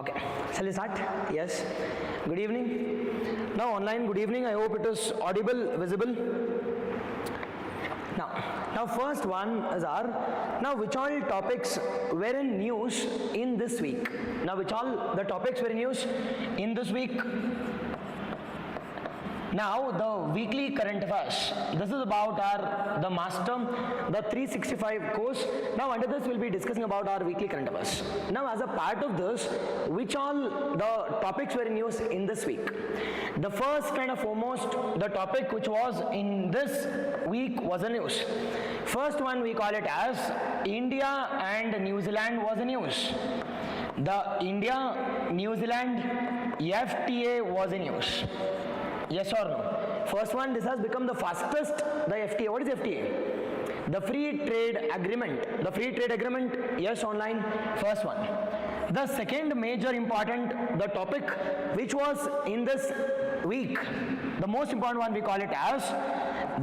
Okay, shall we start? Yes. Good evening. Now online, good evening. I hope it is audible, visible. Now first one is now which all topics were in news in this week? Now which all the topics were in news in this week? Now the weekly current affairs. This is about the master, the 365 course. Now under this we'll be discussing about our weekly current affairs. Now as a part of this, which all the topics were in news in this week? The first and foremost, the topic which was in this week was a news. First one we call it as India and New Zealand was a news. The India-New Zealand FTA was a news. Yes or no? First one, this has become the fastest, the FTA. What is FTA? The free trade agreement. The free trade agreement, yes, online, first one. The second major important, the topic which was in this week, the most important one we call it as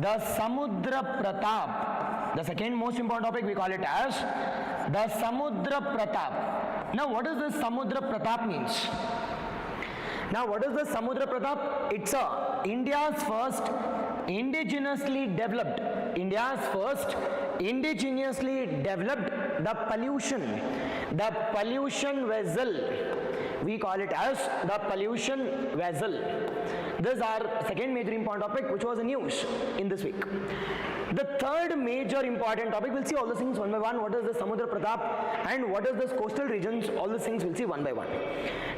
the Samudra Praap. The second most important topic we call it as the Samudra Praap. Now what does this Samudra Praap means? Now what is the Samudra Praap? It's India's first indigenously developed the pollution vessel. We call it as the pollution vessel. This is our second major important topic which was the news in this week. The third major important topic, we'll see all the things one by one. What is the Samudra Praap and what is this coastal regions, all the things we'll see one by one.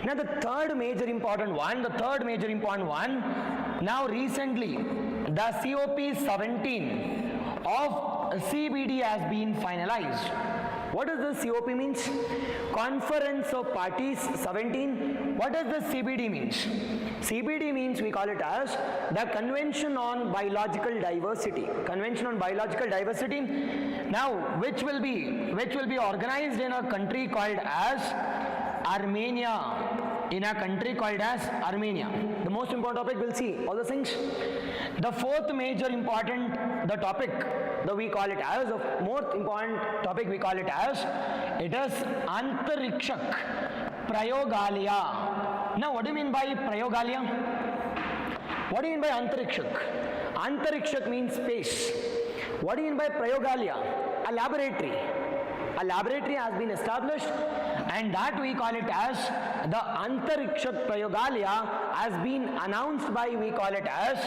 Now the third major important one, now recently the COP 17 of CBD has been finalized. What does the COP means? Conference of Parties 17. What does the CBD means? CBD means we call it as the Convention on Biological Diversity. Convention on Biological Diversity. Now which will be organized in a country called as Armenia. In a country called as Armenia. The most important topic, we'll see all the things. The fourth major important topic that we call it as, the most important topic we call it as, it is Antriksh Prayogshala. Now what do you mean by Prayogshala? What do you mean by Antriksh? Antriksh means space. What do you mean by Prayogshala? A laboratory. A laboratory has been established and that we call it as the Antriksh Prayogshala has been announced by we call it as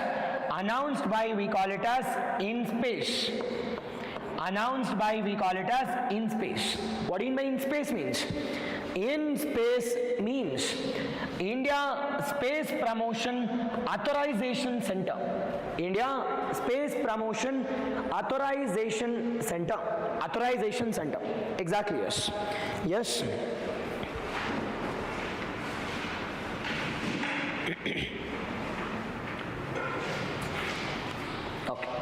in space. Announced by we call it as in space. What do you mean by in space means? In space means India Space Promotion Authorization Center. India Space Promotion Authorization Center. Authorization Center. Exactly, yes. Yes. Okay.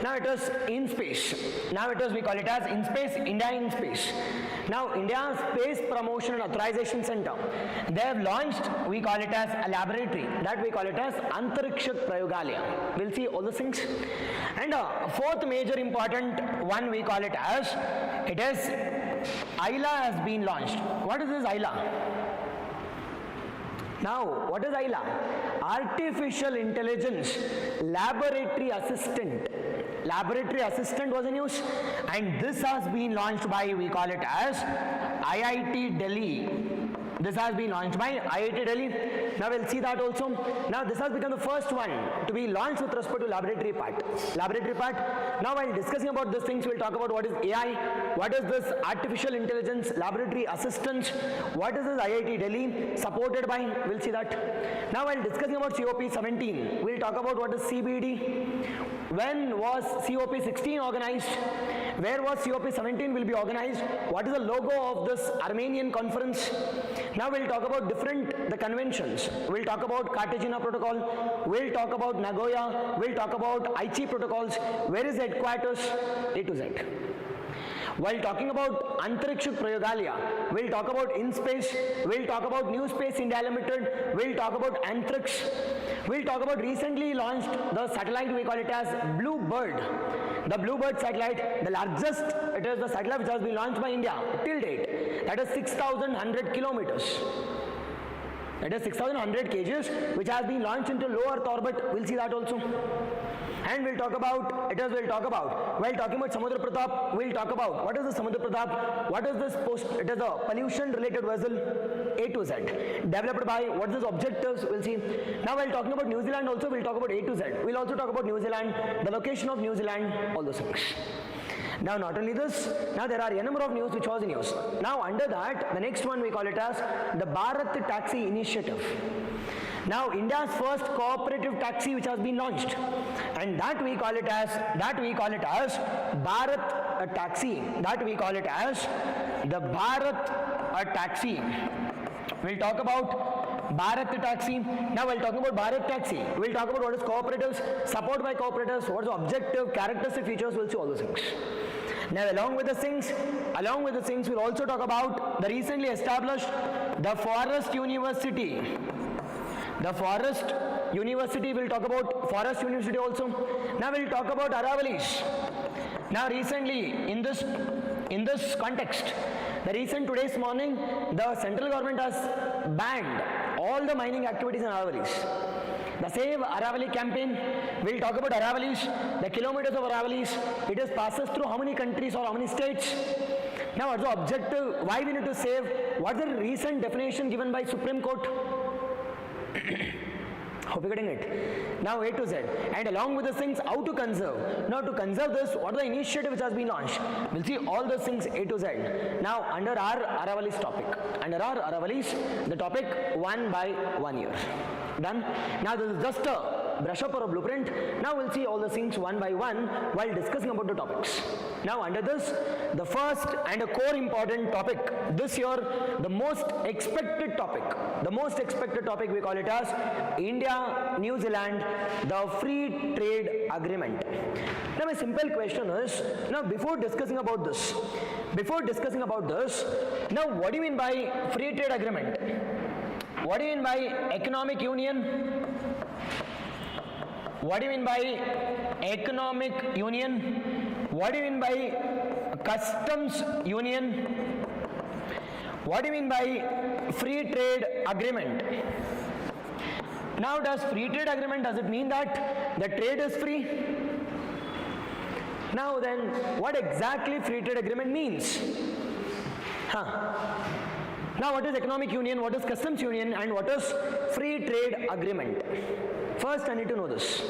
Now it is in space. Now it is, we call it as in space, India in space. Now India Space Promotion and Authorization Center, they have launched, we call it as a laboratory, that we call it as Antriksh Prayogshala. We'll see all the things. And fourth major important one we call it as, it is ILA has been launched. What is this ILA? Now, what is ILA? Artificial Intelligence Laboratory Assistant. Laboratory Assistant was in use and this has been launched by, we call it as IIT Delhi. This has been launched by IIT Delhi. Now we'll see that also. Now this has become the first one to be launched with respect to laboratory part. Now while discussing about these things, we'll talk about what is AI, what is this Artificial Intelligence Laboratory Assistance, what is this IIT Delhi supported by, we'll see that. Now while discussing about COP 17, we'll talk about what is CBD, when was COP 16 organized, where was COP 17 will be organized, what is the logo of this Armenian conference. Now we'll talk about the conventions. We'll talk about Cartagena Protocol, we'll talk about Nagoya, we'll talk about Aichi protocols, where is headquarters, A to Z. While talking about Antriksh Prayogshala, we'll talk about in space, we'll talk about New Space India Limited, we'll talk about Antriksh, we'll talk about recently launched the satellite, we call it as Bluebird. The Bluebird satellite, the largest, it is the satellite which has been launched by India till date, that is 6,100 kilometers. It is 6100 kgs which has been launched into low Earth orbit. We'll see that also. And we'll talk about, while talking about Samudra Praap, we'll talk about what is the Samudra Praap, what is this post, it is a pollution related vessel, A to Z. Developed by, what is its objectives, we'll see. Now while talking about New Zealand also, we'll talk about A to Z. We'll also talk about New Zealand, the location of New Zealand, all those things. Now not only this, now there are a number of news which was in news. Now under that, the next one we call it as the Bharat Taxi initiative. Now India's first cooperative taxi which has been launched, and that we call it as Bharat Taxi. That we call it as the Bharat Taxi. We'll talk about Bharat Taxi. Now while talking about Bharat Taxi, we'll talk about what is cooperatives, support by cooperatives, what is the objective, characteristic features, we'll see all those things. Now along with the things, we'll also talk about the recently established the Forest University. The Forest University, we'll talk about Forest University also. Now we'll talk about Aravalis. Now recently, in this context, today's morning, the central government has banned all the mining activities in Aravalis. The Save Aravali campaign, we'll talk about Aravalis, the kilometers of Aravalis, it is passes through how many countries or how many states. Now what's the objective, why we need to save, what's the recent definition given by Supreme Court? Hope you're getting it. Now A to Z. And along with the things, how to conserve. Now to conserve this, what are the initiative which has been launched? We'll see all those things A to Z. Now under our Aravalis topic. Under our Aravalis, the topic 1 by 1 year. Done? Now this is just a brush up or a blueprint. Now we'll see all the things one by one while discussing about the topics. Now under this, the first and a core important topic this year, the most expected topic we call it as India, New Zealand, the free trade agreement. Now my simple question is, now before discussing about this, now what do you mean by free trade agreement? What do you mean by economic union? What do you mean by economic union? What do you mean by customs union? What do you mean by free trade agreement? Now does free trade agreement, does it mean that the trade is free? Now then, what exactly free trade agreement means? Now what is economic union, what is customs union, and what is free trade agreement? First I need to know this.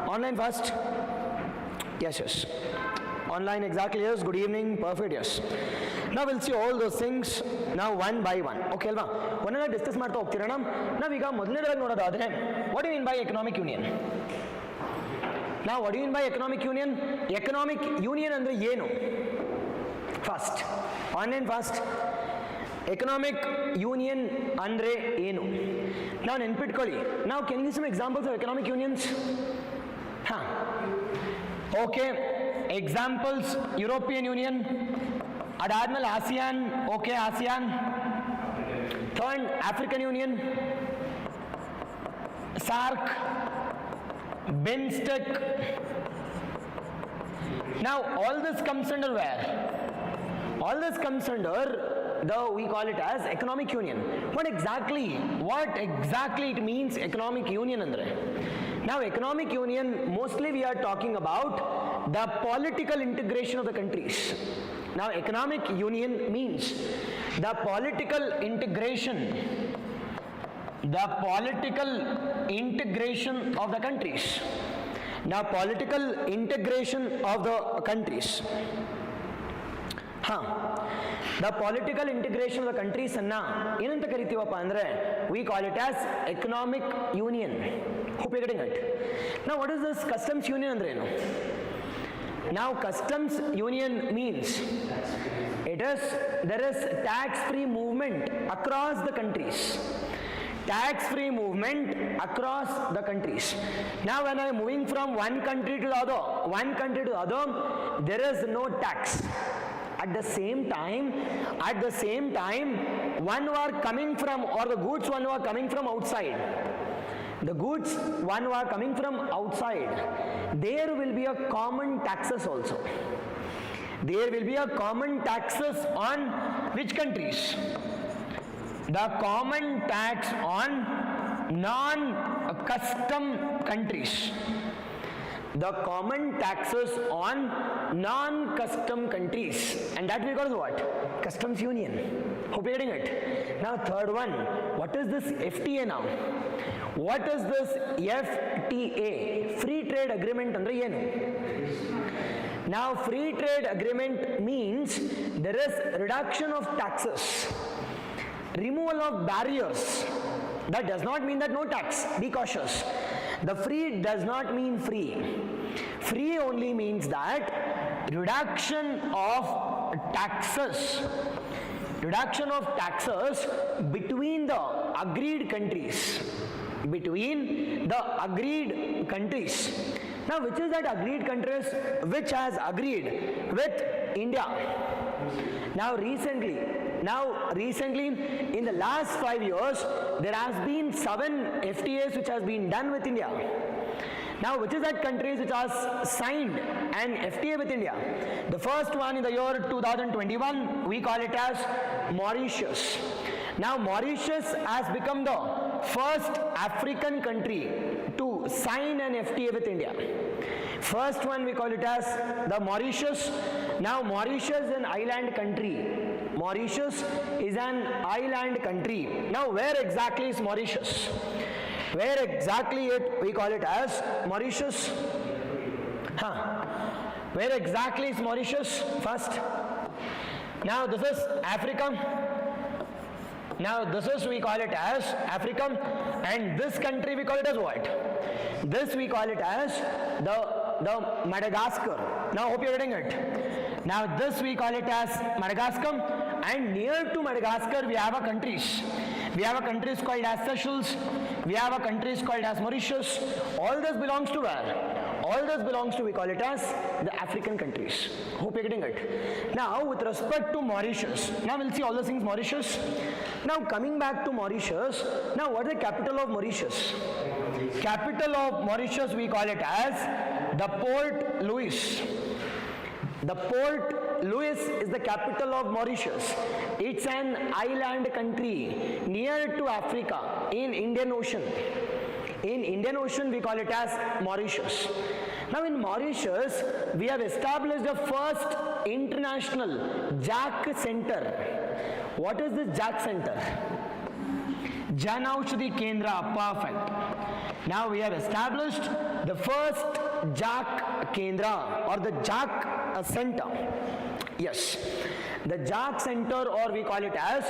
Online first? Yes. Online exactly, yes. Good evening, perfect, yes. Now we'll see all those things now one by one. Okay, alva? One discuss ಮಾಡ್ತಾ ಹೋಗ್ತೀರಣ್ಣ. ನಾವೀಗ ಮೊದಲನೇದಾಗಿ ನೋಡೋದಾದ್ರೆ, what do you mean by economic union? Now what do you mean by economic union? Economic union ಅಂದ್ರೆ ಏನು? First, online first. Economic union andre ಏನು? Now ನೆನ್ಪಿಟ್ಕೊಳ್ಳಿ. Now can you give some examples of economic unions? Okay, examples, European Union, ಅದಾದ್ಮೇಲೆ ASEAN, okay, ASEAN. Third, African Union, SAARC, BIMSTEC. Now all this comes under where? All this comes under we call it as economic union. What exactly it means economic union andre? Now economic union, mostly we are talking about the political integration of the countries. Now economic union means the political integration of the countries. Now political integration of the countries. The political integration of the countries anna ಏನಂತ ಕರಿತೀವಪ್ಪ ಅಂದ್ರೆ we call it as economic union. Hope you're getting it. Now what is this customs union ಅಂದ್ರೆ ಏನು? Now customs union means there is tax free movement across the countries. Tax-free movement across the countries. Now when I am moving from one country to the other, there is no tax. At the same time, one who are coming from, or the goods one who are coming from outside, there will be a common taxes also. There will be a common taxes on which countries? The common tax on non-custom countries. The common taxes on non-custom countries, and that we call as what? Customs Union. Hope you're getting it. Now third one, what is this FTA now? What is this FTA? Free Trade Agreement andre yenu? Now free trade agreement means there is reduction of taxes, removal of barriers. That does not mean that no tax. Be cautious. The free does not mean free. Free only means that reduction of taxes between the agreed countries. Between the agreed countries. Now, which is that agreed countries which has agreed with India? Now recently, in the last 5 years, there has been 7 FTAs which has been done with India. Now, which is that countries which has signed an FTA with India? The first one in the year 2021, we call it as Mauritius. Now, Mauritius has become the first African country to sign an FTA with India. First one we call it as the Mauritius. Now, Mauritius is an island country. Mauritius is an island country. Now, where exactly is Mauritius? Where exactly we call it as Mauritius? Where exactly is Mauritius? First. Now, this is Africa. Now, this is we call it as Africa, and this country we call it as what? This we call it as the Madagascar. Now, hope you're getting it. Now, this we call it as Madagascar, and near to Madagascar we have a countries. We have a countries called as Seychelles. We have a countries called as Mauritius. All this belongs to where? All this belongs to, we call it as the African countries. Hope you're getting it. Now, with respect to Mauritius, now we'll see all the things Mauritius. Now, coming back to Mauritius, now what is the capital of Mauritius? Capital of Mauritius, we call it as the Port Louis. The Port Louis is the capital of Mauritius. It's an island country near to Africa in Indian Ocean. In Indian Ocean, we call it as Mauritius. Now, in Mauritius, we have established the first international JAC center. What is this JAC center? Jan Aushadhi Kendra, perfect. Now, we have established the first JAC Kendra or the JAC center. Yes. The JAC center, or we call it as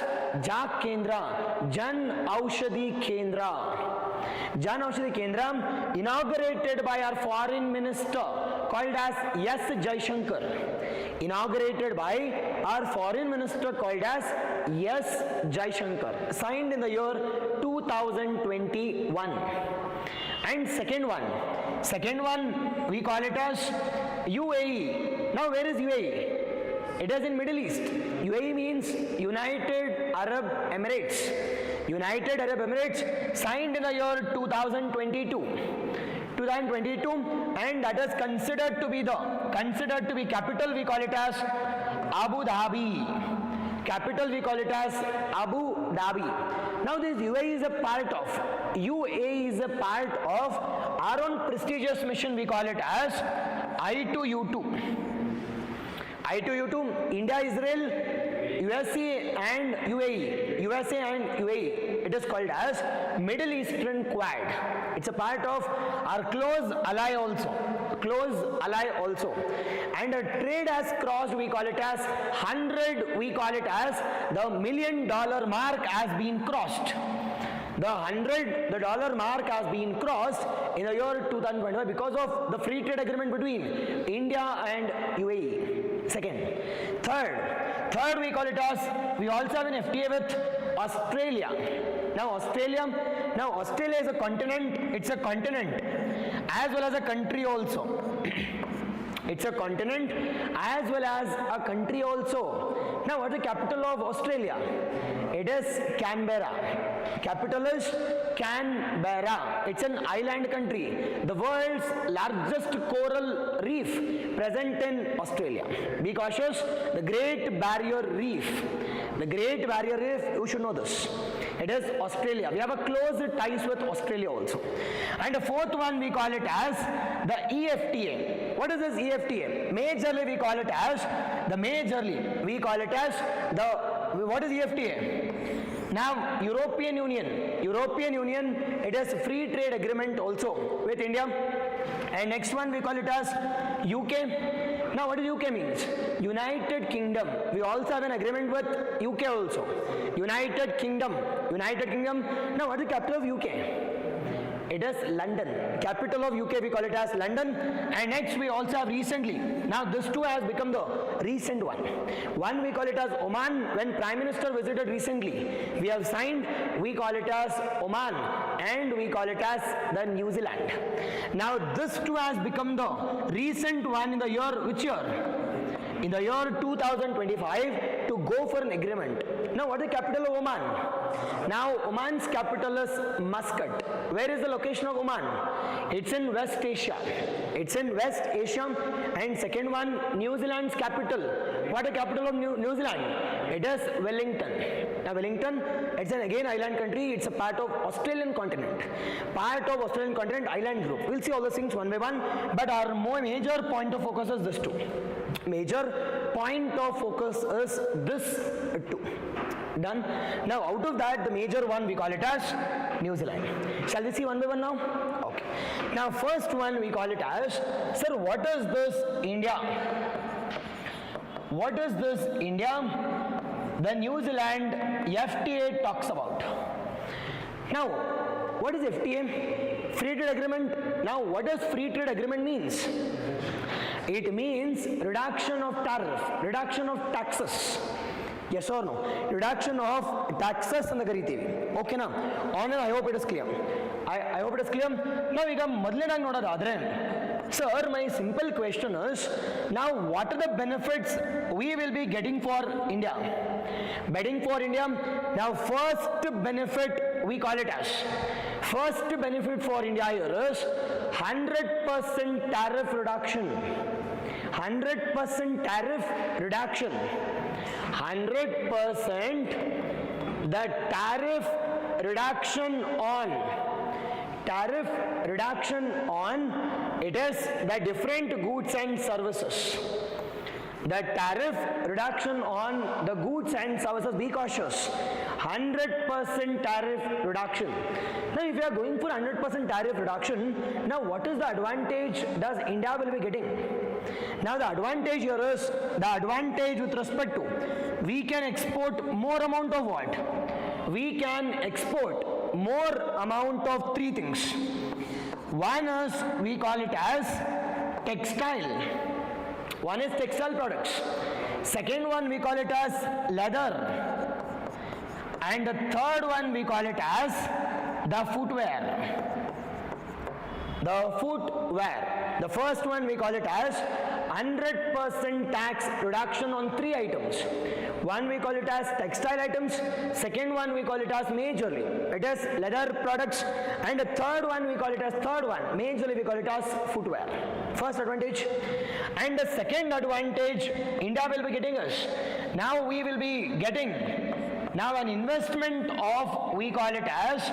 JAC Kendra, Jan Aushadhi Kendra. Jan Aushadhi Kendra, inaugurated by our foreign minister called as S. Jaishankar. Inaugurated by our foreign minister called as S. Jaishankar. Signed in the year 2021. And second one we call it as UAE. Now, where is UAE? It is in Middle East. UAE means United Arab Emirates. United Arab Emirates, signed in the year 2022, and that is considered to be capital, we call it as Abu Dhabi. Capital, we call it as Abu Dhabi. Now, this UAE is a part of our own prestigious mission, we call it as I2U2. I2U2, India, Israel, USA and UAE. It is called as Middle Eastern Quad. It's a part of our close ally also. And a trade has crossed, we call it as 100, we call it as the $1 million mark has been crossed. The $100 mark has been crossed in the year 2025 because of the free trade agreement between India and UAE. Second. Third we call it as, we also have an FTA with Australia. Now, Australia is a continent, it's a continent as well as a country also. It's a continent as well as a country also. Now, what is the capital of Australia? It is Canberra. Capital is Canberra. It's an island country. The world's largest coral reef present in Australia. Be cautious, the Great Barrier Reef. The Great Barrier Reef, you should know this. It is Australia. We have a close ties with Australia also. And the fourth one we call it as the EFTA. What is this EFTA? Majorly we call it as what is EFTA? Now European Union, it is free trade agreement also with India. And next one we call it as UK. Now what does UK means? United Kingdom. We also have an agreement with UK also. United Kingdom. Now what is the capital of UK? It is London. Capital of UK we call it as London. And next we also have recently. Now this too has become the recent one. One we call it as Oman. When Prime Minister visited recently, we have signed, we call it as Oman, and we call it as the New Zealand. Now this too has become the recent one in the year, which year? In the year 2025 to go for an agreement. Now what is the capital of Oman? Now Oman's capital is Muscat. Where is the location of Oman? It's in West Asia. And second one, New Zealand's capital. What is the capital of New Zealand? It is Wellington. Now Wellington, it's an again island country. It's a part of Australian continent. Island group. We'll see all those things one by one. But our major point of focus is this two. Major point of focus is this two. Done. Now out of that, the major one we call it as New Zealand. Shall we see one by one now? Okay. Now first one we call it as, sir, what is this India? What is this India? The New Zealand FTA talks about. Now what is FTA? Free trade agreement. Now what does free trade agreement means? It means reduction of tariff, reduction of taxes. Yes or no? Reduction of taxes and the kariತೀವಿ. Okay na? On and I hope it is clear. I hope it is clear. Now ಈಗ ಮೊದಲನೇದಾಗಿ ನೋಡೋದಾದ್ರೆ, sir, my simple question is, now what are the benefits we will be getting for India? Now first benefit we call it as, first benefit for India here is 100% tariff reduction. 100% tariff reduction. 100% the tariff reduction on it is the different goods and services. The tariff reduction on the goods and services, be cautious. 100% tariff reduction. Now if you are going for 100% tariff reduction, now what is the advantage does India will be getting? Now the advantage here is, the advantage with respect to, we can export more amount of what? We can export more amount of three things. One is, we call it as textile. One is textile products. Second one we call it as leather. And the third one we call it as the footwear. The first one we call it as 100% tax reduction on three items. One we call it as textile items. Second one we call it as majorly, it is leather products. And the third one we call it as majorly we call it as footwear. First advantage. And the second advantage India will be getting is, now we will be getting now an investment of, we call it as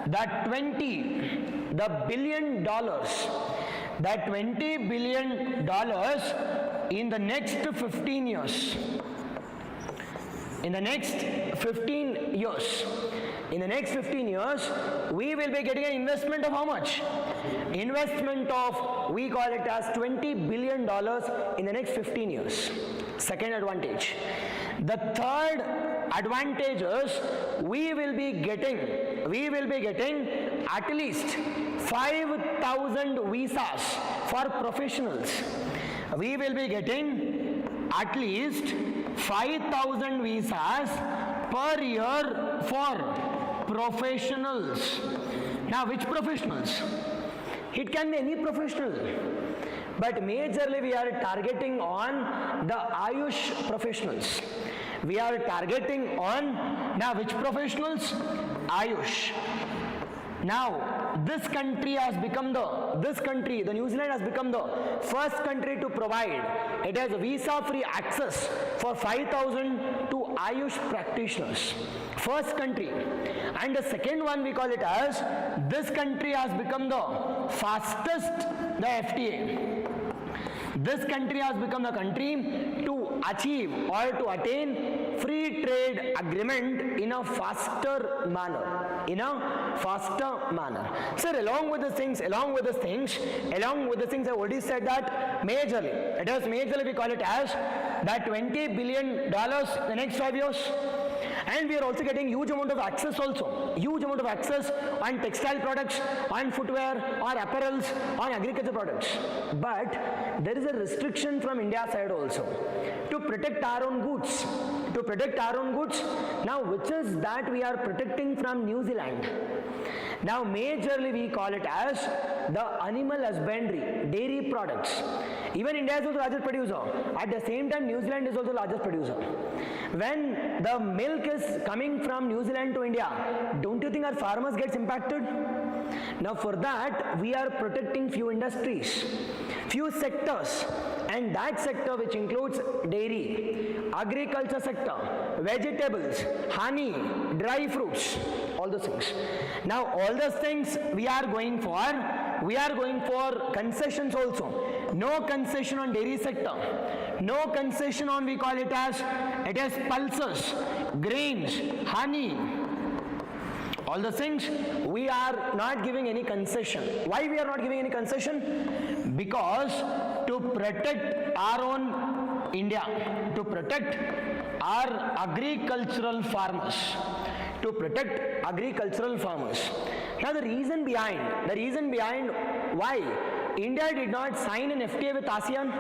the $20 billion. That $20 billion in the next 15 years. In the next 15 years, we will be getting an investment of how much? Investment of, we call it as $20 billion in the next 15 years. Second advantage. The third advantage is, we will be getting at least 5,000 visas for professionals. We will be getting at least 5,000 visas per year for professionals. Now which professionals? It can be any professional. But majorly we are targeting on the Ayush professionals. We are targeting on, now which professionals? Ayush. Now, the New Zealand has become the first country to provide, it has visa-free access for 5,000 to Ayush practitioners. First country. And the second one we call it as, this country has become the fastest, the FTA. This country has become the country to achieve or to attain free trade agreement in a faster manner. Sir, along with these things, I've already said that majorly we call it as that $20 billion the next 5 years. And we are also getting huge amount of access on textile products, on footwear, on apparels, on agriculture products. But there is a restriction from India side also to protect our own goods. Now, which is that we are protecting from New Zealand. Now, majorly we call it as the animal husbandry, dairy products. Even India is also the largest producer. At the same time, New Zealand is also the largest producer. When the milk is coming from New Zealand to India, don't you think our farmers gets impacted? Now, for that, we are protecting few industries, few sectors, and that sector which includes dairy, agriculture sector, vegetables, honey, dry fruits, all those things. Now, all those things we are going for concessions also. No concession on dairy sector. No concession on, we call it as pulses, grains, honey. All the things we are not giving any concession. Why we are not giving any concession? Because to protect our own India, to protect our agricultural farmers. Now the reason behind why India did not sign an FTA with ASEAN,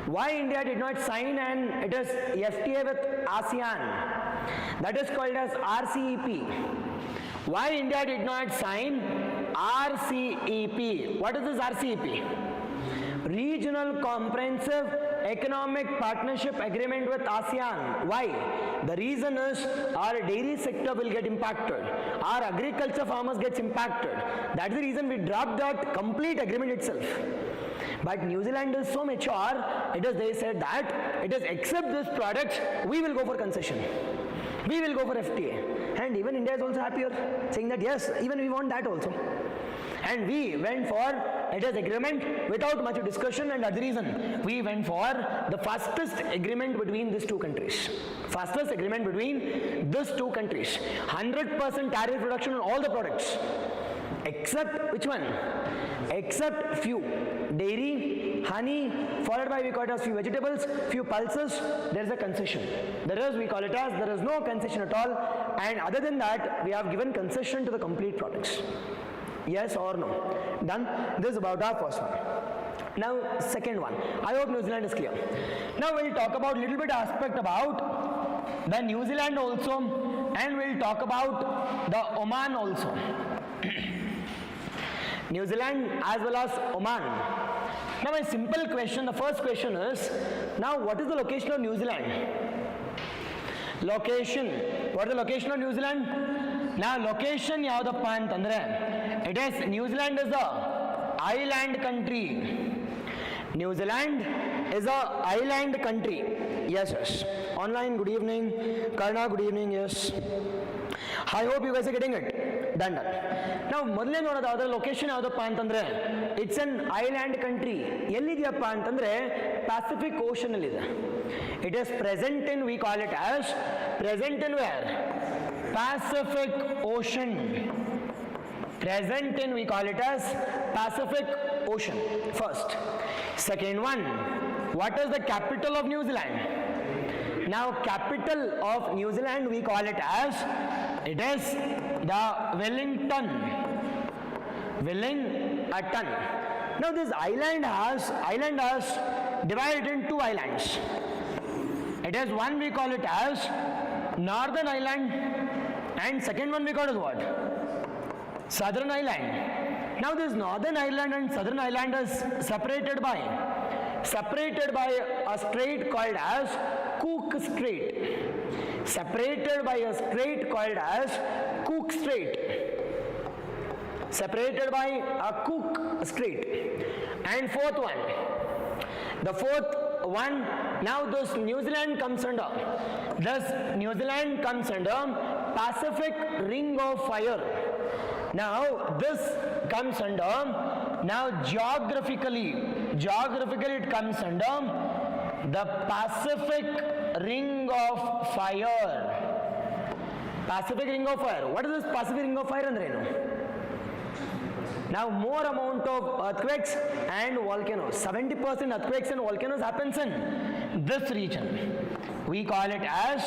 why India did not sign an FTA with ASEAN, that is called as RCEP. Why India did not sign RCEP? What is this RCEP? Regional Comprehensive Economic Partnership Agreement with ASEAN. Why? The reason is our dairy sector will get impacted. Our agriculture farmers gets impacted. That's the reason we dropped that complete agreement itself. But New Zealand is so mature, they said that except this product, we will go for concession. We will go for FTA. And even India is also happier, saying that yes, even we want that also. And we went for agreement without much discussion, and that's the reason we went for the fastest agreement between these two countries. 100% tariff reduction on all the products. Except which one? Except few. Dairy, honey, followed by we call it as few vegetables, few pulses, there is a concession. There is no concession at all, and other than that, we have given concession to the complete products. Yes or no? Done? This is about our first one. Now, second one. I hope New Zealand is clear. Now, we'll talk about little bit aspect about the New Zealand also, and we'll talk about the Oman also. New Zealand as well as Oman. Now, my simple question, the first question is, now what is the location of New Zealand? Location. What is the location of New Zealand? Now, location yaudappa antandre, it is New Zealand is a island country. New Zealand is a island country. Yes. Online, good evening. Karna, good evening. Yes. I hope you guys are getting it. Done. Now, ಮೊದಲೇ ನೋಡೋದಾದ್ರೆ location ಯಾವುದಪ್ಪ ಅಂತಂದ್ರೆ it's an island country. ಎಲ್ಲಿದೆಯಪ್ಪ ಅಂತಂದ್ರೆ Pacific ocean ಅಲ್ಲಿ ಇದೆ. It is present in, V call it as present in where? Pacific Ocean. Present in, we call it as Pacific Ocean. First. Second one, what is the capital of New Zealand? Now, capital of New Zealand, we call it as, it is the Wellington. Now, this island has divided in two islands. It is one we call it as Northern Island, and second one we call it what? Southern Island. Now, this Northern Island and Southern Island is separated by a strait called as Cook Strait. Separated by a strait called as Cook Strait. separated by a Cook Strait. And fourth one, the fourth one, now this New Zealand comes under Pacific Ring of Fire. Now this comes under, now geographically it comes under the Pacific Ring of Fire. Pacific Ring of Fire. What is this Pacific Ring of Fire andrenu? Now more amount of earthquakes and volcanoes. 70% earthquakes and volcanoes happens in this region. We call it as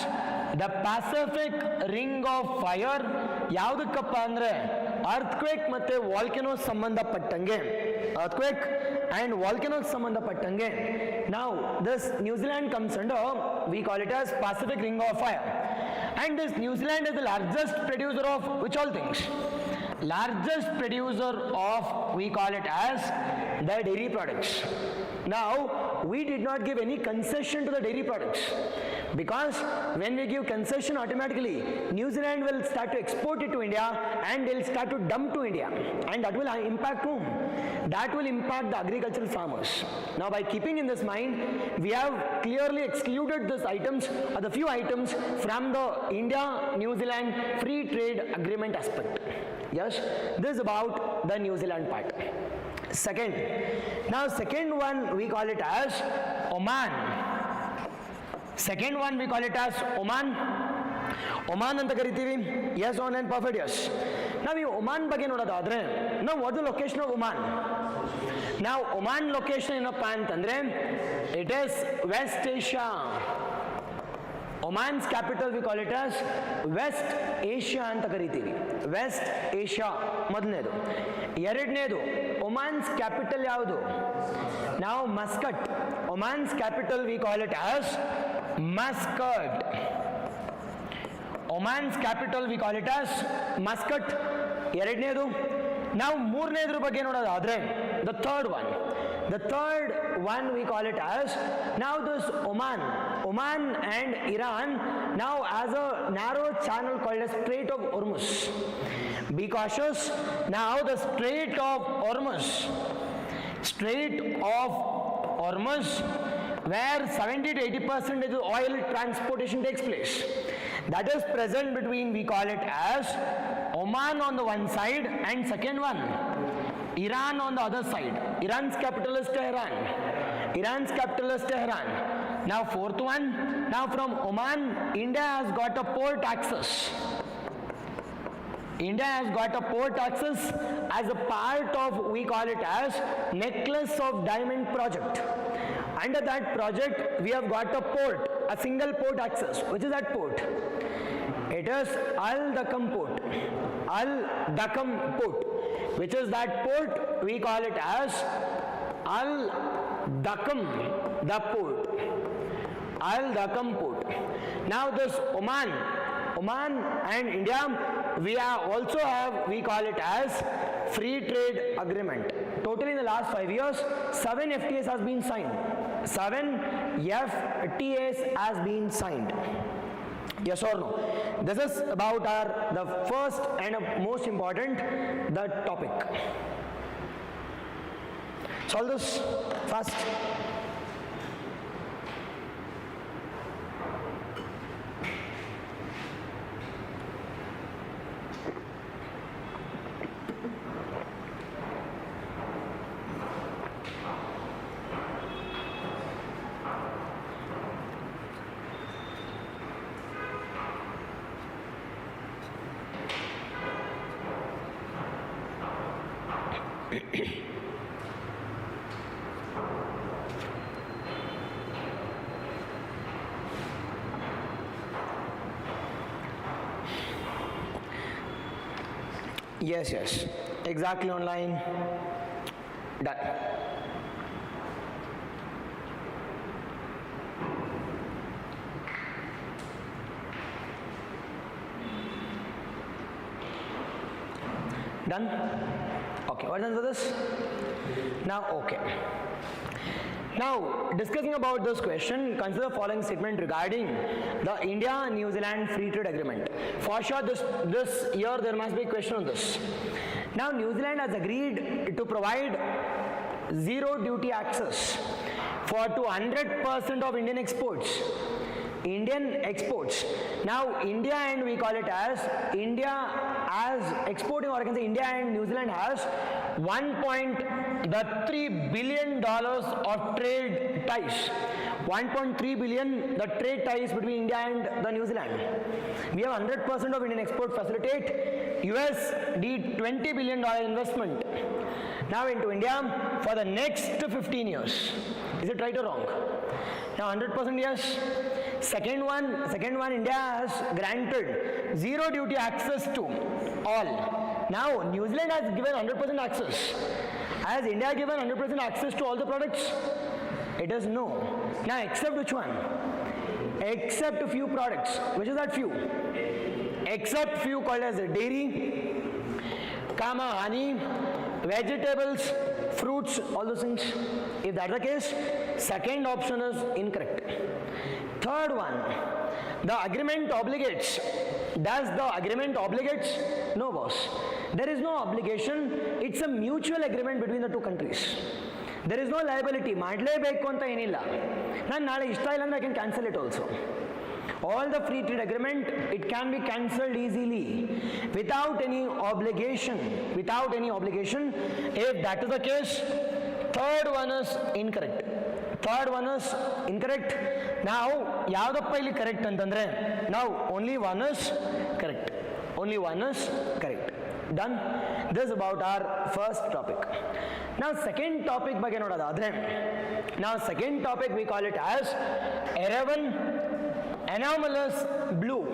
the Pacific Ring of Fire. ಯಾವ್ದಕ್ಕಪ್ಪ ಅಂದ್ರೆ earthquake ಮತ್ತೆ volcanoes ಸಂಬಂಧಪಟ್ಟಂಗೆ, earthquake and volcanoes ಸಂಬಂಧಪಟ್ಟಂಗೆ. Now this New Zealand comes under, we call it as Pacific Ring of Fire. And this New Zealand is the largest producer of which all things? Largest producer of, we call it as the dairy products. Now we did not give any concession to the dairy products, because when we give concession, automatically New Zealand will start to export it to India and they'll start to dump to India, and that will impact whom? That will impact the agricultural farmers. Now by keeping in this mind, we have clearly excluded these items or the few items from the India-New Zealand free trade agreement aspect. Yes, this is about the New Zealand part. Second, now second one we call it as Oman. Second one we call it as Oman. Oman anta karitivi. Yes, online perfect. Yes. Now we Oman ಬಗ್ಗೆ ನೋಡೋದಾದ್ರೆ, now what is the location of Oman? Now Oman location ಏನಪ್ಪಾ ಅಂತಂದ್ರೆ, it is West Asia. Oman's capital we call it as West Asia ಅಂತ ಕರಿತೀವಿ. West Asia ಮೊದಲನೇದು. ಎರಡನೇದು, Oman's capital ಯಾವುದು? Now Muscat. Oman's capital we call it as Muscat. Oman's capital we call it as Muscat. ಎರಡನೇದು. ನಾವು ಮೂರನೇದ್ರ ಬಗ್ಗೆ ನೋಡೋದಾದ್ರೆ, the third one we call it as, now this Oman and Iran now has a narrow channel called as Strait of Hormuz. Be cautious. Now the Strait of Hormuz, where 70 to 80% of oil transportation takes place, that is present between, we call it as Oman on the one side and second one Iran on the other side. Iran's capital is Tehran. Now fourth one, now from Oman, India has got a port access. As a part of, we call it as Necklace of Diamond project. Under that project, we have got a port, a single port access. Which is that port? It is Al-Dakam port. Which is that port? We call it as Al-Dakam, the port. Al-Dakam port. Now this Oman and India, we also have, we call it as free trade agreement. Totally in the last 5 years, 7 FTAs has been signed. 7 FTAs has been signed. Yes or no? This is about the first and most important, the topic. Solve this fast. Yes, exactly online. Done. Done? Okay, we're done with this? Now, okay. Now, discussing about this question, consider the following statement regarding the India-New Zealand Free Trade Agreement. For sure, this year there must be a question on this. Now New Zealand has agreed to provide zero duty access for to 100% of Indian exports. Now India, and we call it as India as exporting, or I can say India and New Zealand has $1.3 billion of trade ties. 1.3 billion the trade ties between India and the New Zealand. We have 100% of Indian export facilitate. US did $20 billion investment now into India for the next 15 years. Is it right or wrong? Now 100% yes. Second one, India has granted zero duty access to all. Now New Zealand has given 100% access. Has India given 100% access to all the products? It is no. Now except which one? Except a few products. Which is that few? Except few called as dairy, honey, vegetables, fruits, all those things. If that's the case, second option is incorrect. Third one, the agreement obligates. Does the agreement obligates? No, boss. There is no obligation. It's a mutual agreement between the two countries. There is no liability. ಮಾಡಲೇಬೇಕು ಅಂತ ಏನಿಲ್ಲ. ನಾನು ನಾಳೆ ಇಷ್ಟ ಇಲ್ಲ ಅಂದ್ರೆ I can cancel it also. All the free trade agreement, it can be cancelled easily without any obligation. If that is the case, third one is incorrect. Now ಯಾವ್ದಪ್ಪ ಇಲ್ಲಿ correct ಅಂತಂದ್ರೆ, now only one is correct. Done. This is about our first topic. Now second topic ಬಗ್ಗೆ ನೋಡೋದಾದ್ರೆ, now second topic we call it as Erivan Anomalous Blue.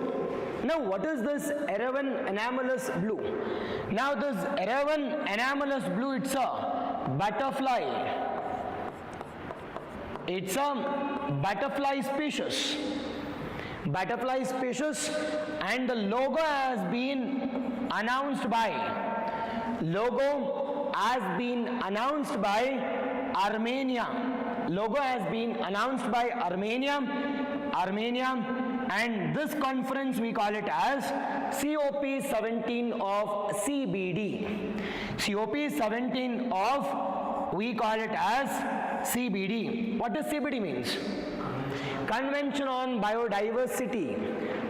Now what is this Erivan Anomalous Blue? Now this Erivan Anomalous Blue, it's a butterfly. It's a butterfly species. And the logo has been announced by Armenia. And this conference we call it as COP17 of CBD. We call it as CBD. What does CBD means? Convention on Biodiversity.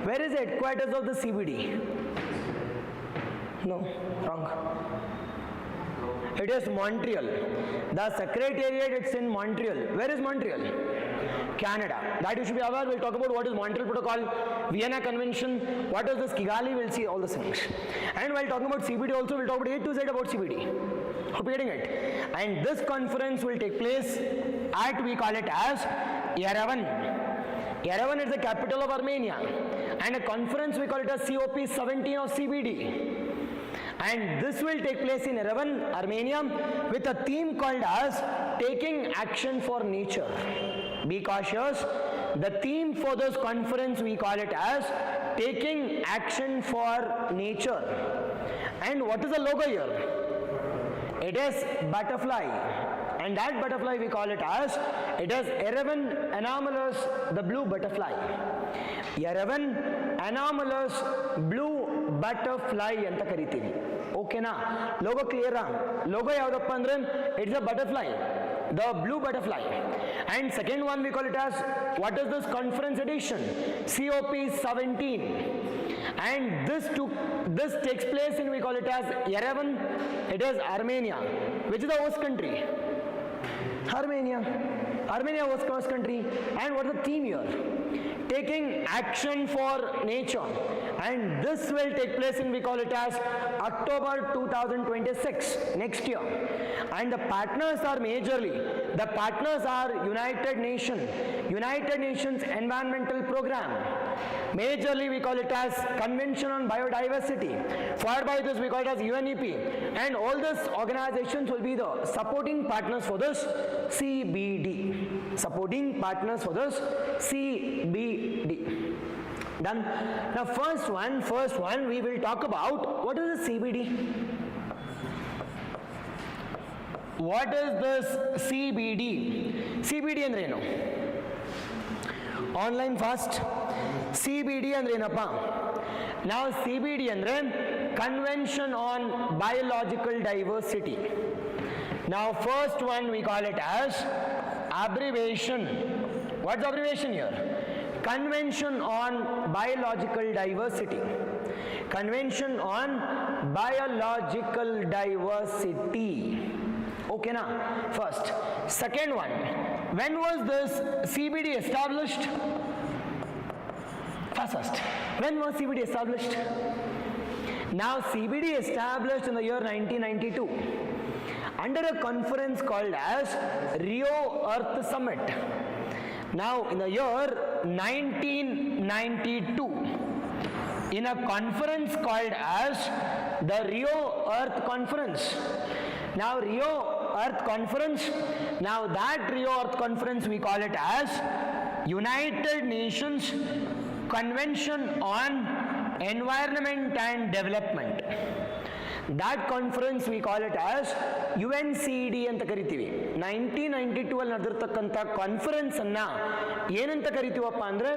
Where is the headquarters of the CBD? No, wrong. It is Montreal. The secretariat, it's in Montreal. Where is Montreal? Canada. That you should be aware. We'll talk about what is Montreal Protocol, Vienna Convention, what is this Kigali, we'll see all the things. And while talking about CBD also, we'll talk about A to Z about CBD. Hope you're getting it. And this conference will take place at, we call it as Yerevan. Yerevan is the capital of Armenia. And a conference we call it as COP17 of CBD. And this will take place in Yerevan, Armenia, with a theme called as Taking Action for Nature. Be cautious. The theme for this conference we call it as Taking Action for Nature. And what is the logo here? It is butterfly. And that butterfly we call it as, it is Erivan Anomalous, the blue butterfly. Erivan Anomalous Blue Butterfly anta kariತೀವಿ. ಓಕೆನಾ? Logo ಕ್ಲಿಯರಾ? Logo ಯಾವುದಪ್ಪ ಅಂದ್ರೆ, it's a butterfly, the blue butterfly. And second one we call it as, what is this conference edition? COP17. And this takes place in, we call it as Yerevan. It is Armenia. Which is the host country? Armenia host country. And what is the theme here? Taking action for nature. And this will take place in, we call it as October 2026, next year. And the partners are majorly, United Nations Environmental Program. Majorly we call it as Convention on Biodiversity. Followed by this we call it as UNEP. And all these organizations will be the supporting partners for this CBD. Done. Now first one we will talk about, what is the CBD? What is this CBD? CBD ಅಂದ್ರೆ ಏನು? Online fast. CBD ಅಂದ್ರೆ ಏನಪ್ಪ? ನಾವು CBD ಅಂದ್ರೆ Convention on Biological Diversity. Now first one we call it as abbreviation. What's the abbreviation here? Convention on Biological Diversity. Convention on Biological Diversity. Okay now, first. Second one, when was this CBD established? First. When was CBD established? Now CBD established in the year 1992 under a conference called as Rio Earth Summit. Now in the year 1992 in a conference called as the Rio Earth Conference. Now Rio Earth Conference, now that Rio Earth Conference we call it as United Nations Convention on Environment and Development. That conference we call it as UNCED ಅಂತ ಕರಿತೀವಿ. 1992 ಅಲ್ಲಿ ನಡೆದಿರ್ತಕ್ಕಂಥ conference ಅನ್ನ ಏನಂತ ಕರಿತೀವಪ್ಪ ಅಂದ್ರೆ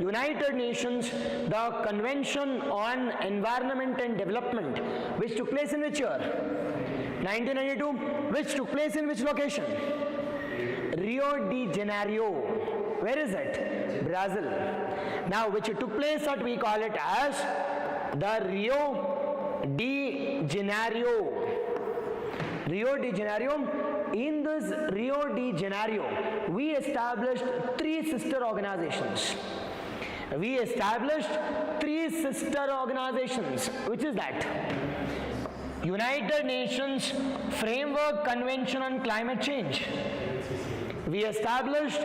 United Nations the convention on environment and development which took place in which year 1992, which took place in which location? Rio de Janeiro. Where is it? Brazil. Now which took place at we call it as the Rio de Janeiro. Rio de Janeiro. In this Rio de Janeiro, we established 3 sister organizations. We established 3 sister organizations. Which is that? United Nations Framework Convention on Climate Change. We established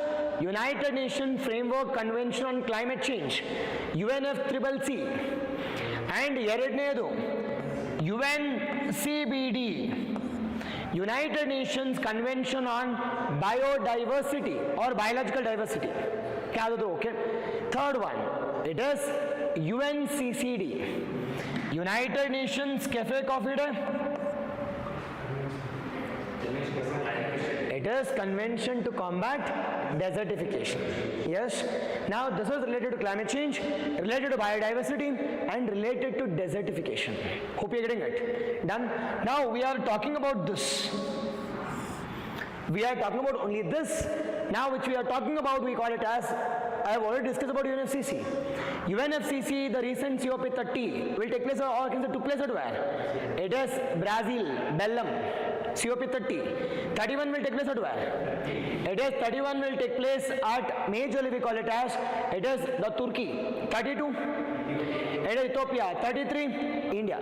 United Nations Framework Convention on Climate Change, UNFCCC, and ಎರಡನೇದು UNCBD, United Nations Convention on Biodiversity or Biological Diversity. ಯಾವುದು? Okay. Third one, it is UNCCD, United Nations Cafe Coffee Day. It is Convention to Combat Desertification. Yes. Now this is related to climate change, related to biodiversity, and related to desertification. Hope you're getting it. Done. Now we are talking about this. We are talking about only this. Now which we are talking about, we call it as, I have already discussed about UNFCCC. UNFCCC, the recent COP30 will take place, or took place at where? It is Brazil, Belém. COP30. 31 will take place at where? It is 31 will take place at majorly we call it as, it is the Turkey. 32? It is Ethiopia. 33? India.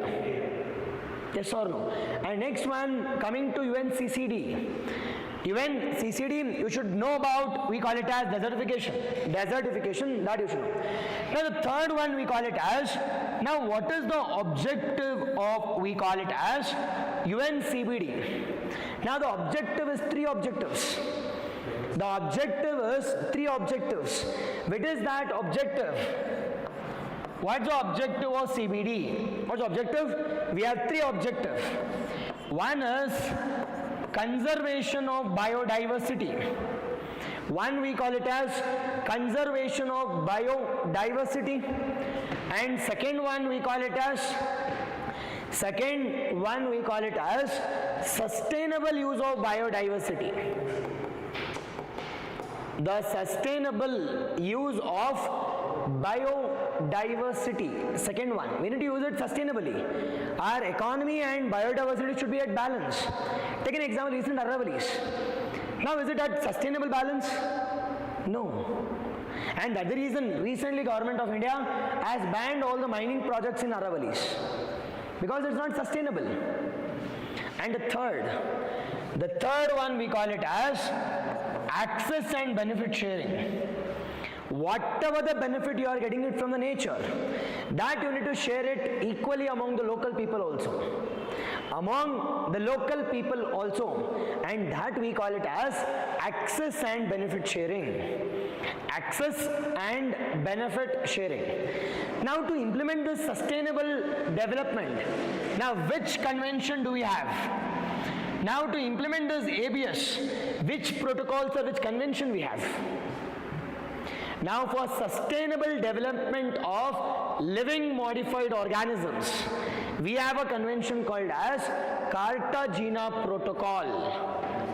Yes or no? And next one coming to UNCCD. UNCCD, you should know about, we call it as desertification. Desertification, that you should know. Now the third one we call it as, now what is the objective of, we call it as UNCBD. Now the objective is 3 objectives. The objective is 3 objectives. What is that objective? What's the objective of CBD? What's the objective? We have 3 objectives. One is conservation of biodiversity. One we call it as conservation of biodiversity, and second one we call it as sustainable use of biodiversity. The sustainable use of biodiversity. Second one, we need to use it sustainably. Our economy and biodiversity should be at balance. Take an example, recent Aravallis. Now is it at sustainable balance? No. And that's the reason recently Government of India has banned all the mining projects in Aravallis, because it's not sustainable. And the third one we call it as access and benefit sharing. Whatever the benefit you are getting it from the nature, that you need to share it equally among the local people also. And that we call it as access and benefit sharing. Access and benefit sharing. Now to implement this sustainable development, now which convention do we have? Now to implement this ABS, which protocols or which convention we have? Now for sustainable development of living modified organisms, we have a convention called as Cartagena Protocol.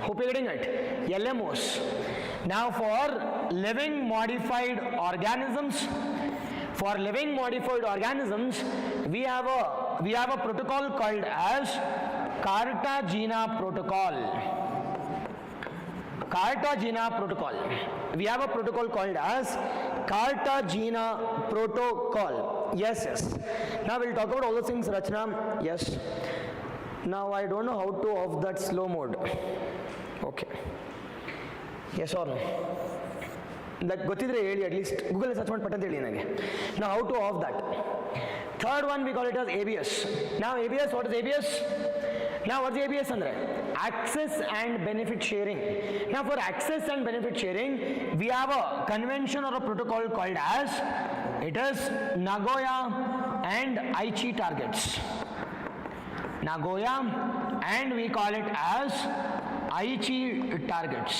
Hope you're getting it. LMOs. Now for living modified organisms, we have a protocol called as Cartagena Protocol. We have a protocol called as Cartagena Protocol. Yes. Now we'll talk about all those things, Rachna. Yes. Now I don't know how to off that slow mode. Okay. Yes or no? That ಗೊತ್ತಿದ್ರೆ ಹೇಳಿ, at least Google search ಮಾಡಿ ಪಟ್ಟಂತ ಹೇಳಿ ನನಗೆ. Now how to off that? Third one we call it as ABS. Now ABS, what is ABS? Now what's ABS andre? Access and benefit sharing. Now for access and benefit sharing, we have a convention or a protocol called as, it is Nagoya and Aichi targets. Nagoya and we call it as Aichi targets.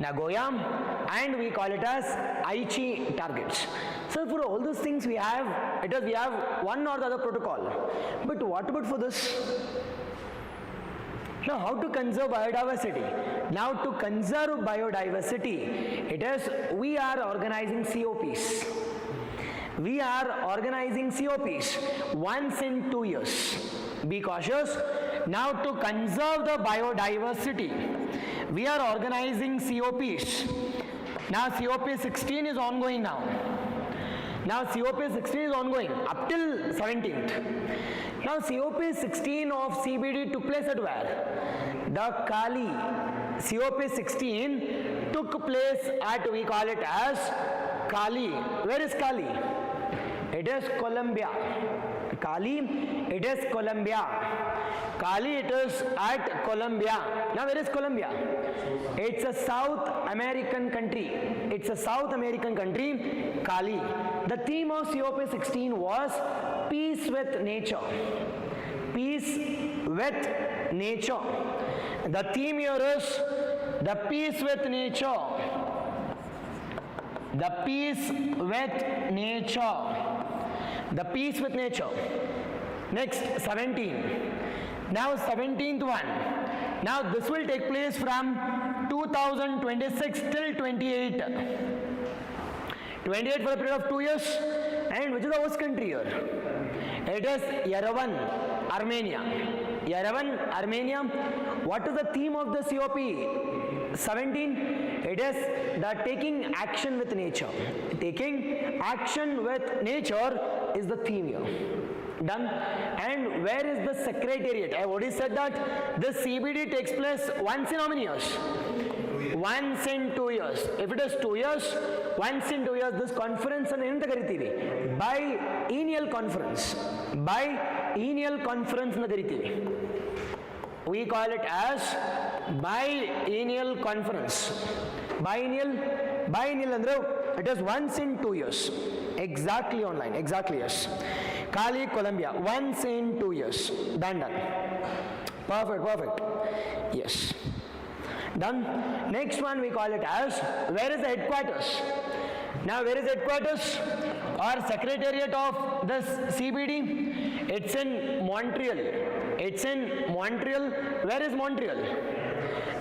Nagoya and we call it as Aichi targets. So for all those things we have one or the other protocol. But what about for this? Now how to conserve biodiversity? Now to conserve biodiversity, we are organizing COPs. We are organizing COPs once in 2 years. Be cautious. Now to conserve the biodiversity, we are organizing COPs. Now COP 16 is ongoing now. Now COP 16 is ongoing up till 17th. Now COP 16 of CBD took place at where? The Kali. COP 16 took place at, we call it as Kali. Where is Kali? It is Colombia. Kali, it is Colombia. Kali, it is at Colombia. Now where is Colombia? It's a South American country. Kali. The theme of COP 16 was peace with nature. Peace with nature. The theme here is the peace with nature. The peace with nature. The peace with nature. Next, 17. Now 17th one. Now this will take place from 2026 till 28. 28 for a period of 2 years. And which is the host country here? It is Yerevan, Armenia. Yerevan, Armenia. What is the theme of the COP 17? It is the taking action with nature. Taking action with nature is the theme here. Done. And where is the secretariat? I have already said that this CBD takes place once in how many years? Once in 2 years. If it is 2 years, once in 2 years, this conference and enta karitivi biennial conference. Biennial conference na karitivi. We call it as biennial conference. Biennial andre it is once in 2 years. Exactly online. Exactly, yes. Kali, Colombia, once in 2 years. Done. Perfect. Yes. Done. Next one we call it as, where is the headquarters? Now where is the headquarters or secretariat of this CBD? It's in Montreal. Where is Montreal?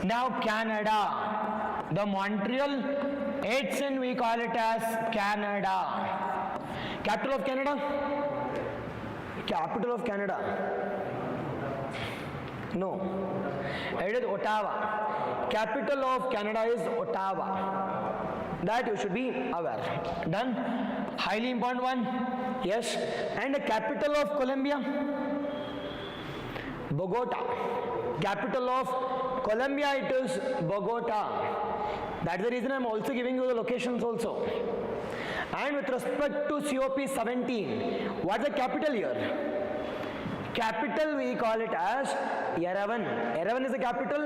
Now Canada. The Montreal, it's in, we call it as Canada. Capital of Canada? No. It is Ottawa. Capital of Canada is Ottawa. That you should be aware. Done. Highly important one. Yes. And the capital of Colombia? Bogota. Capital of Colombia, it is Bogota. That's the reason I'm also giving you the locations also. And with respect to COP 17, what's the capital here? Capital we call it as Yerevan. Yerevan is the capital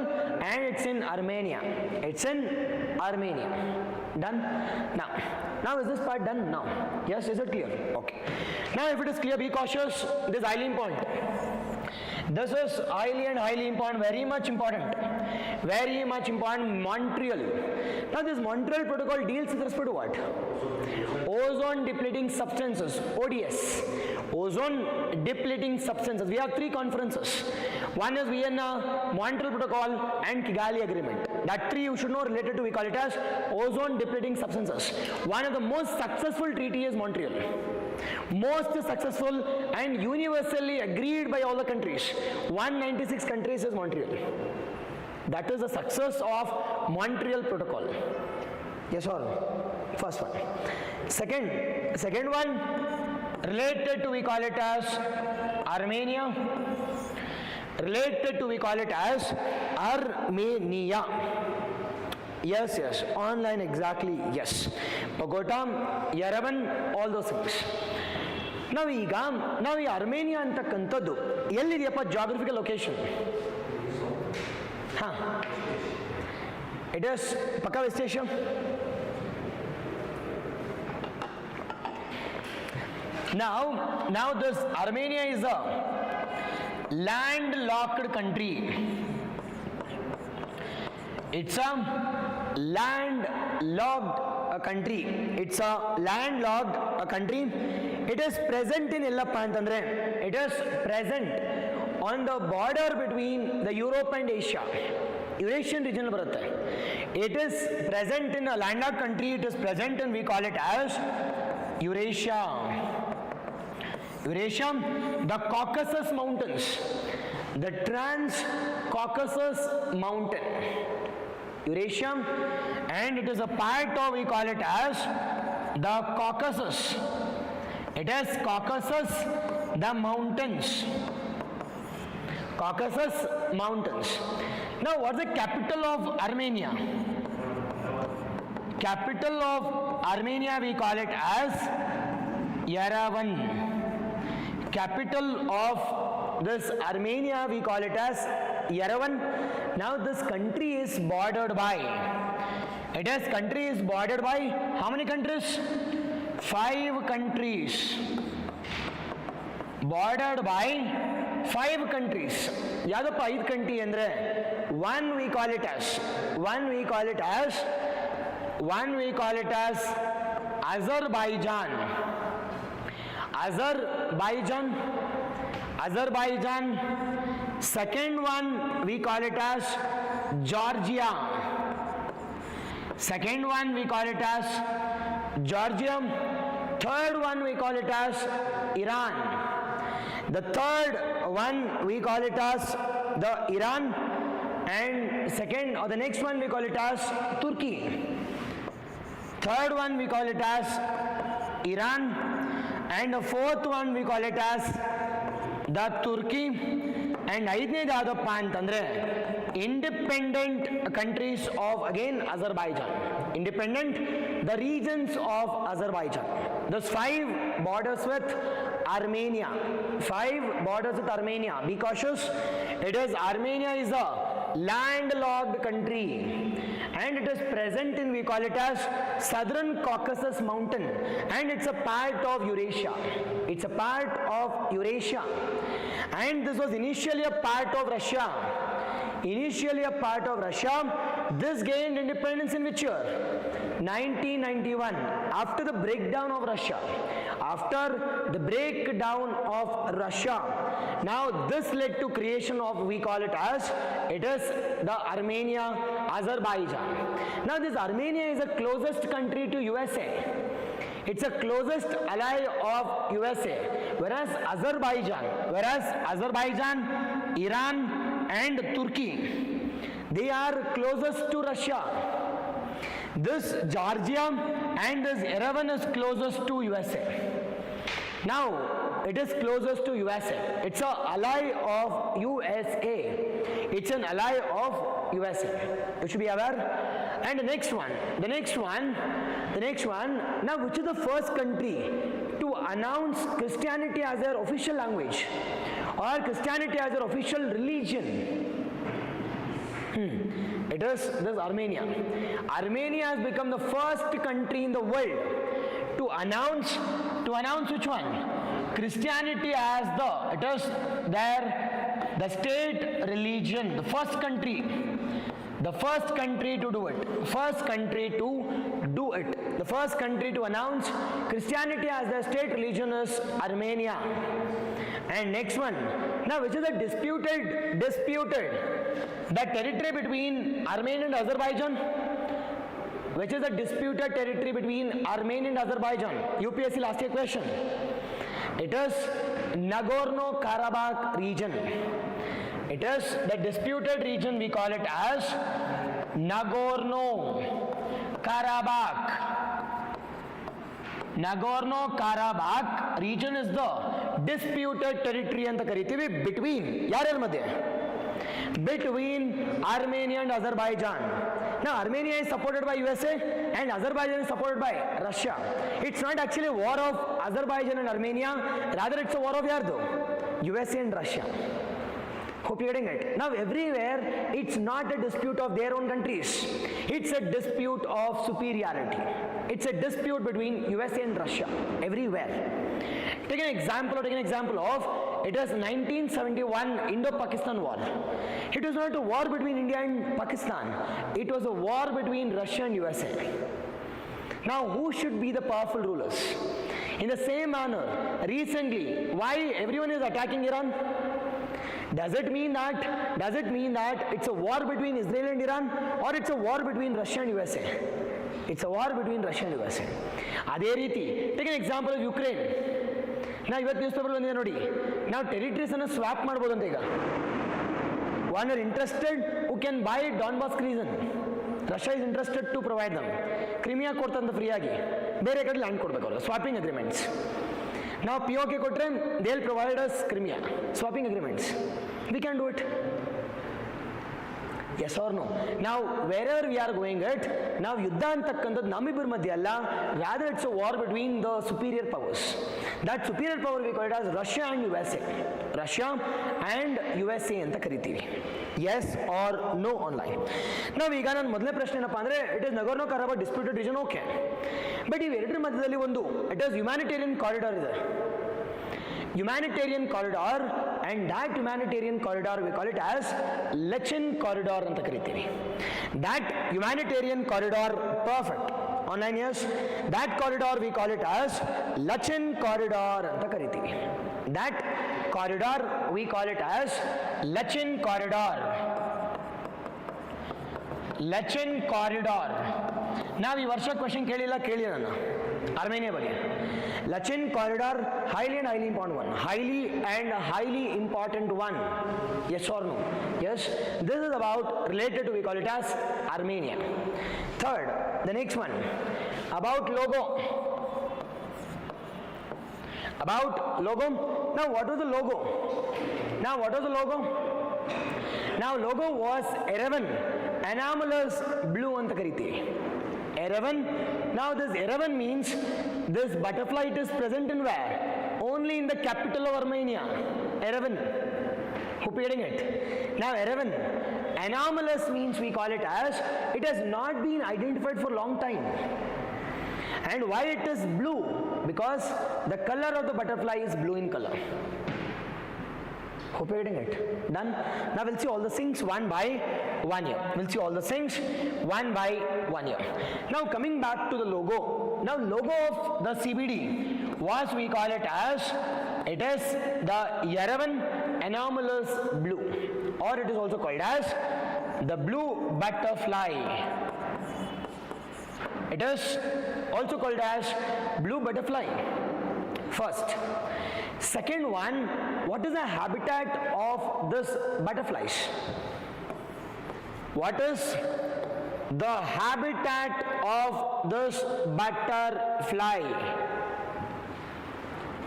and it's in Armenia. Done? Now is this part done now? Yes, is it clear? Okay. Now if it is clear, be cautious. This is highly important. This is highly important, very much important. Very much important, Montreal. Now this Montreal Protocol deals with respect to what? Ozone depleting substances, ODS. Ozone depleting substances. We have 3 conferences. One is Vienna, Montreal Protocol and Kigali Agreement. That 3 you should know related to, we call it as ozone depleting substances. One of the most successful treaty is Montreal. Most successful and universally agreed by all the countries. 196 countries is Montreal. That is the success of Montreal Protocol. Yes or no? First one. Second one related to, we call it as Armenia. Related to, we call it as Armenia. Yes, online exactly, yes. Bogota, Yerevan, all those things. Now ಈ Armenia ಅಂತಕ್ಕಂಥದ್ದು ಎಲ್ಲಿದೆಯಪ್ಪ geographical location? It is Pakka West Asia. Now this Armenia is a landlocked country. It's a landlocked country. It's a landlocked country. It is present in Illappa antandre. It is present on the border between the Europe and Asia. Eurasian region barutte. It is present in a landlocked country. It is present in, we call it as Eurasia. Eurasia, the Caucasus Mountains, the Trans-Caucasus Mountain. Eurasia, and it is a part of, we call it as the Caucasus. It is Caucasus, the mountains. Caucasus Mountains. Now, what's the capital of Armenia? Capital of Armenia, we call it as Yerevan. Capital of this Armenia, we call it as Yerevan. Now this country is bordered by, country is bordered by how many countries? 5 countries. Bordered by 5 countries. Yadappa 5 country andre? One we call it as Azerbaijan. Second one we call it as Georgia. Third one we call it as Iran. The third one we call it as the Iran, and second or the next one we call it as Turkey. Third one we call it as Iran, and the fourth one we call it as the Turkey, and ಐದನೇದು ಯಾವುದಪ್ಪ ಅಂತಂದ್ರೆ independent countries of again Azerbaijan. Independent, the regions of Azerbaijan. Those 5 borders with Armenia. 5 borders with Armenia. Be cautious. It is Armenia is a landlocked country, and it is present in, we call it as Southern Caucasus Mountain, and it's a part of Eurasia. It's a part of Eurasia, and this was initially a part of Russia. This gained independence in which year? 1991, after the breakdown of Russia. Now this led to creation of, we call it as, it is the Armenia, Azerbaijan. Now this Armenia is the closest country to USA. It's a closest ally of USA, whereas Azerbaijan, Iran and Turkey, they are closest to Russia. This Georgia and this Yerevan is closest to USA. Now it is closest to USA. It's an ally of USA. It's an ally of USA. You should be aware. And the next one. Now, which is the first country to announce Christianity as their official language or Christianity as their official religion? It is this Armenia. Armenia has become the first country in the world to announce which one? Christianity as the state religion, the first country to do it, the first country to announce Christianity as the state religion is Armenia. And next one, now which is the disputed the territory between Armenia and Azerbaijan? Which is the disputed territory between Armenia and Azerbaijan? UPSC last year question. It is Nagorno-Karabakh region. It is the disputed region, we call it as Nagorno-Karabakh. Nagorno-Karabakh region is the disputed territory anta karitivi between yaryar madhye? Between Armenia and Azerbaijan. Now Armenia is supported by USA and Azerbaijan is supported by Russia. It's not actually a war of Azerbaijan and Armenia, rather it's a war of yardo, USA and Russia. Hope you're getting it. Now everywhere it's not a dispute of their own countries, it's a dispute of superiority. It's a dispute between USA and Russia everywhere. Take an example of it is 1971 Indo-Pakistan war. It was not a war between India and Pakistan, it was a war between Russia and USA. Now who should be the powerful rulers? In the same manner, recently, why everyone is attacking Iran? Does it mean that it's a war between Israel and Iran, or it's a war between Russia and USA? It's a war between Russia and USA. Adhe riti, take an example of Ukraine. Now ಇವತ್ತು news paper ಬಂದಿದೆ ನೋಡಿ, ನಾವು territories ಅನ್ನು swap ಮಾಡ್ಬೋದು ಅಂತ. ಈಗ one are interested who can buy Donbas region. Russia is interested to provide them. Crimea ಕೊಡ್ತಂತ free ಆಗಿ, ಬೇರೆ ಕಡೆ ಲ್ಯಾಂಡ್ ಕೊಡ್ಬೇಕು ಅವರು, ಸ್ವಾಪಿಂಗ್ ಅಗ್ರಿಮೆಂಟ್ಸ್. ನಾವು POK ಕೊಟ್ರೆ they will provide us Crimea, swapping agreements. We can do it. Yes or no? Now wherever we are going at, now ಯುದ್ಧ ಅಂತಕ್ಕಂಥದ್ದು ನಮ್ಮಿಬ್ಬರ ಮಧ್ಯೆ ಅಲ್ಲ, rather it's a war between the superior powers. That superior power we call it as Russia and USA. Russia and USA ಅಂತ ಕರಿತೀವಿ. Yes or no online. ನಾವು ಈಗ ನನ್ನ ಮೊದಲನೇ ಪ್ರಶ್ನೆ ಏನಪ್ಪಾ ಅಂದ್ರೆ, it is Nagorno Karabakh disputed region, okay. But ಇವೆರಡರ ಮಧ್ಯದಲ್ಲಿ ಒಂದು ಇಟ್ ಇಸ್ ಹ್ಯುಮ್ಯಾನಿಟೇರಿಯನ್ ಕಾರಿಡಾರ್ ಇದೆ. Humanitarian corridor, and that humanitarian corridor we call it as Lachin corridor anta kariತೀವಿ. That humanitarian corridor, perfect online, yes, that corridor we call it as Lachin corridor anta kariತೀವಿ. That corridor we call it as Lachin corridor. Lachin corridor. ನಾವು ಈ ವರ್ಷ question ಕೇಳಿ ನಾನು Armenia ಬಗ್ಗೆ. Lachin corridor, highly and highly important one. Yes or no? Yes. This is about related to, we call it as Armenia. Third, the next one about logo. Now what was the logo? Now logo was Erivan Anomalous Blue anta kariತೀವಿ. Erivan. Now this Erivan means this butterfly, it is present in where? Only in the capital of Armenia, Erivan. Hope you're getting it. Now Erivan, anomalous means we call it as it has not been identified for a long time. And why it is blue? Because the color of the butterfly is blue in color. Hope you're getting it. Done. Now we'll see all the things one by one here. Now coming back to the logo. Now logo of the CBD was, we call it as, it is the Erivan Anomalous Blue, or it is also called as the blue butterfly. It is also called as blue butterfly. First. Second one, what is the habitat of this butterflies? What is the habitat of this butterfly?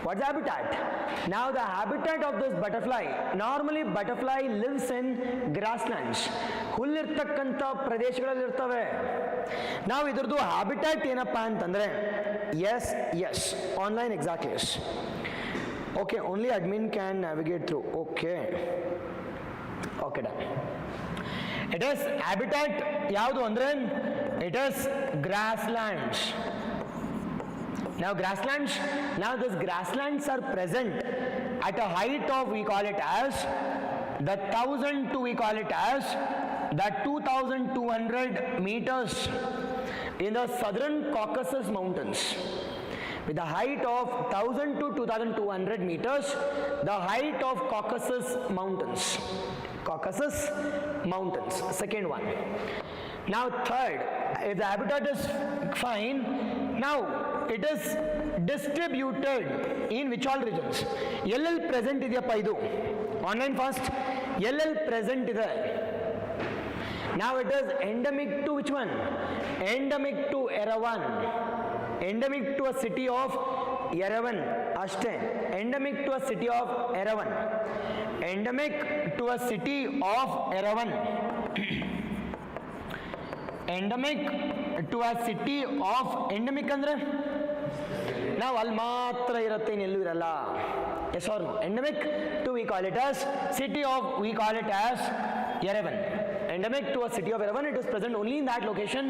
What's the habitat? Now the habitat of this butterfly, normally butterfly lives in grasslands. ಹುಲ್ಲಿರ್ತಕ್ಕಂಥ ಪ್ರದೇಶಗಳಲ್ಲಿ ಇರ್ತವೆ. ನಾವು ಇದ್ರದ್ದು habitat ಏನಪ್ಪಾ ಅಂತಂದ್ರೆ, yes, online exactly yes. Okay, only admin can navigate through. Okay, done. It is habitat ಯಾವುದು ಅಂದ್ರೆ, it is grasslands. Now these grasslands are present at a height of, we call it as the 1000 to we call it as the 2200 meters in the southern Caucasus mountains, with the height of 1000 to 2200 meters, the height of Caucasus mountains. Caucasus mountains, second one. Now third, if the habitat is fine, now it is distributed in which all regions? LL present ideyappa idu? Online first, LL present ide. Now it is endemic to which one? Endemic to Erivan. Endemic to a city of Erivan. Ashte. Endemic to a city of Erivan. Endemic to a city of Erivan. Endemic to a city of endemic andre? Now al matra irutte innellu iralla. Yes or no? Endemic to we call it as city of, we call it as Erivan. Endemic to a city of Erivan, it is present only in that location.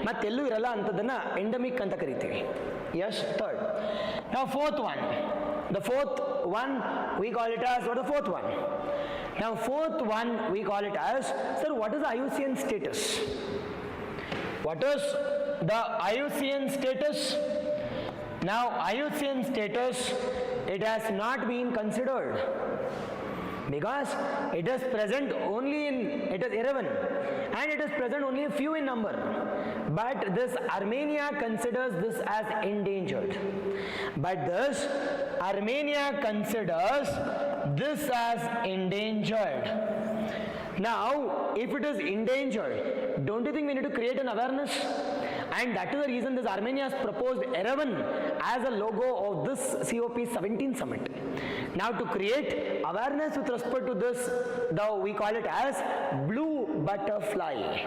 Mattellu iralla antadanna endemic anta karitivi. Yes, third. Now fourth one. The fourth one we call it as, what is the fourth one? Now fourth one we call it as, sir, what is the IUCN status? What is the IUCN status? Now IUCN status, it has not been considered because it is present only in, it is Erivan, and it is present only a few in number. But this Armenia considers this as endangered. But this Armenia considers this as endangered. Now, if it is endangered, don't you think we need to create an awareness? And that is the reason this Armenia has proposed Erivan as a logo of this COP17 summit. Now to create awareness with respect to this, we call it as blue butterfly.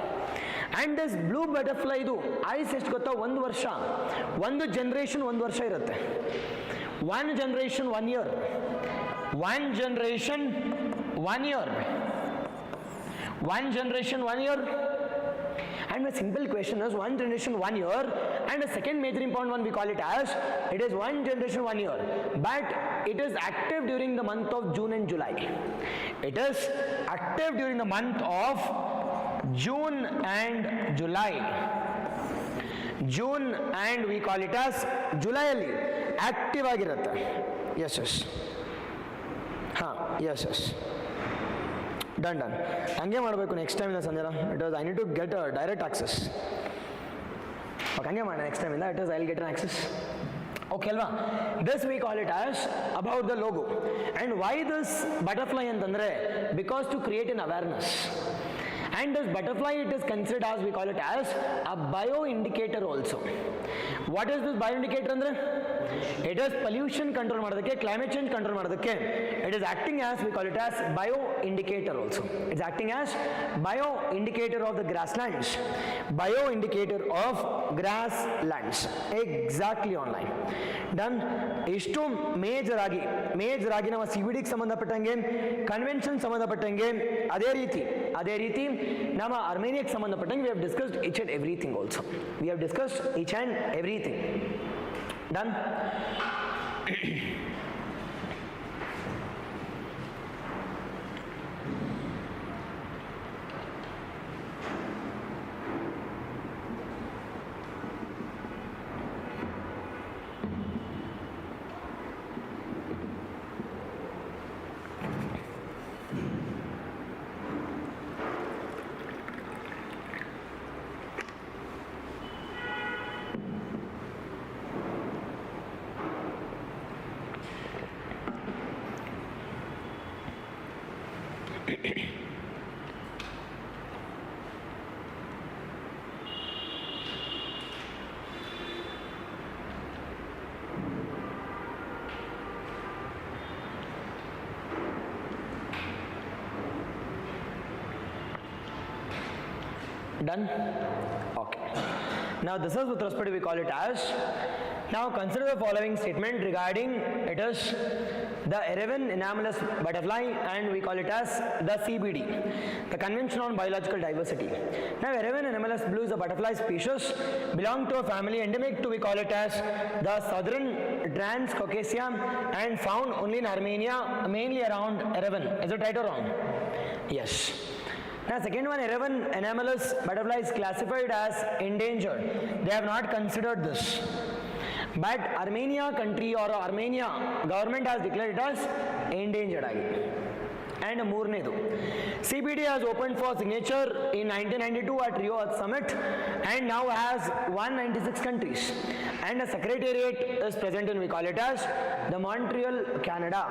And this blue butterfly, eyes ಎಷ್ಟು ಗೊತ್ತಾ, ಒಂದು ವರ್ಷ, ಒಂದು generation ಒಂದು ವರ್ಷ ಇರುತ್ತೆ. One generation 1 year. One generation 1 year. One generation 1 year. And my simple question is, one generation 1 year, and the second major important one we call it as, it is one generation 1 year, but it is active during the month of June and July. It is active during the month of June and July. June and we call it as July ali active ಆಗಿರುತ್ತೆ. Yes, yes. Yes, yes. Done. ಹಂಗೆ ಮಾಡಬೇಕು next time ಇಂದ ಸಂಜೆ. It was I need to get direct access. Okay, ಹಂಗೆ ಮಾಡೋಣ next time ಇಂದ. It was I will get an access. Okay ಅಲ್ವಾ? This we call it as about the logo. And why this butterfly ಅಂತಂದರೆ because to create an awareness. And this butterfly, it is considered as, we call it as a bio-indicator also. What is this bio-indicator andre? It is pollution control ಮಾಡೋದಕ್ಕೆ, climate change control ಮಾಡೋದಕ್ಕೆ. It is acting as, we call it as bio-indicator also. It's acting as bio-indicator of the grasslands. Bio-indicator of grasslands. Exactly online. Done. ಇಷ್ಟು major ಆಗಿ ನಮ್ಮ CVD ಗೆ ಸಂಬಂಧಪಟ್ಟಂಗೆ, convention ಸಂಬಂಧಪಟ್ಟಂಗೆ, ಅದೇ ರೀತಿ ನಮ್ಮ ಅರ್ಮೇನಿಯಾಕ್ಕೆ ಸಂಬಂಧಪಟ್ಟಂಗೆ we have discussed each and everything also. We have discussed each and everything. Done? Done? Okay. Now this is with respect to, we call it as Now consider the following statement regarding it is the Erivan Anomalous butterfly, and we call it as the CBD, the Convention on Biological Diversity. Now Erivan Anomalous Blue is a butterfly species belong to a family endemic to, we call it as the southern Transcaucasia and found only in Armenia, mainly around Erivan. Is it right or wrong? Yes. Now second one, Erivan Anomalous butterfly is classified as endangered. They have not considered this. But Armenia country or Armenia government has declared it as endangered. And Moornedu. CBD has opened for signature in 1992 at Rio Earth Summit and now has 196 countries. And a secretariat is present in, we call it as the Montreal, Canada.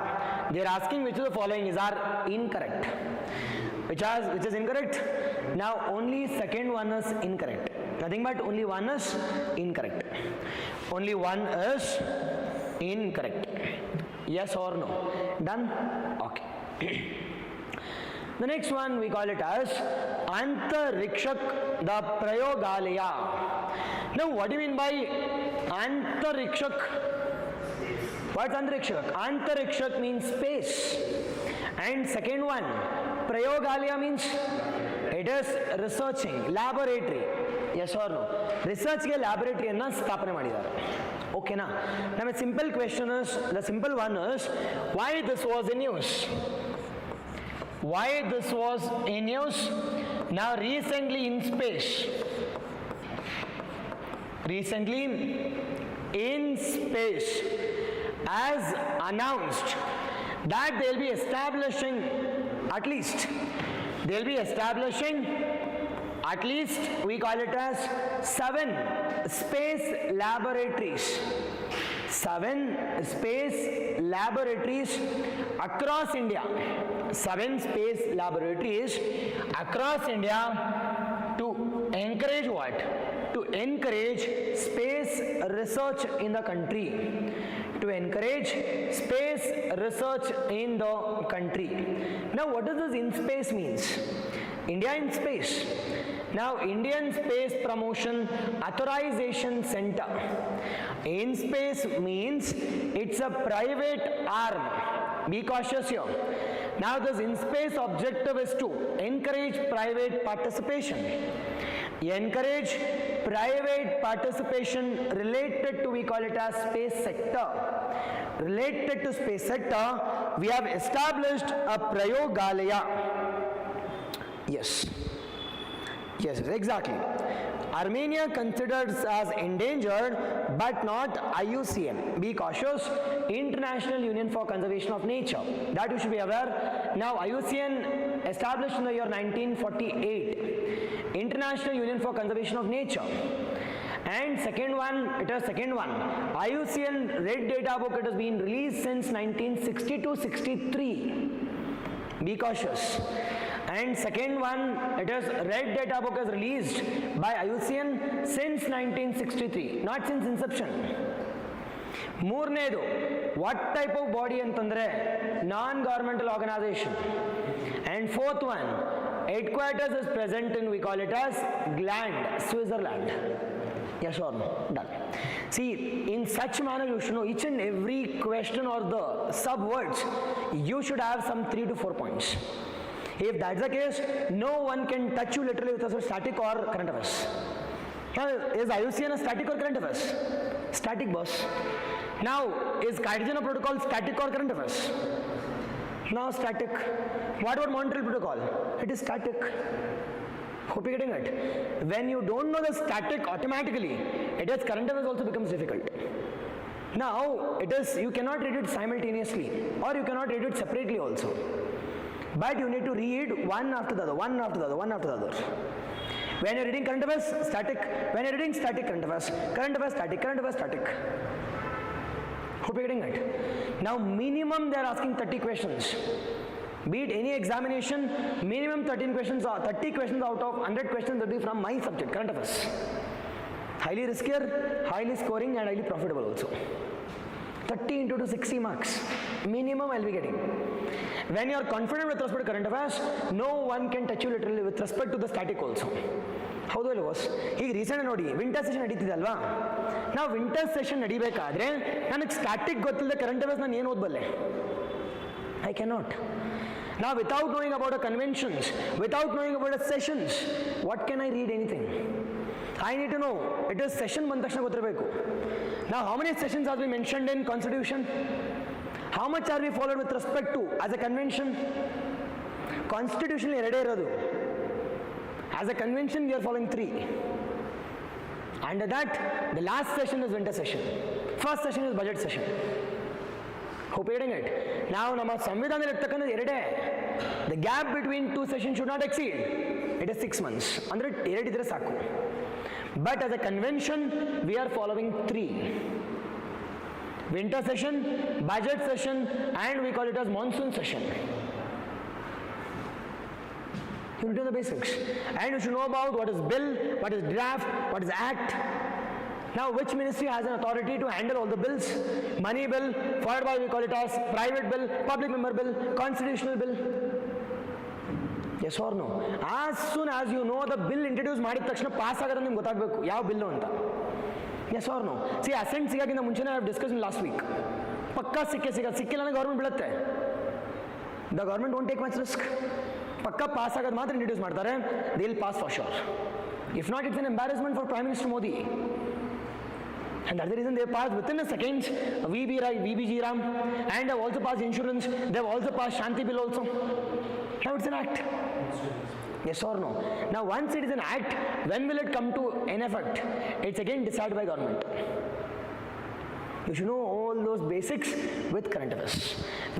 They are asking which of the following is are incorrect. Which is incorrect? Now only second one is incorrect. Nothing but only one is incorrect. Only one is incorrect. Yes or no? Done? Okay. The next one we call it as Antriksh Prayogshala. Now what do you mean by Antriksh? What's Antriksh? Antriksh means space. And second one, Prayogshala means it is researching, laboratory. Yes or no? Research ke laboratory anna sthapane madidare. Okay na? Now a simple question is, the simple one is, why this was in news? Why this was in news? Now recently in space, as announced that they will be establishing at least, we call it as 7 space laboratories. 7 space laboratories across India. 7 space laboratories across India to encourage what? To encourage space research in the country. To encourage space research in the country. Now what does this in space means? India in space. Now Indian Space Promotion Authorization Center. In space means it's a private arm. Be cautious here. Now this in space objective is to encourage private participation. Encourage private participation related to, we call it as space sector. Related to space sector, we have established a Prayogshala. Yes, exactly. Armenia considers as endangered but not IUCN. Be cautious. International Union for Conservation of Nature. That you should be aware. Now IUCN established in the year 1948. International Union for Conservation of Nature. And second one, IUCN Red Data Book, it has been released since 1960-63. Be cautious. And second one, it is Red Data Book is released by IUCN since 1963, not since inception. Moornedu, what type of body antandre? Non-governmental organization. And fourth one, headquarters is present in, we call it as Gland, Switzerland. Yes or no? Done. See, in such manner you should know each and every question or the sub-words, you should have some 3 to 4 points. If that's the case, no one can touch you literally with a static or current affairs. Now, is IUCN a static or current affairs? Static, boss. Now, is Cartagena Protocol static or current affairs? Now, static. What about Montreal Protocol? It is static. Hope you're getting it. When you don't know the static automatically, it is current affairs also becomes difficult. Now, it is, you cannot read it simultaneously or you cannot read it separately also. But you need to read one after the other, one after the other, one after the other. When you're reading current affairs, static. When you're reading static current affairs, static, current affairs, static. Hope you're getting it. Now minimum they are asking 30 questions. Be it any examination, minimum 30 questions out of 100 questions will be from my subject, current affairs. Highly riskier, highly scoring and highly profitable also. 30 into 60 marks. Minimum I will be getting. When you are confident with respect to current affairs, no one can touch you literally with respect to the static also. How do I was? He recent nodi winter session naditide alva. ನಾವು winter session ನಡಿಬೇಕಾದ್ರೆ ನನಗೆ static ಗೊತ್ತಿಲ್ಲದೆ current affairs ನಾನು ಏನು ಓದಬಲ್ಲೆ? I cannot. Now without knowing about the conventions, without knowing about the sessions, what can I read anything? I need to know. It is session ಬಂದ ತಕ್ಷಣ ಗೊತ್ತಿರಬೇಕು. Now how many sessions are we mentioned in constitution? How much are we followed with respect to as a convention? Constitution ಎರಡೇ ಇರೋದು. As a convention we are following 3. Under that the last session is winter session. First session is budget session. Hope you're getting it. Now ನಮ್ಮ ಸಂವಿಧಾನದಲ್ಲಿ ಇರ್ತಕ್ಕಂಥ ಎರಡೇ. The gap between 2 sessions should not exceed. It is 6 months. ಅಂದರೆ ಎರಡಿದ್ರೆ ಸಾಕು. But as a convention we are following 3. Winter session, budget session, and we call it as monsoon session. You need to know the basics. And you should know about what is bill, what is draft, what is act. Now which ministry has an authority to handle all the bills? Money bill, followed by we call it as private bill, public member bill, constitutional bill. Yes or no? As soon as you know the bill introduce ಮಾಡಿದ ತಕ್ಷಣ pass ಆಗೋದು ನಿಮ್ಗೆ ಗೊತ್ತಾಗಬೇಕು ಯಾವ bill ಅಂತ. Yes or no? See, assent ಸಿಗೋಕ್ಕಿಂತ ಮುಂಚೆನೇ I have discussed in last week. ಪಕ್ಕಾ ಸಿಕ್ಕಿಲ್ಲ ಅಂದರೆ ಗೌರ್ಮೆಂಟ್ ಬೀಳುತ್ತೆ. The government won't take much risk. ಪಕ್ಕಾ ಪಾಸ್ ಆಗೋದು ಮಾತ್ರ ಇಂಟ್ರೊಡ್ಯೂಸ್ ಮಾಡ್ತಾರೆ. They will pass for sure. If not, it's an embarrassment for Prime Minister Modi. And that's the reason they passed within a second VBG Ram, and they have also passed insurance, they have also passed Shanti bill also. Now it's an act. Yes or no? Now once it is an act, when will it come to in effect? It's again decided by government. You should know all those basics with current affairs.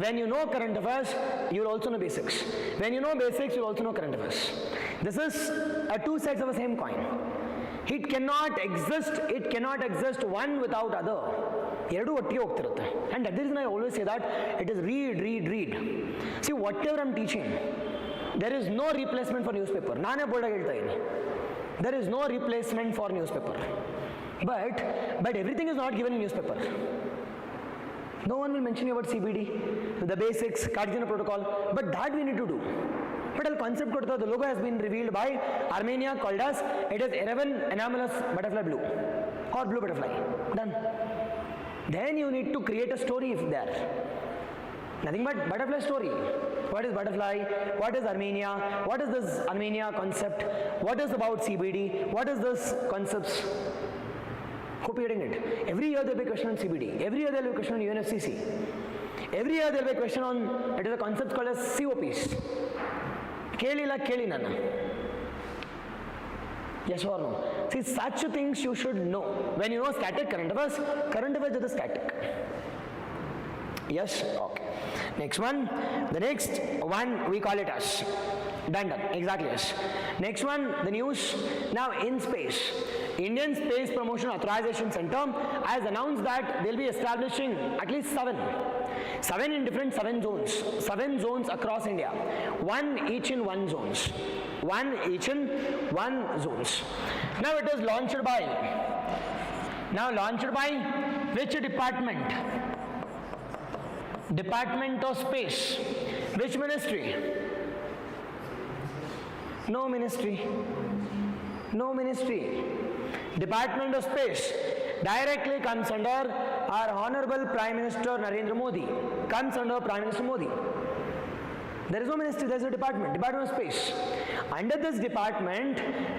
When you know current affairs, you will also know basics. When you know basics, you will also know current affairs. This is two sides of the same coin. It cannot exist one without other. ಎರಡು ಒಟ್ಟಿಗೆ ಹೋಗ್ತಿರುತ್ತೆ. And that is reason I always say that it is read. See, whatever I'm teaching, there is no replacement for newspaper. ನಾನೇ ಬೋಲ್ಡಾಗಿ ಹೇಳ್ತಾ ಇದ್ದೀನಿ. There is no replacement for newspaper. But everything is not given in newspaper. No one will mention you about CBD, the basics, Cartagena Protocol, but that we need to do. But the concept of the logo has been revealed by Armenia, called as it is Erivan Anomalous Blue or Blue Butterfly. Done. Then you need to create a story if there. Nothing but butterfly story. What is butterfly? What is Armenia? What is this Armenia concept? What is about CBD? What is this concepts? Hope you're getting it. Every year there will be a question on CBD. Every year there will be a question on UNFCC. Every year there will be a question on, it is a concept called as COPs. ಕೇಳಿ ನಾನು. Yes or no? See, such things you should know. When you know static current affairs is the static. Yes? Okay. Next one. The next one we call it as done. Exactly, yes. Next one, the news. Now in space, Indian Space Promotion Authorization Center has announced that they'll be establishing at least 7 in different 7 zones across India, one each in one zones. Now it is launched by which department? Department of Space. Which ministry? No ministry. Department of Space directly comes under our Honorable Prime Minister Narendra Modi. Comes under Prime Minister Modi. There is no ministry, there is a department of Space. Under this department,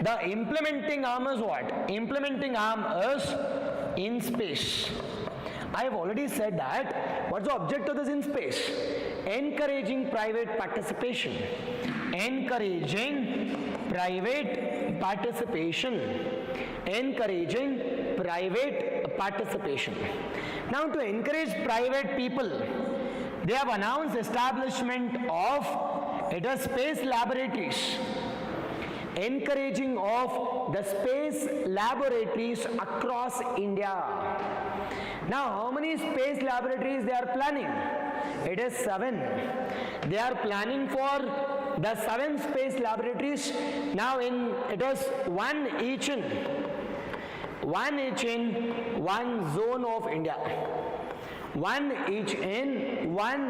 the implementing arm is what? Implementing arm is in space. I have already said that. What's the object of this in space? Encouraging private participation. Now to encourage private people, they have announced establishment of space laboratories. Encouraging of the space laboratories across India. Now how many space laboratories they are planning? It is 7. They are planning for the 7 space laboratories. Now it is one each in one zone of India. One each in one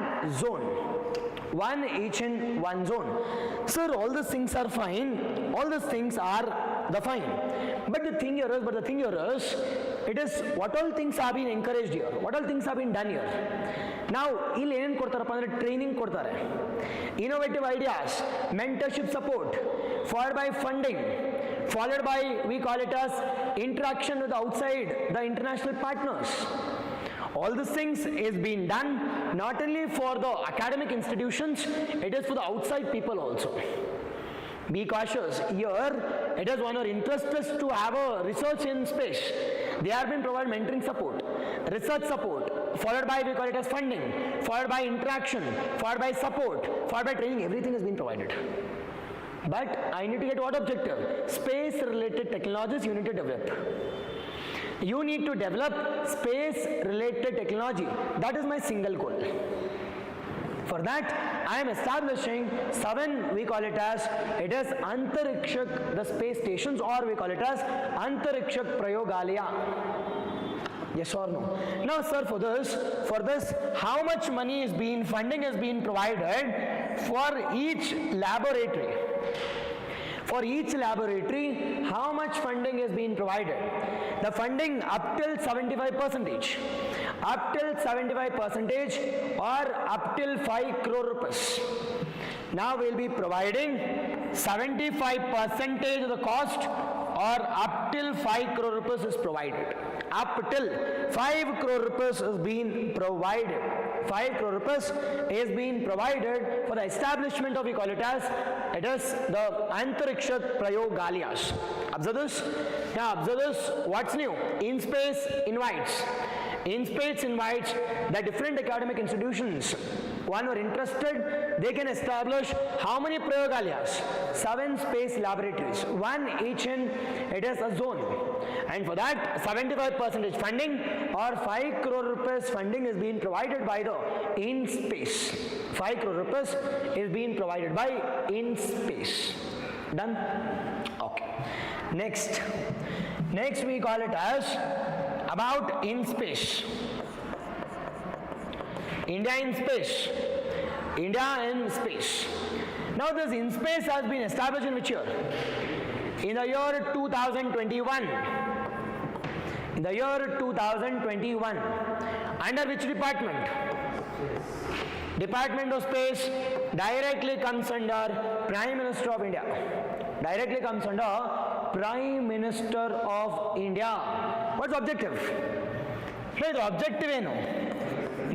zone. Sir, all these things are fine. All these things are the fine. But the thing here is, it is what all things have been encouraged here, what all things have been done here. Now ಇಲ್ಲಿ ಏನೇನು ಕೊಡ್ತಾರಪ್ಪ ಅಂದರೆ training ಕೊಡ್ತಾರೆ, innovative ideas, mentorship support, followed by funding, followed by we call it as interaction with outside the international partners. All these things is being done not only for the academic institutions, it is for the outside people also. Be cautious here, it is one of our interests to have a research in space. They have been provided mentoring support, research support, followed by we call it as funding, followed by interaction, followed by support, followed by training. Everything has been provided. But I need to get what objective? Space related technologies you need to develop. You need to develop space related technology. That is my single goal. For that, I am establishing 7, we call it as, it is Antriksh, the space stations, or we call it as Antriksh Prayogshala. Yes or no? Now sir, for this, how much money is being, funding is being provided for each laboratory? For each laboratory, how much funding is being provided? The funding up till 75%, up till 75% or up till 5 crore rupees. Now we will be providing 75% of the cost, or up till 5 crore rupees is provided. Up till 5 crore rupees is being provided. 5 crore rupees is being provided for the establishment of, we call it as, it is the Antriksh Prayogshalas. Observe this. Now observe this. What's new? InSpace invites. InSpace invites the different academic institutions. One who are interested, they can establish how many Prayogshalas? 7 space laboratories, one each in, it is a zone. And for that, 75% funding or 5 crore rupees funding is being provided by the InSpace. 5 crore rupees is being provided by InSpace. Done? Okay. Next we call it as about InSpace. India in space. India in space. Now this InSpace has been established in which year? In the year 2021. In the year 2021. Under which department? Department of Space directly comes under Prime Minister of India. Directly comes under Prime Minister of India. What's the objective? No, the objective ಏನು?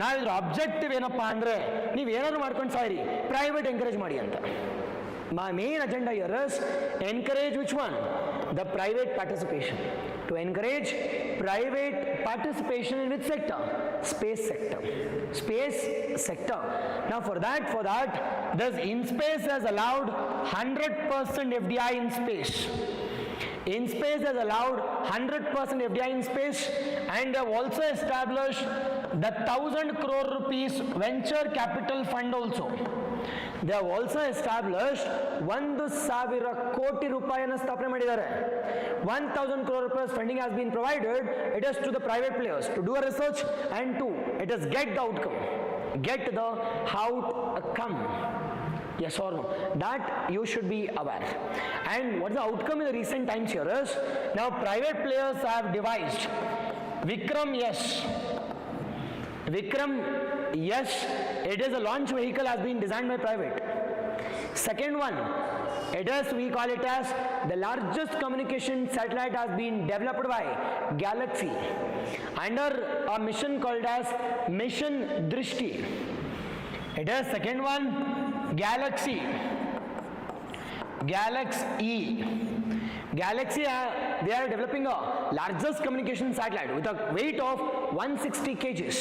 ನಾವು ಇದ್ರ objective ಏನಪ್ಪ ಅಂದರೆ ನೀವು ಏನಾದ್ರು ಮಾಡ್ಕೊಂಡು sorry private encourage ಮಾಡಿ ಅಂತ. My main agenda here is encourage which one? The private participation. To encourage private participation in which sector? Space sector. Space sector. Now for that, this InSpace has allowed 100% FDI in space. InSpace has allowed 100% FDI in space, and they have also established the 1,000 crore rupees venture capital fund also. They have also established 1,000 ಕೋಟಿ ರೂಪಾಯಿಯನ್ನು ಸ್ಥಾಪನೆ ಮಾಡಿದ್ದಾರೆ. 1,000 crore rupees funding has been provided. It is to the private players to do a research and to it is get the outcome. Get the outcome. Yes or no? That you should be aware. And what the outcome in the recent times here is, now private players have devised Vikram yes, it is a launch vehicle has been designed by private. Second one, it is, we call it as the largest communication satellite has been developed by Galaxy under a mission called as Mission Drishti. It is second one, Galaxy they are developing a largest communication satellite with a weight of 160 kgs.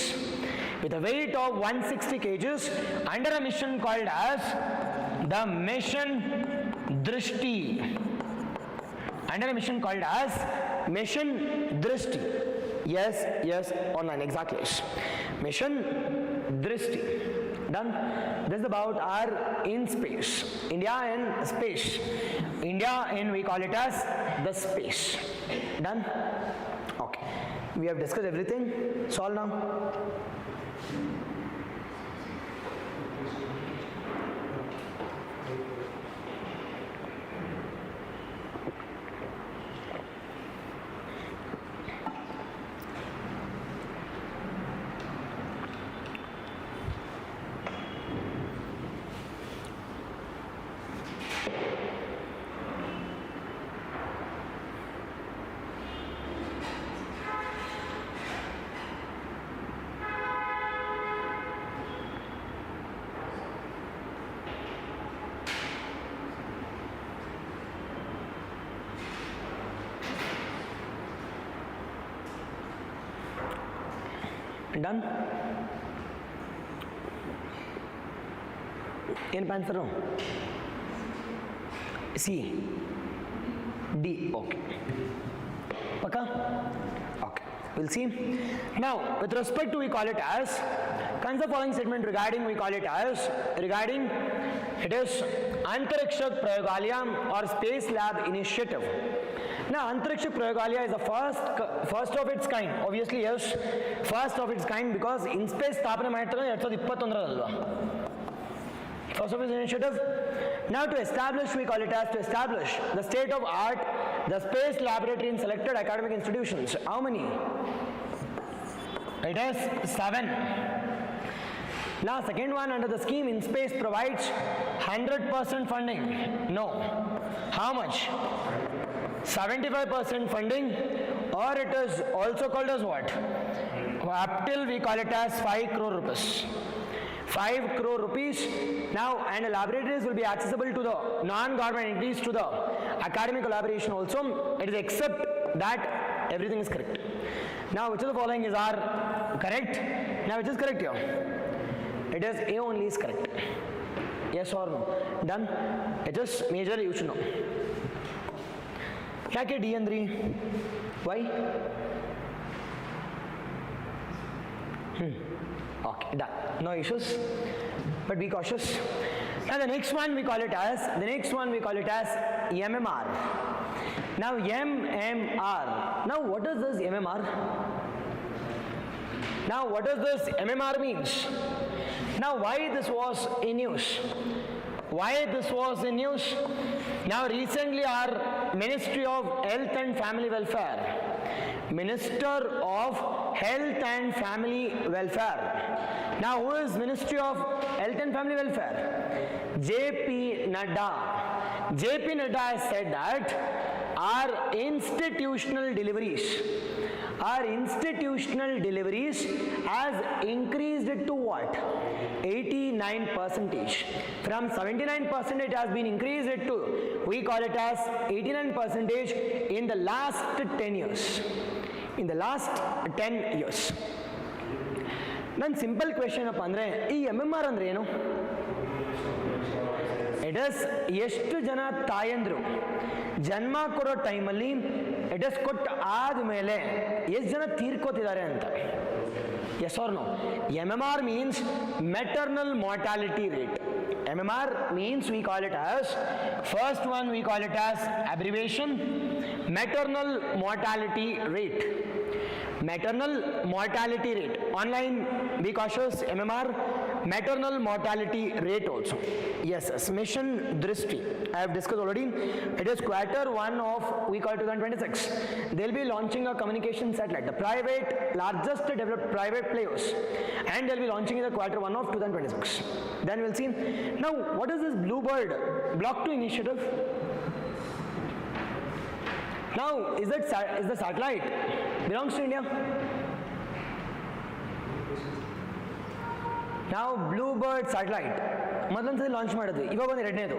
With a weight of 160 kgs under a mission called as the Mission Drishti. Under a mission called as Mission Drishti. Yes, online, exactly. Mission Drishti. Done. This is about our InSpace. India in space. India in, we call it as the space. Done. Okay. We have discussed everything. Solve now. Done? In answer? C. D. Okay. Paka? Okay. We'll see. Now, with respect to, we call it as, consider the following statement regarding, we call it as, regarding, it is Antriksh Prayogshala or Space Lab Initiative. Now, Antriksh Prayogshala is the first of its kind. Obviously, yes, first of its kind, because in space ಸ್ಥಾಪನೆ ಮಾಡಿದ್ರೆ 2021 ಅಲ್ವಾ. First of its initiative. Now, to establish, we call it as, to establish the state of art, the space laboratory in selected academic institutions. How many? It is 7. Now, second one, under the scheme, in space provides 100% funding. No. How much? 75% funding, or it is also called as what? Up till we call it as 5 crore rupees. 5 crore rupees. Now, and the laboratories will be accessible to the non-government entities, to the academic collaboration also. It is except that everything is correct. Now, which of the following is are correct? Now, which is correct here? It is A only is correct. Yes or no? Done? It is major, you should know. ಯಾಕೆ D ಅಂದ್ರಿ? Y? Okay, done. No issues, but be cautious. Now the next one we call it as, MMR. Now MMR. Now what is this MMR? Now what does this MMR means? Now why this was in news? Why this was in news? Now recently our Ministry of Health and Family Welfare, Minister of Health and Family Welfare. Now who is Ministry of Health and Family Welfare? JP Nadda. JP Nadda has said that our institutional deliveries has increased to what? 89%. From 79% it has been increased to, we call it as 89% in the last 10 years. In the last 10 years. Then simple question up andre, ee MMR andre eno? It is ಎಷ್ಟು ಜನ ತಾಯಂದ್ರು ಜನ್ಮ ಕೊಡೋ ಟೈಮಲ್ಲಿ it is ಕೊಟ್ಟು ಆದಮೇಲೆ ಎಷ್ಟು ಜನ ತೀರ್ಕೋತಿದ್ದಾರೆ ಅಂತ. Yes or no? MMR means maternal mortality rate. MMR means we call it as, first one we call it as abbreviation, maternal mortality rate. Maternal mortality rate. Online, be cautious, MMR, maternal mortality rate also. Yes, mission Drishti. I have discussed already. It is Q1 of, we call it 2026. They'll be launching a communication satellite, the private, largest developed private players. And they'll be launching in the Q1 of 2026. Then we'll see. Now, what is this Bluebird Block 2 initiative? Now, is the satellite belongs to India? Now, Bluebird satellite ಮೊದಲೊಂದು ಸಲ launch ಮಾಡಿದ್ವಿ, ಇವಾಗ ಒಂದು ಎರಡನೇದು.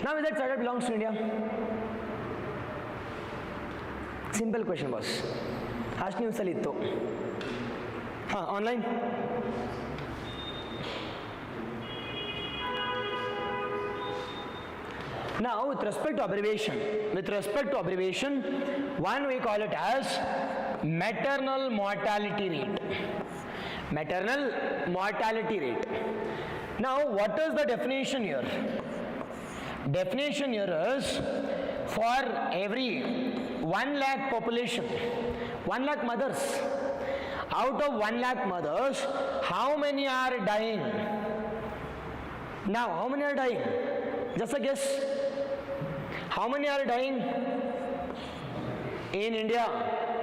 Now, is that satellite belongs to India? Simple question boss. ಅಷ್ಟು ನ್ಯೂಸಲ್ಲಿ ಇತ್ತು. ಹಾಂ, online. Now, with respect to abbreviation, one we call it as maternal mortality rate. Maternal mortality rate. Now, what is the definition here? Definition here is, for every 1 lakh population, 1 lakh mothers, out of 1 lakh mothers, how many are dying? Now, how many are dying? Just a guess. How many are dying? In India,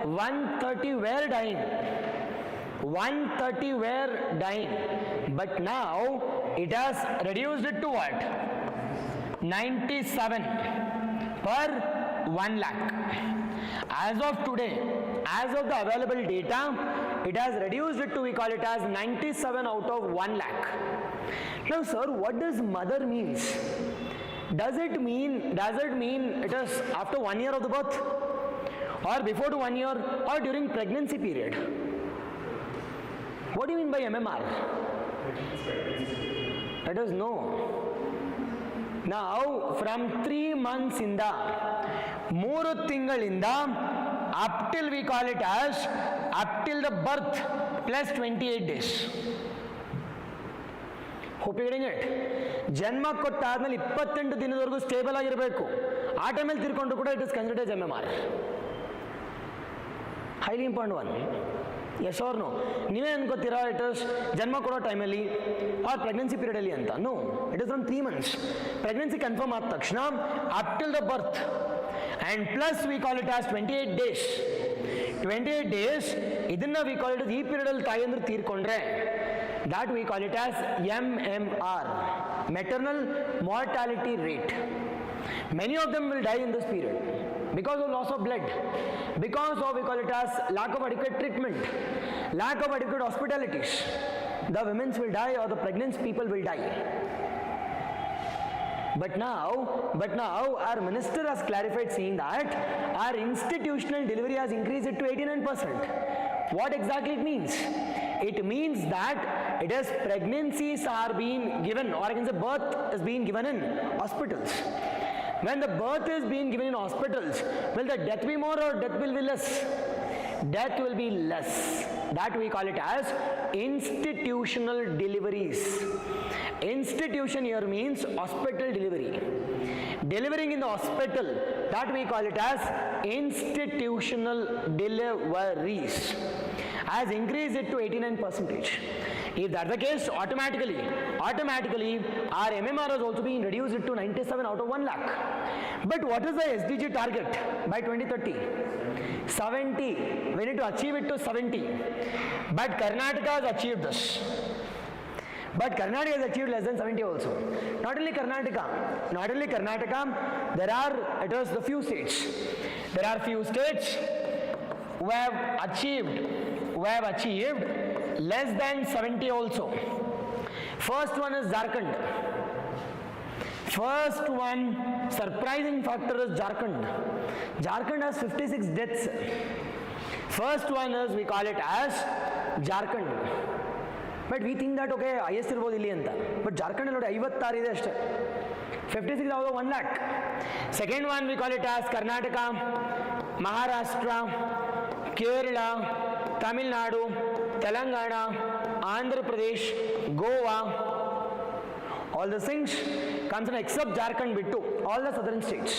130 were dying. 130 were dying. But now, it has reduced it to what? 97 per 1 lakh. As of today, as of the available data, it has reduced it to, we call it as 97 out of 1 lakh. Now, sir, what does mother means? Does it mean it is after 1 year of the birth, or before to 1 year, or during pregnancy period? What do you mean by MMR? Let us know. Now, from 3 months in the 3 tingalinda up till we call it as up till the birth plus 28 days. Hope you getting it? ಜನ್ಮ ಕೊಟ್ಟಾದ್ಮೇಲೆ 28 ದಿನದವರೆಗೂ stable ಆಗಿರಬೇಕು. ಆ ಟೈಮಲ್ಲಿ ತಿರ್ಕೊಂಡು ಕೂಡ it is considered as MMR. Highly important one. Yes or no? ನೀವೇ ಅನ್ಕೋತೀರಾ it is ಜನ್ಮ ಕೊಡೋ ಟೈಮಲ್ಲಿ ಆರ್ ಪ್ರೆಗ್ನೆನ್ಸಿ ಪೀರಿಯಡಲ್ಲಿ ಅಂತ? No, it is from 3 months. Pregnancy confirm ಆದ ತಕ್ಷಣ up till the birth and plus we call it as 28 days. 28 days ಇದನ್ನ ವಿ ಕಾಲ್ ಇಟ್ ಈ ಪೀರಿಯಡಲ್ಲಿ ತಾಯಿಯಂದ್ರು ತೀರ್ಕೊಂಡ್ರೆ that we call it as MMR, maternal mortality rate. Many of them will die in this period because of loss of blood, because of we call it as lack of adequate treatment, lack of adequate hospitalities. The women will die or the pregnant people will die. But now our minister has clarified saying that our institutional delivery has increased it to 89%. What exactly it means? It means that it is pregnancies are being given, or I can say birth is being given in hospitals. When the birth is being given in hospitals, will the death be more or death will be less? Death will be less. That we call it as institutional deliveries. Institution here means hospital delivery. Delivering in the hospital, that we call it as institutional deliveries, has increased it to 89%. If that's the case, automatically our MMR has also been reduced to 97 out of 1 lakh. But what is the SDG target by 2030? 70. We need to achieve it to 70. But Karnataka has achieved this. But Karnataka has achieved less than 70 also. Not only Karnataka, there are, it is the few states. There are few states who have achieved less than 70 also. First one is Jharkhand. First one, surprising factor is Jharkhand. Jharkhand has 56 deaths. First one is, we call it as Jharkhand. But we think that okay, IAS irbodu illi anta. But Jharkhand already 56 ide ashte. 56 out of 1 lakh. Second one, we call it as Karnataka, Maharashtra, Kerala, Tamil Nadu, Telangana, Andhra Pradesh, Goa. All the things comes in except Jharkhand bittu, all the southern states.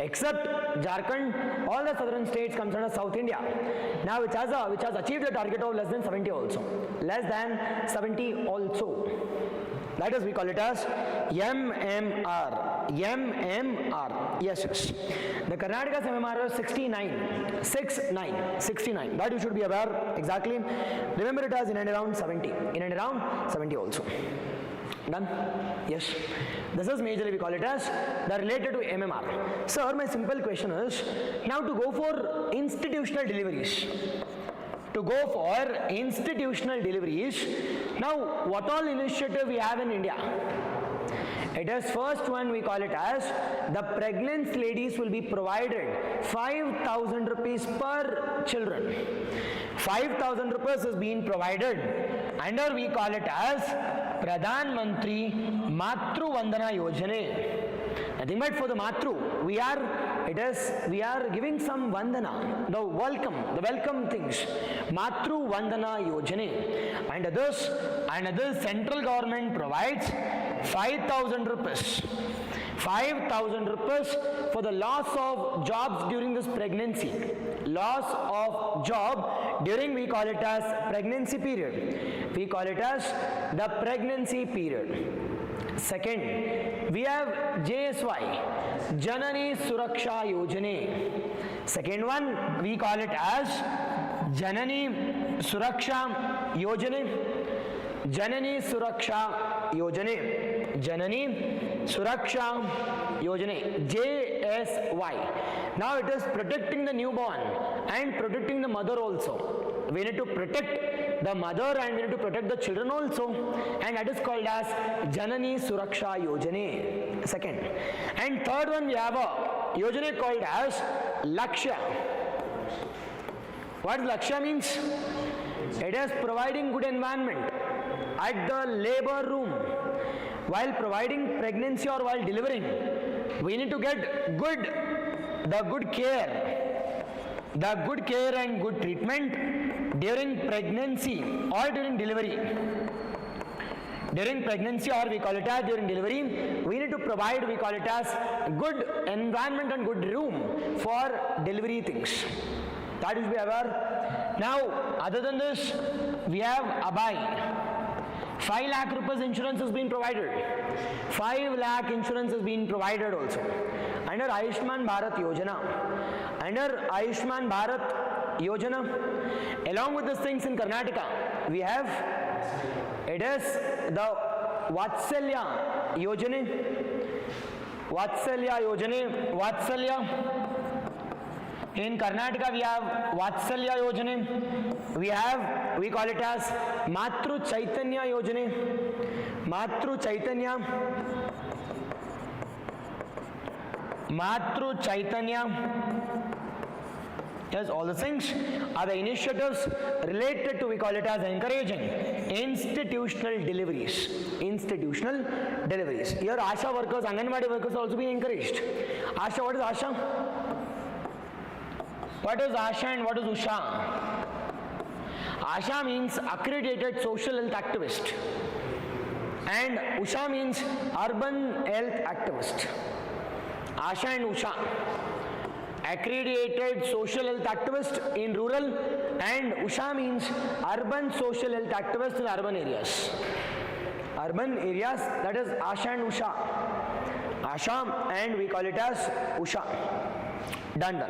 Except Jharkhand, all the southern states comes under South India. Now which has achieved the target of less than 70 also. Less than 70 also. That is, we call it as MMR. MMR. Yes. The Karnataka's MMR is 69. 69. That you should be aware exactly. Remember it as in and around 70. In and around 70 also. Done? Yes. This is majorly we call it as the related to MMR. Sir, my simple question is, now to go for institutional deliveries. Now what all initiative we have in India? It is first one, we call it as the pregnant ladies will be provided 5,000 rupees per children. 5,000 rupees is being provided under, we call it as Pradhan Mantri Matru Vandana Yojane. Nothing but for the Matru, we are giving some Vandana, the welcome things. Matru Vandana Yojane. And this central government provides 5,000 rupees. 5,000 rupees for the loss of jobs during this pregnancy. Loss of job during, we call it as pregnancy period. We call it as the pregnancy period. Second, we have JSY, Janani Suraksha Yojane. Second one, we call it as Janani Suraksha Yojane. Janani Suraksha Yojane. Janani Suraksha Yojane. JSY. Now it is protecting the newborn and protecting the mother also. We need to protect the mother and we need to protect the children also, and that is called as Janani Suraksha Yojane. Second. And third one, we have a Yojane called as Lakshya. What Lakshya means? It is providing good environment at the labor room. While providing pregnancy or while delivering, we need to get good care and good treatment during pregnancy or during delivery. During pregnancy, or we call it as during delivery, we need to provide, we call it as good environment and good room for delivery things. That is we aware. Now, other than this, we have Abai. 5 lakh rupees insurance has been provided. 5 lakh insurance has been provided also. Under Ayushman Bharat Yojana. Under Ayushman Bharat Yojana, along with these things in Karnataka, we have, it is the Vatsalya Yojana. In Karnataka, we have Vatsalya Yojana. We have, we call it as Matru Chaitanya Yojana. Matru Chaitanya. Yes, all the things are the initiatives related to, we call it as encouraging institutional deliveries. Institutional deliveries. Here, ASHA workers, Anganwadi workers also being encouraged. ASHA, what is ASHA? What is ASHA and what is USHA? ASHA means Accredited Social Health Activist and USHA means Urban Health Activist. ASHA and USHA, Accredited Social Health Activist in rural, and USHA means Urban Social Health Activist in urban areas. Urban areas, that is ASHA and USHA. ASHA and we call it as USHA. Done.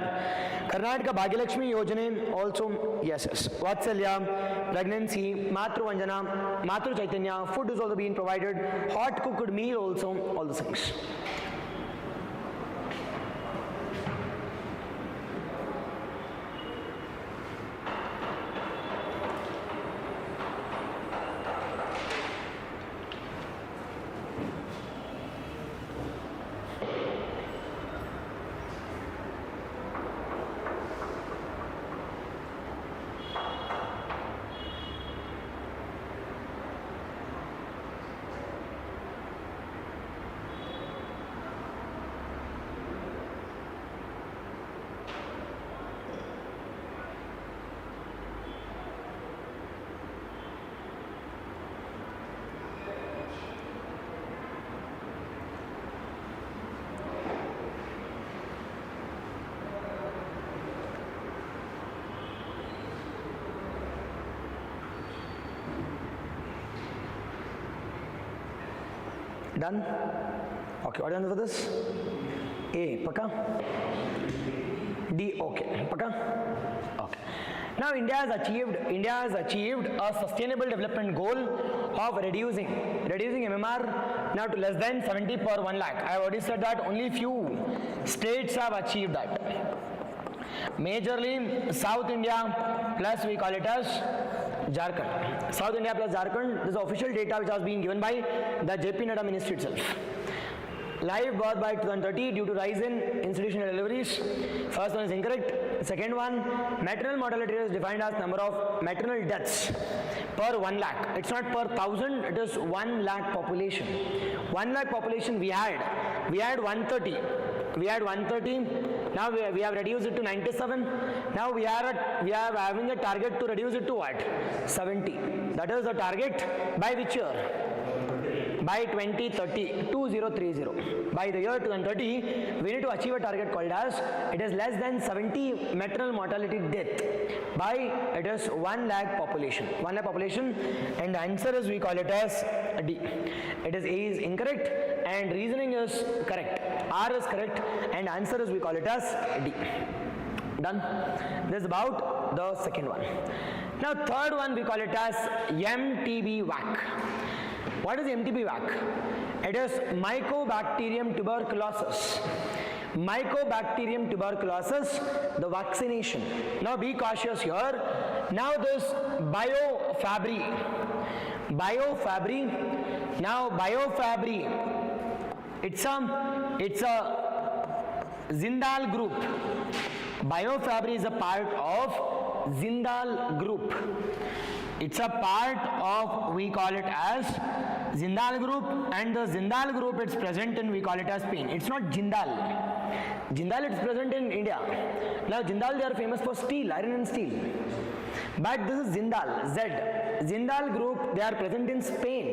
Karnataka Bhagyalakshmi Yojana also, yes. Vatsalya, pregnancy, Matru Vanjana, Matru Chaitanya, food is also being provided, hot cooked meal also, all the things. Done? Okay, what done for this? A, Paka? D, okay, Paka? Okay. Now India has achieved a sustainable development goal of reducing MMR now to less than 70 per 1 lakh. I have already said that only few states have achieved that. Majorly South India plus we call it as Jharkhand. South India plus Jharkhand, this is official data which has been given by the JP Nadda ministry itself. Live birth by 2030 due to rise in institutional deliveries. First one is incorrect. Second one, maternal mortality is defined as number of maternal deaths per 1 lakh. It's not per 1,000, it is 1 lakh population. 1 lakh population we had 130. We had 130. Now we have reduced it to 97. Now we are having a target to reduce it to what? 70. That is the target by which year? By 2030, 2030. By the year 2030, we need to achieve a target called as, it is less than 70 maternal mortality death by, it is 1 lakh population. 1 lakh population, and the answer is, we call it as D. It is A is incorrect and reasoning is correct. R is correct and answer is, we call it as D. Done? This is about the second one. Now third one we call it as MTB VAC. What is MTB VAC? It is Mycobacterium tuberculosis. Mycobacterium tuberculosis, the vaccination. Now be cautious here. Now this BioFabry. Now BioFabry, it's a Zindal group. BioFabry is a part of Zindal group. It's a part of, we call it as Jindal group, and the Jindal group it's present in, we call it as Spain. It's not Jindal. Jindal it's present in India. Now Jindal, they are famous for steel, iron and steel. But this is Jindal, Z. Jindal group, they are present in Spain.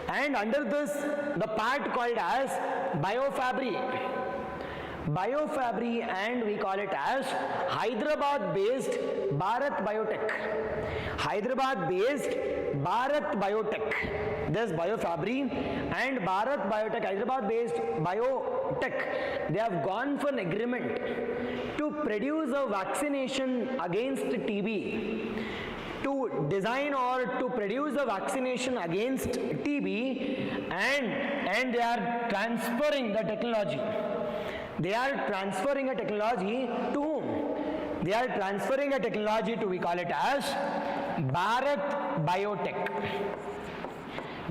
And under this, the part called as Biofabri. Biofabri, and we call it as Hyderabad based Bharat Biotech. Hyderabad based Bharat Biotech. There's Biofabri and Bharat Biotech, Hyderabad based Biotech. They have gone for an agreement to produce a vaccination against TB. To design or to produce a vaccination against TB, and they are transferring the technology. They are transferring a technology to whom? They are transferring a technology to, we call it as Bharat Biotech.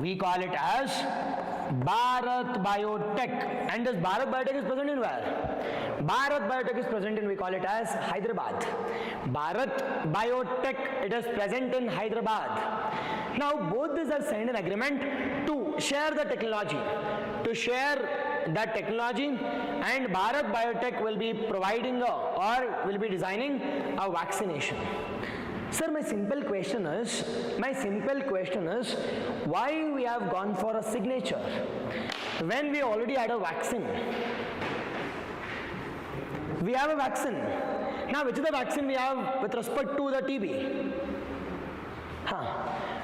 We call it as Bharat Biotech. And this Bharat Biotech is present in where? Bharat Biotech is present in, we call it as Hyderabad. Bharat Biotech, it is present in Hyderabad. Now both these are signed an agreement to share the technology. To share that technology, and Bharat Biotech will be providing or will be designing a vaccination. Sir, my simple question is, why we have gone for a signature when we already had a vaccine? We have a vaccine. Now, which is the vaccine we have with respect to the TB?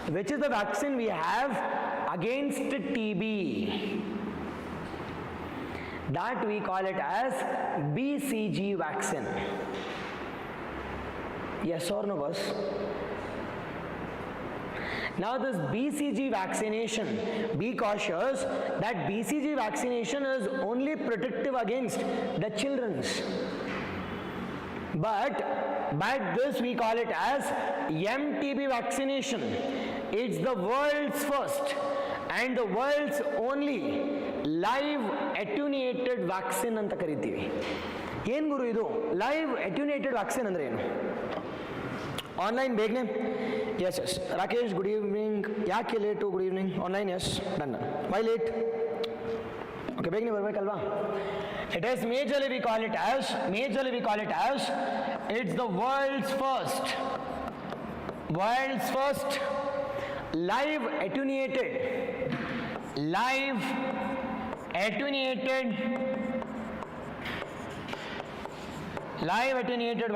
Which is the vaccine we have against TB? That we call it as BCG vaccine. Yes or no, boss? Now this BCG vaccination, be cautious that BCG vaccination is only protective against the children's. But this we call it as MTB vaccination. It's the world's first and the world's only live attenuated vaccine anta kariತೀವಿ. ಏನು ಗುರು ಇದು live ಅಟ್ಯೂನೇಟೆಡ್ vaccine ಅಂದ್ರೆ ಏನು? Online ಬೇಗನೆ? Yes yes. Rakesh good evening. ಯಾಕೆ late? Good evening. Online yes done. Why late? Okay, ಬೇಗನೆ ಬರಬೇಕಲ್ವಾ? It is majorly we call it as it's the world's first live attenuated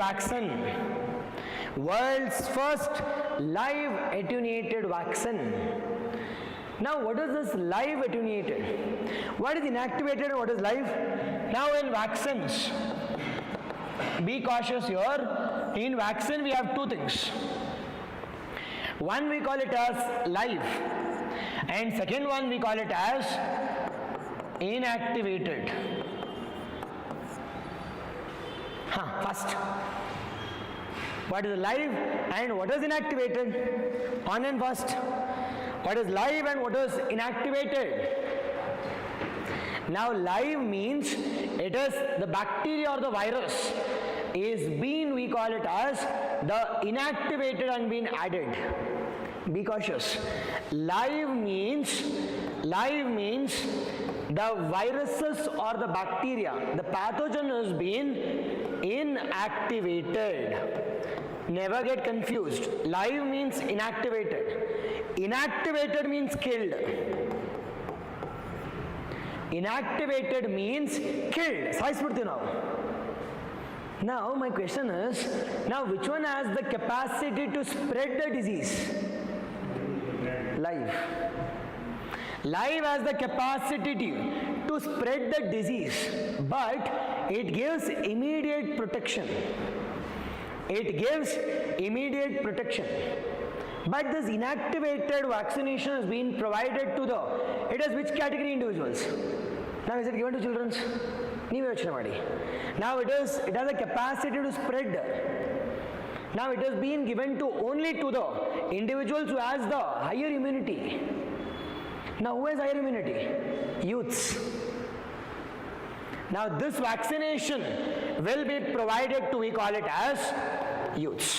vaccine. World's first live attenuated vaccine. Now what is this live attenuated? What is inactivated and what is live? Now in vaccines, be cautious here. In vaccine we have two things. One we call it as live, and second one we call it as inactivated. First, what is live and what is inactivated? On and first, what is live and what is inactivated? Now live means it is the bacteria or the virus is being, we call it as the inactivated and being added. Be cautious. Live means the viruses or the bacteria, the pathogen is being inactivated. Never get confused. Live means inactivated. Inactivated means killed. Inactivated means killed. Now my question is, now which one has the capacity to spread the disease? Live. Live has the capacity to spread the disease, but it gives immediate protection. But this inactivated vaccination is being provided to it is which category individuals? Now is it given to children? Now it has a capacity to spread. Now it is being given to only to the individuals who has the higher immunity. Now who has higher immunity? Youths. Now this vaccination will be provided to, we call it as youths.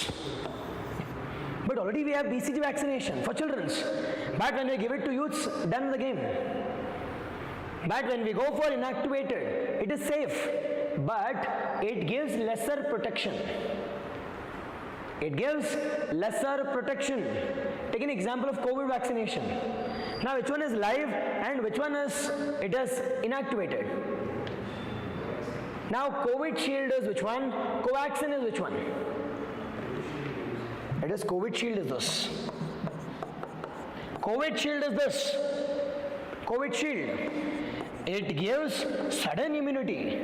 But already we have BCG vaccination for children. But when we give it to youths, done the game. But when we go for inactivated, it is safe, but it gives lesser protection. It gives lesser protection. Take an example of COVID vaccination. Now which one is live and which one is inactivated? Now COVID shield is which one? Covaxin is which one? It is COVID shield is this. COVID shield is this. COVID shield. It gives sudden immunity,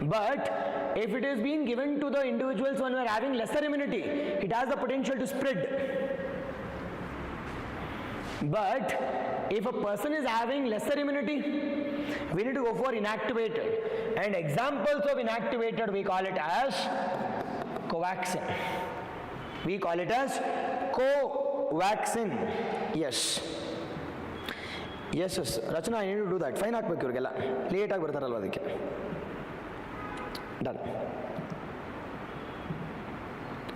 but if it is being given to the individuals when we are having lesser immunity, it has the potential to spread. But if a person is having lesser immunity, we need to go for inactivated. And examples of inactivated, we call it as Covaxin. We call it as Covaxin. Yes. Yes, yes. Rachana, I need to do that. Fine, late done.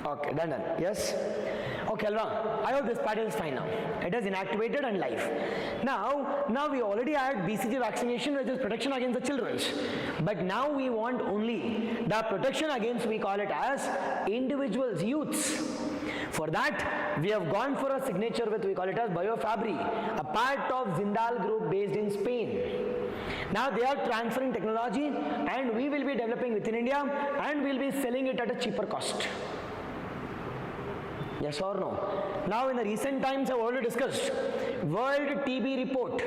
Okay, done. Yes. Okay, Alva. I hope this part is fine now. It is inactivated and live. Now we already had BCG vaccination, which is protection against the children. But now we want only the protection against, we call it as individuals, youths. For that, we have gone for a signature with, we call it as BioFabry, a part of Zindal Group based in Spain. Now they are transferring technology and we will be developing within India and we will be selling it at a cheaper cost. Yes or no? Now in the recent times I have already discussed World TB report.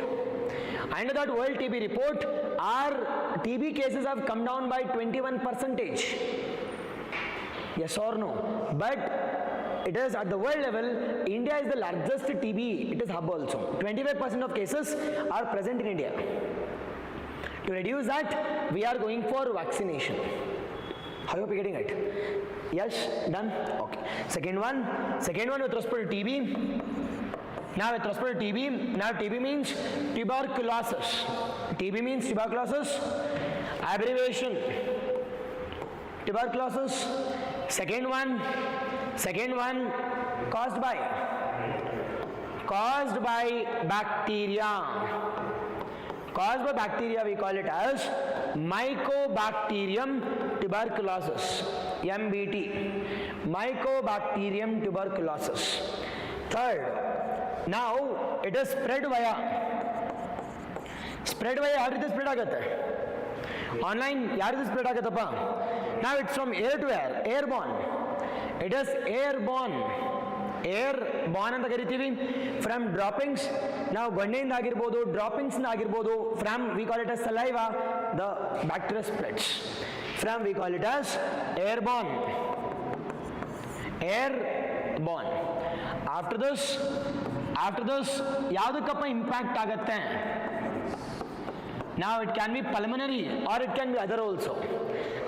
Under that World TB report, our TB cases have come down by 21%. Yes or no? But it is at the world level, India is the largest TB, it is hub also. 25% of cases are present in India. To reduce that, we are going for vaccination. I hope you are getting it. Yes, done? Okay. Second one with respect to TB. Now with respect to TB, now TB means tuberculosis. TB means tuberculosis, abbreviation, tuberculosis. Second one caused by bacteria. Caused by bacteria, we call it as Mycobacterium tuberculosis, MBT, Mycobacterium tuberculosis. Third, now it is spread via how did it spread agate? Online, how did it spread agate? Now it's from air to air, airborne. It is airborne. Airborne anta kariತೀವಿ from droppings. Now ಗೊಂಡೆಯಿಂದ ಆಗಿರಬಹುದು, droppings ಇಂದ ಆಗಿರಬಹುದು, from we call it as saliva, the bacteria spreads. From we call it as airborne. Airborne. After this ಯಾವುದಕ್ಕಪ್ಪ impact ಆಗುತ್ತೆ? Now it can be pulmonary or it can be other also.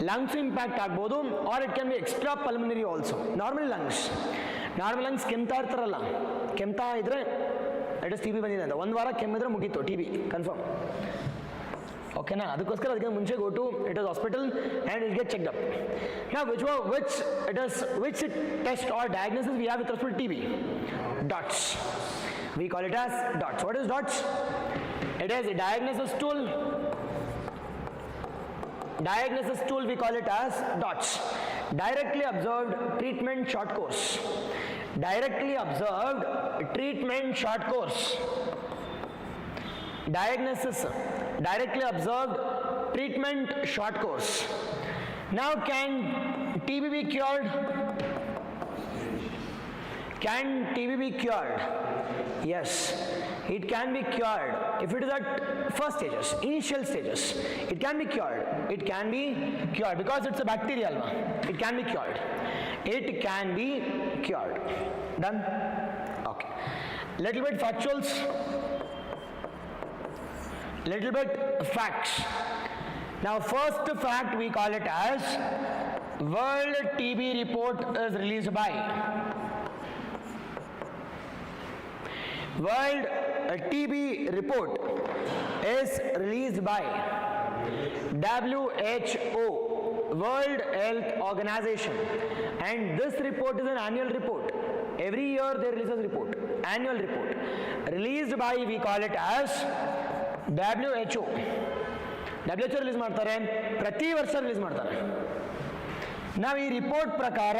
Lungs impact ಆಗಬಹುದು or it can be extra pulmonary also. Normal lungs ಕೆಮ್ತಾ ಇರ್ತಾರಲ್ಲ, ಕೆಮ್ತಾ ಇದ್ರೆ it is TB ಬಂದಿದೆ ಅಂತ. ಒಂದು ವಾರ ಕೆಮ್ಮಿದ್ರೆ ಮುಗೀತು, TB confirm. ಓಕೆನಾ? ಅದಕ್ಕೆ ಮುಂಚೆ go to it is hospital and it get checked up. Now which test or diagnosis we have with respect to TB? Dots. We call it as dots. What is dots? It is a diagnosis tool. Diagnosis tool, we call it as dots. Directly observed treatment short course. Directly observed treatment short course. Diagnosis, directly observed treatment short course. Now can TB be cured? Can TB be cured? Yes, it can be cured. If it is at first stages, initial stages, it can be cured. It can be cured because it's a bacterial one. It can be cured. It can be cured. Done? Okay. Little bit factuals. Little bit facts. Now first fact we call it as World TB report is released by World TB report is released by WHO, World Health Organization, and this report is an annual report. Every year they release a report, annual report, released by, we call it as WHO. WHO release ಮಾಡ್ತಾರೆ, ಪ್ರತಿ ವರ್ಷ release ಮಾಡ್ತಾರೆ. Now ಈ report ಪ್ರಕಾರ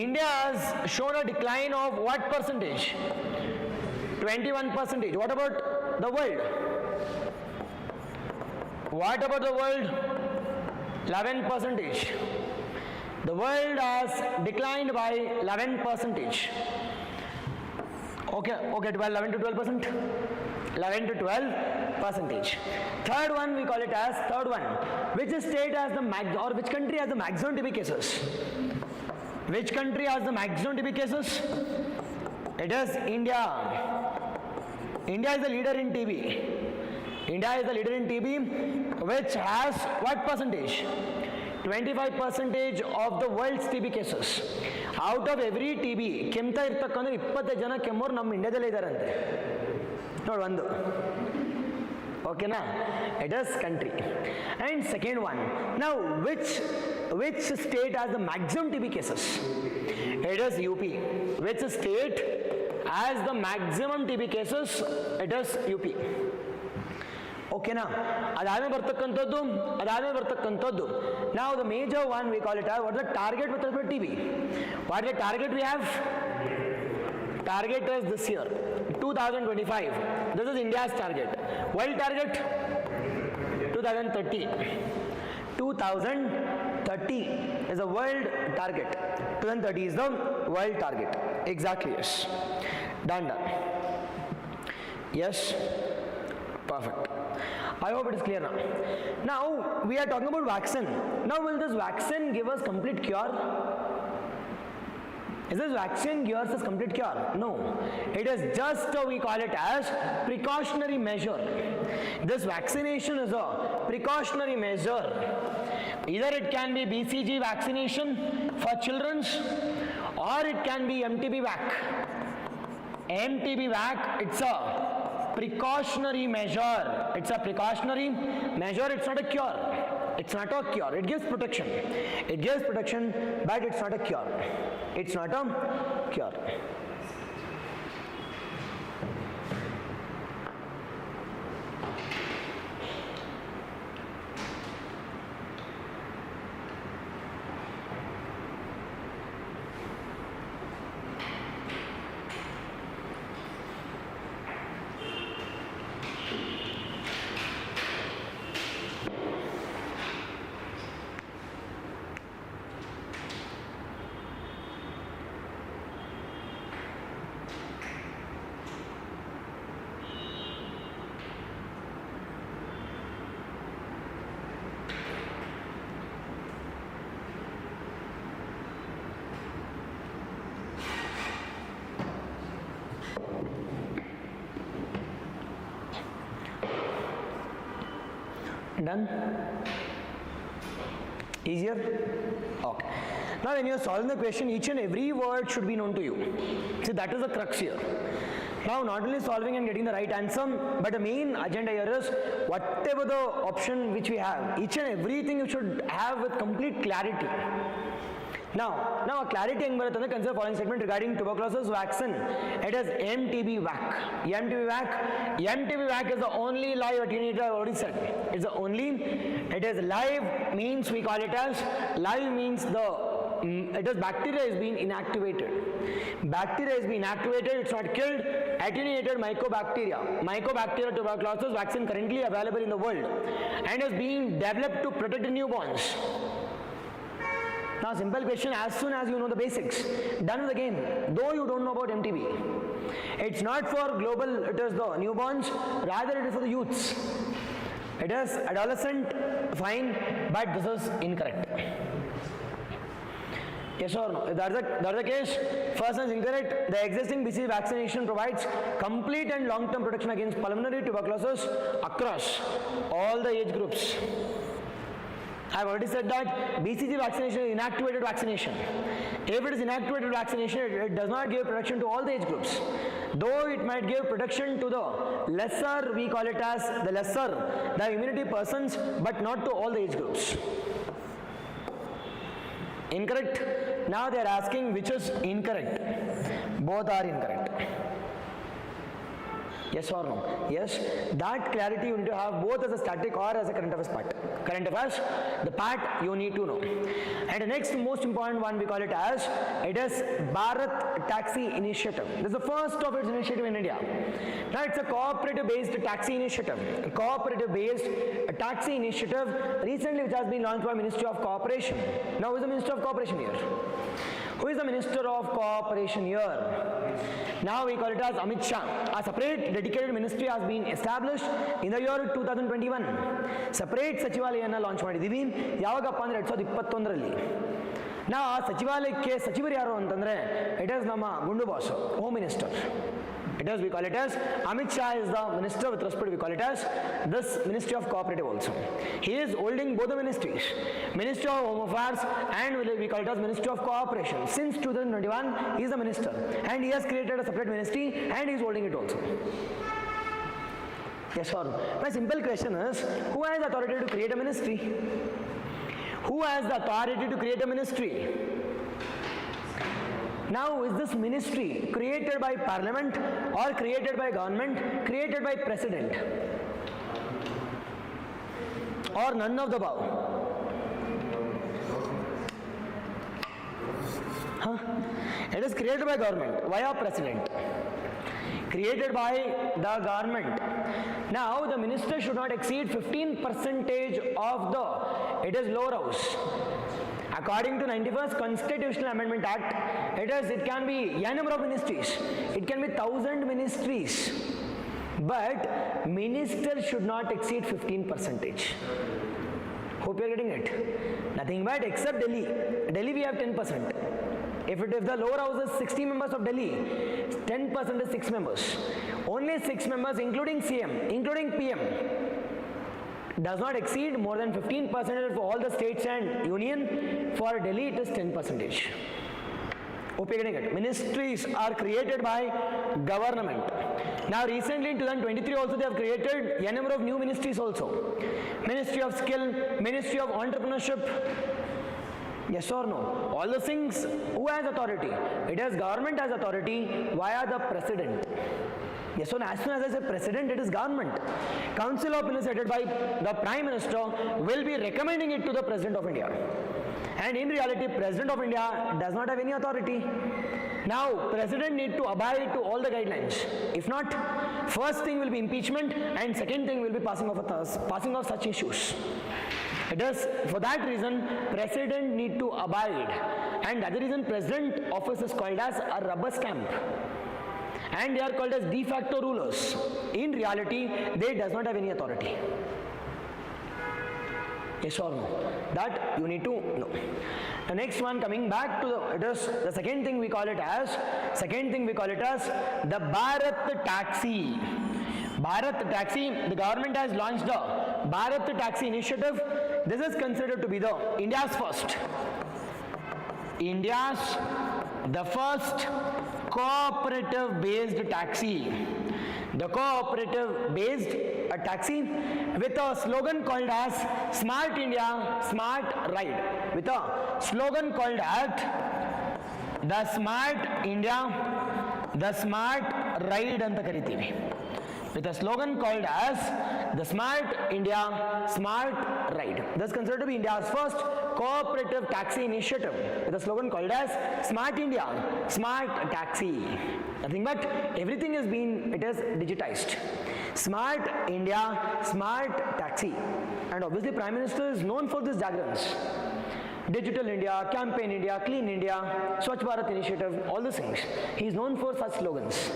India has shown a decline of what percentage? 21%. What about the world? What about the world? 11%. The world has declined by 11%. Okay, 11 to 12%. 11 to 12%. Third one, we call it as third one. Which state has the or which country has the maximum TB cases? Which country has the maximum TB cases? It is India. India is the leader in TB. India is the leader in TB, which has what percentage? 25% of the world's TB cases. Out of every TB, ಕೆಮ್ತಾ ಇರ್ತಕ್ಕಂಥ 20 ಜನ ಕೆಮ್ಮೋರು ನಮ್ಮ ಇಂಡಿಯಾದಲ್ಲೇ ಇದ್ದಾರಂತೆ. ನೋಡಿ ಒಂದು. Okay, it is country. And second one, now which state has the maximum TB cases? It is UP. Which state has the maximum TB cases? It is UP. Okay, now ಅದಾದ್ಮೇಲೆ ಬರ್ತಕ್ಕಂಥದ್ದು now the major one we call it as what is the target with respect to TB? What is the target we have? Target is this year 2025. This is India's target. World target 2030. 2030 is the world target. 2030 is the world target. Exactly, yes. Done. Yes. Perfect. I hope it is clear now. Now we are talking about vaccine. Now will this vaccine give us complete cure? Is this vaccine gives us complete cure? No. It is just we call it as precautionary measure. This vaccination is a precautionary measure. Either it can be BCG vaccination for children or it can be MTB vac. MTB vac, it's a precautionary measure. It's a precautionary measure. It's not a cure. It's not a cure. It gives protection. It gives protection, but it's not a cure. It's not a cure. Done? Easier? Okay. Now when you are solving the question, each and every word should be known to you. See, that is the crux here. Now not only solving and getting the right answer, but the main agenda here is whatever the option which we have, each and everything you should have with complete clarity. Now a clarity ಹೆಂಗೆ ಬರುತ್ತೆ ಅಂದರೆ consider following statement regarding tuberculosis vaccine. It is MTB vac. MTB vac is the only live attenuator. I already said. It's the only. It is live means we call it as live means it is bacteria is being inactivated. Bacteria is being inactivated. It's not killed. Attenuated mycobacteria. Mycobacteria tuberculosis vaccine currently available in the world and is being developed to protect the newborns. Now simple question, as soon as you know the basics, done with the game. Though you don't know about MTB, it's not for global, it is the newborns, rather it is for the youths. It is adolescent, fine, but this is incorrect. Yes or no? That's the case. First one is incorrect. The existing BCG vaccination provides complete and long-term protection against pulmonary tuberculosis across all the age groups. I have already said that BCG vaccination is inactivated vaccination. If it is inactivated vaccination, it does not give protection to all the age groups. Though it might give protection to the lesser, we call it as the lesser, the immunity persons, but not to all the age groups. Incorrect. Now they are asking which is incorrect. Both are incorrect. Yes or no? Yes. That clarity you need to have both as a static or as a current affairs part. Current affairs, the part you need to know. And the next most important one we call it as, it is Bharat Taxi Initiative. This is the first of its initiative in India. Now it's a cooperative based taxi initiative. A cooperative based taxi initiative recently which has been launched by Ministry of Cooperation. Now who is the Minister of Cooperation here? Who is the Minister of Cooperation here? Now we call it as Amit Shah. A separate dedicated ministry has been established in the year 2021. Separate ಸಚಿವಾಲಯನ launch ಮಾಡಿದ್ದೀವಿ. ಯಾವಾಗಪ್ಪ ಅಂದರೆ 2021ರಲ್ಲಿ. ನಾವು ಆ ಸಚಿವಾಲಯಕ್ಕೆ ಸಚಿವರು ಯಾರು ಅಂತಂದರೆ it is ನಮ್ಮ ಗುಂಡು boss, home minister. It is, we call it as Amit Shah is the minister with respect, we call it as this Ministry of Cooperative also. He is holding both the ministries, Ministry of Home Affairs and we call it as Ministry of Cooperation. Since 2021, he is the minister and he has created a separate ministry and he is holding it also. Yes or no? My simple question is, who has authority to create a ministry? Who has the authority to create a ministry? Now, is this ministry created by parliament or created by government, created by president? Or none of the above? Huh? It is created by government via president. Created by the government. Now, the minister should not exceed 15% of the, it is lower house. According to 91st Constitutional Amendment Act, it can be a number of ministries. It can be 1,000 ministries. But minister should not exceed 15%. Hope you are getting it. Nothing but except Delhi. Delhi we have 10%. If the lower house is 60 members of Delhi, 10% is 6 members. Only 6 members including CM, including PM. Does not exceed more than 15% for all the states and union. For Delhi it is 10%. Hope you are getting it. Ministries are created by government. Now recently in 2023 also they have created a number of new ministries also. Ministry of Skill, Ministry of Entrepreneurship. Yes or no? All the things, who has authority? It has government has authority via the president. Yes, so as soon as I say president, it is government. Council of Ministers headed by the Prime Minister will be recommending it to the President of India. And in reality, President of India does not have any authority. Now, President need to abide to all the guidelines. If not, first thing will be impeachment and second thing will be passing of such issues. It is for that reason, President need to abide. And the other reason, President office is called as a rubber stamp. And they are called as de facto rulers. In reality, they does not have any authority. Yes or no? That you need to know. The next one, coming back to the second thing we call it as the Bharat Taxi. Bharat Taxi, the government has launched the Bharat Taxi initiative. This is considered to be the India's first cooperative based taxi. The cooperative based taxi with a slogan called as Smart India, Smart Ride. With a slogan called as the Smart India, the Smart Ride anta karitivi. With a slogan called as the Smart India, Smart Ride. This is considered to be India's first cooperative taxi initiative with a slogan called as Smart India, Smart Taxi. Nothing but everything is digitized. Smart India, Smart Taxi. And obviously Prime Minister is known for these diagrams. Digital India, Campaign India, Clean India, Swachh Bharat Initiative, all these things. He is known for such slogans.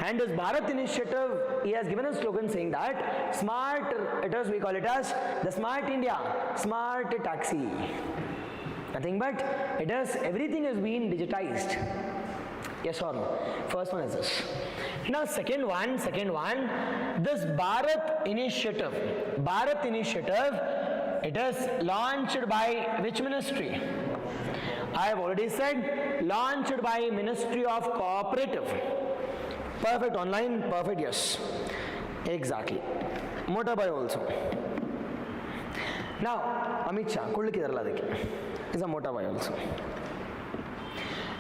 And this Bharat Initiative, he has given a slogan saying that smart, we call it as the Smart India, Smart Taxi. Nothing but everything is being digitized. Yes or no? First one is this. Now second one, this Bharat Initiative, it is launched by which ministry? I have already said, launched by Ministry of Cooperative. Perfect online, perfect yes. Exactly. Motorbike also. Now, Amit Shah, is a motorbike also.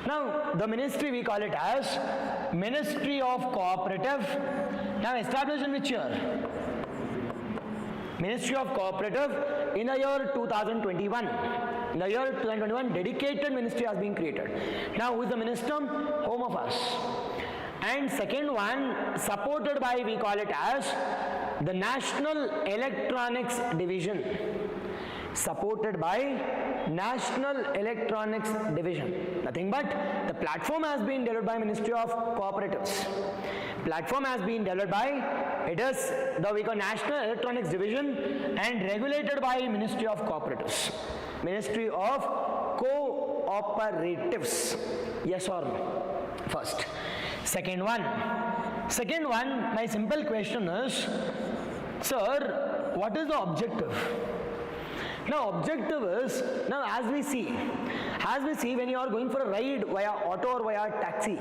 Now the ministry we call it as Ministry of Cooperative. Now established in which year? Ministry of Cooperative in the year 2021. In the year 2021, dedicated ministry has been created. Now who is the minister? Home Affairs. And second one, supported by, we call it as the National Electronics Division. Supported by National Electronics Division. Nothing but the platform has been developed by Ministry of Cooperatives. Platform has been developed by, it is the we call National Electronics Division and regulated by Ministry of Cooperatives. Ministry of Cooperatives. Yes or no? First. Second one, my simple question is, sir, what is the objective? Now objective is, now as we see when you are going for a ride via auto or via taxi,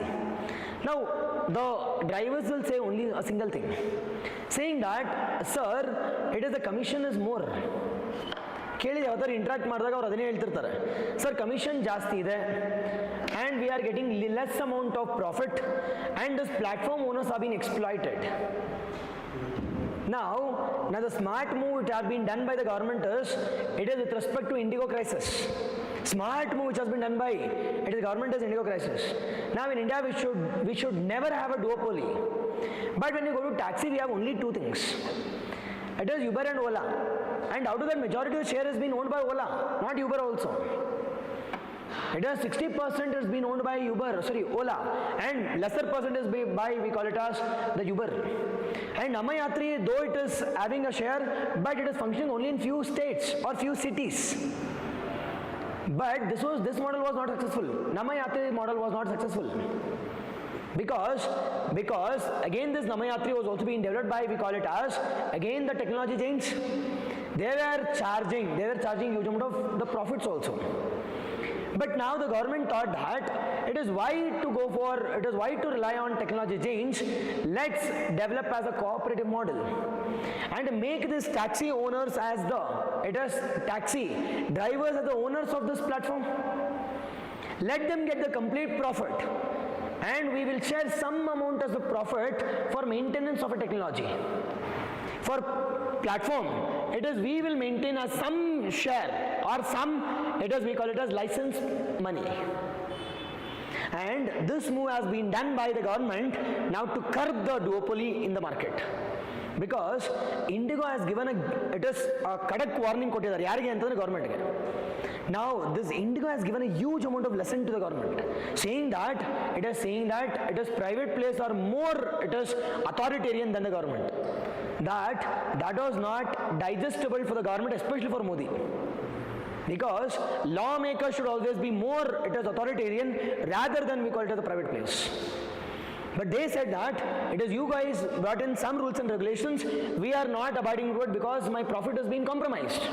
now the drivers will say only a single thing, saying that, sir, it is the commission is more. ಕೇಳಿದೆ ಯಾವ್ದಾರು interact ಮಾಡಿದಾಗ ಅವ್ರು ಅದನ್ನೇ ಹೇಳ್ತಿರ್ತಾರೆ, sir commission ಜಾಸ್ತಿ ಇದೆ and we are getting less amount of profit and this platform owners have been exploited. Now the smart move which has been done by the government is, it is with respect to Indigo crisis. Smart move which has been done by it is government is Indigo crisis. Now in India we should never have a duopoly. But when you go to taxi, we have only two things. It is Uber and Ola. And out of that, majority of share has been owned by Ola, not Uber also. It is 60% has been owned by Ola, and lesser percent is by, we call it as the Uber. And Namayatri, though it is having a share, but it is functioning only in few states or few cities. But this model was not successful. Namayatri model was not successful. Because again this Namayatri was also being developed by, we call it as, again the technology giants, they were charging huge amount of the profits also. But now the government thought that it is wise to rely on technology giants, let's develop as a cooperative model and make these taxi owners as taxi drivers as the owners of this platform. Let them get the complete profit. And we will share some amount as a profit for maintenance of a technology. For platform, we will maintain as some share or we call it as license money. And this move has been done by the government now to curb the duopoly in the market. Because Indigo has given a kadak warning kottidare yarige antandre government ge. Now this Indigo has given a huge amount of lesson to the government, saying that it is private players are more authoritarian than the government. That was not digestible for the government, especially for Modi. Because lawmakers should always be more authoritarian rather than we call it as the private players. But they said that it is you guys brought in some rules and regulations, we are not abiding to it because my profit has been compromised.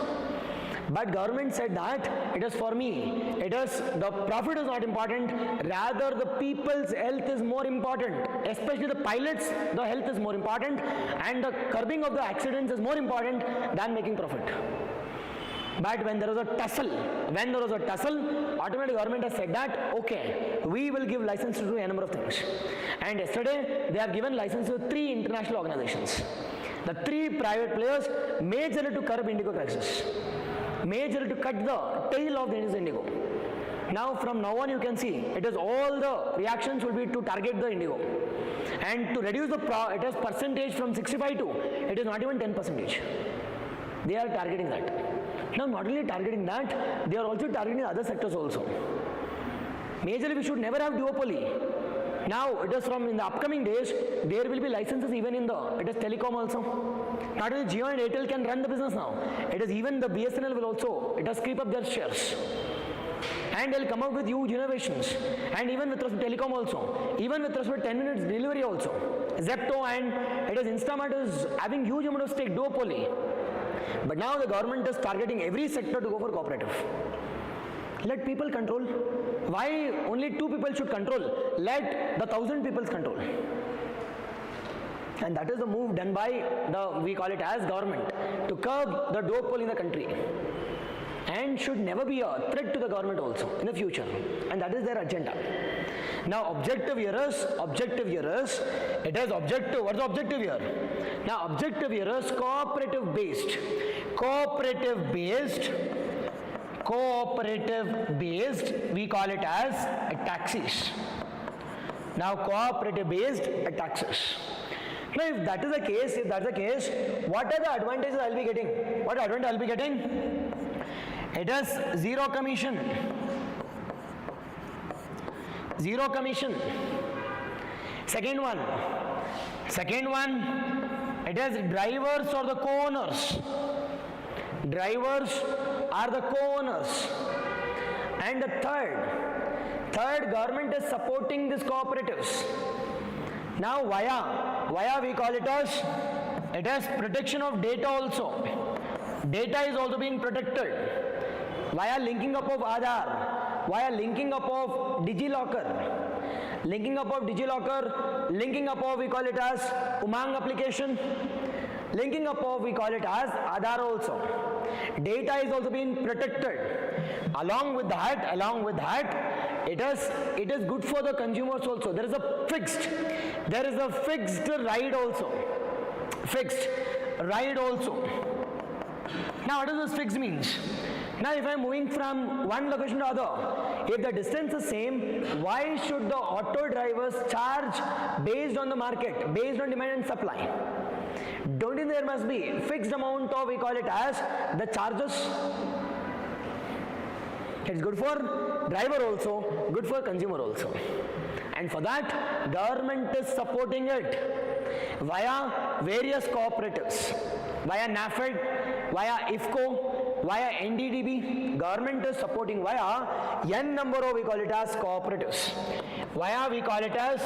But government said that it is for me, the profit is not important, rather the people's health is more important, especially the pilots, the health is more important, and the curbing of the accidents is more important than making profit. But when there was a tussle, automatically government has said that, okay, we will give license to do a number of things. And yesterday, they have given license to 3 international organizations. The 3 private players, majorly to curb Indigo crisis, majorly to cut the tail of the Indigo. Now, from now on, you can see, it is all the reactions will be to target the Indigo. And to reduce the percentage from 65 to, it is not even 10%. They are targeting that. Now, not only targeting that, they are also targeting other sectors also. Majorly, we should never have duopoly. Now, it is from in the upcoming days, there will be licenses even in telecom also. Not only Jio and Airtel can run the business now. It is even the BSNL will also, creep up their shares. And they will come up with huge innovations. And even with respect to telecom also. Even with respect to 10 minutes delivery also. Zepto and Instamart is having huge amount of stake, duopoly. But now the government is targeting every sector to go for cooperative. Let people control. Why only 2 people should control? Let the 1,000 people control. And that is the move done by we call it as government, to curb the duopoly in the country. and should never be a threat to the government also in the future, and that is their agenda. Now objective here is, it is objective, what is the objective here? Now objective here is cooperative based, we call it as taxis. Now cooperative based taxes. Now if that is the case, what are the advantages I will be getting? What advantage I will be getting? It is zero commission. Second one, it is drivers or the co-owners. And the third, government is supporting these cooperatives. Now via we call it as, it has protection of data also. Data is also being protected via linking up of Aadhaar, via linking up of DigiLocker, linking up of we call it as Umang application, linking up of we call it as Aadhaar also. Data is also being protected. Along with that, it is good for the consumers also. There is a fixed ride also. Now what does this fixed means? Now if I am moving from one location to other, if the distance is same, why should the auto drivers charge based on the market, based on demand and supply? Don't you think there must be fixed amount of, we call it as the charges? It's good for driver also, good for consumer also. And for that, government is supporting it via various cooperatives, via NAFED, via IFCO, via NDDB. Government is supporting via N number of, we call it as cooperatives, via we call it as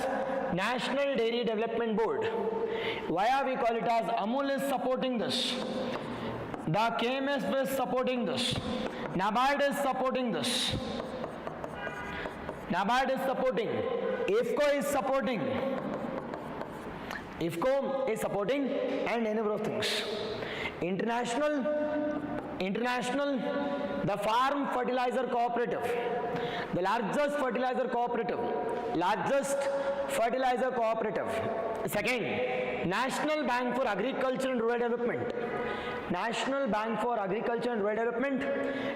National Dairy Development Board, via we call it as Amul is supporting this, the KMS is supporting this, NABARD is supporting this, IFCO is supporting, and any number of things. International, the Farm Fertilizer Cooperative, the largest fertilizer cooperative. Second, National Bank for Agriculture and Rural Development.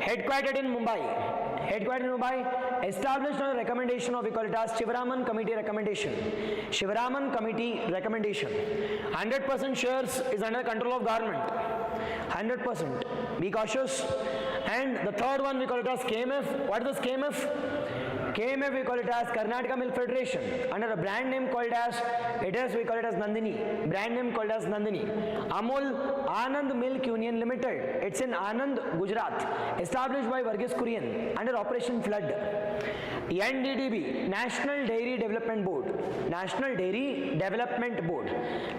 Headquartered in Mumbai, established on a recommendation of, we call it as Shivaraman Committee recommendation. 100% shares is under control of government. 100%. Be cautious. And the third one we call it as KMF. What is this KMF? KMF we call it as Karnataka Milk Federation, under a brand name called as, we call it as Nandini, Amul Anand Milk Union Limited, it's in Anand, Gujarat, established by Varghese Kurian under Operation Flood. NDDB, National Dairy Development Board.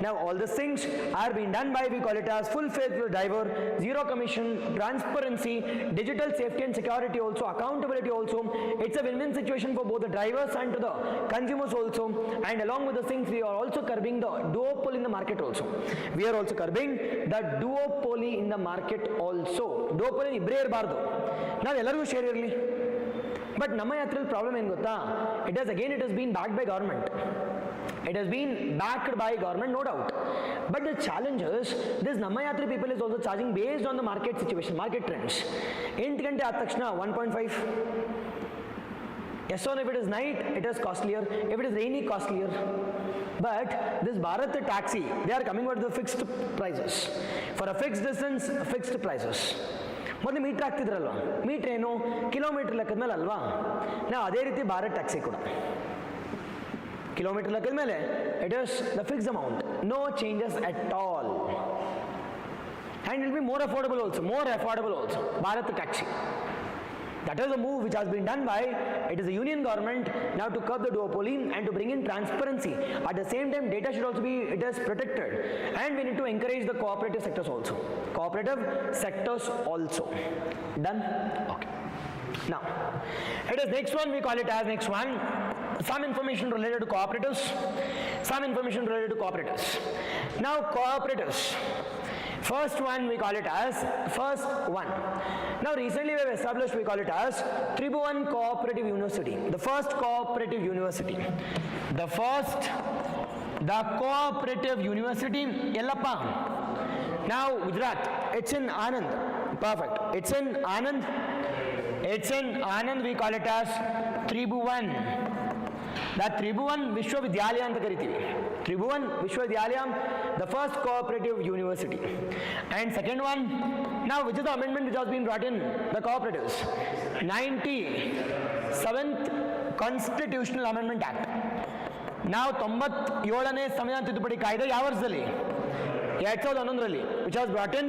Now all these things are being done by, we call it as full faith to the driver, zero commission, transparency, digital safety and security also, accountability also. It's a win-win situation for both the drivers and to the consumers also. And along with the things, we are also curbing the duopoly in the market also. Duopoly in the market also. Duopoly ibre irbardu. Now ellargu share irli. But Namma Yatra's problem ಏನು ಗೊತ್ತಾ? It has been backed by government. No doubt. But the challenge is, this Namma Yatra people is also charging based on the market situation, market trends. 8 ಗಂಟೆ ಆದ ತಕ್ಷಣ 1.5. Yes or no, if it is night, it is costlier. If it is rainy, costlier. But this Bharat Taxi, they are coming out with the fixed prices. For a fixed distance, fixed prices. ಮೊದಲು metre ಹಾಕ್ತಿದ್ರಲ್ವ, metre ಏನು kilometre ಲೆಕ್ಕದ ಮೇಲೆ ಅಲ್ವಾ? ನಾವು ಅದೇ ರೀತಿ Bharat taxi ಕೂಡ kilometre ಲೆಕ್ಕದ ಮೇಲೆ it is the fix amount, no changes at all, and it will be more affordable also, Bharat Taxi. That is a move which has been done by, it is a union government now to curb the duopoly and to bring in transparency. At the same time, data should also be, it is protected, and we need to encourage the cooperative sectors also. Done? Okay. Now, it is next one, we call it as next one, some information related to cooperatives. Now, cooperatives. First one we call it as first one. Now recently we have established, we call it as Tribhuvan Cooperative University. The first cooperative university. The cooperative university Yellappa. Now Gujarat, it's in Anand. Perfect. It's in Anand. It's in Anand, we call it as Tribhuvan. That Tribhuvan Vishwavidyalaya anta karitivi. Tribhuvan Vishwavidyalaya, the first cooperative university. And second one, now which is the amendment which has been brought in? The cooperatives. 97th Constitutional Amendment Act. Now 97ನೇ ಸಂವಿಧಾನ ತಿದ್ದುಪಡಿ ಕಾಯ್ದೆ ಯಾವ ವರ್ಷದಲ್ಲಿ? 2011ರಲ್ಲಿ, which was brought in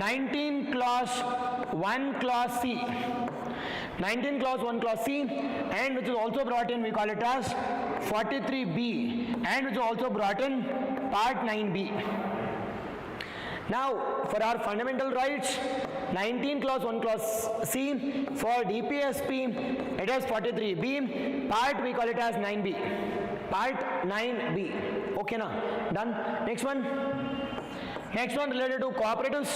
19 clause 1 clause C. 19 clause 1 clause C, and which is also brought in, we call it as 43B, and which is also brought in part 9B. Now for our fundamental rights, 19 clause 1 clause C, for DPSP it is 43B, part we call it as 9B, part 9B. Okay now, done. Next one related to cooperatives.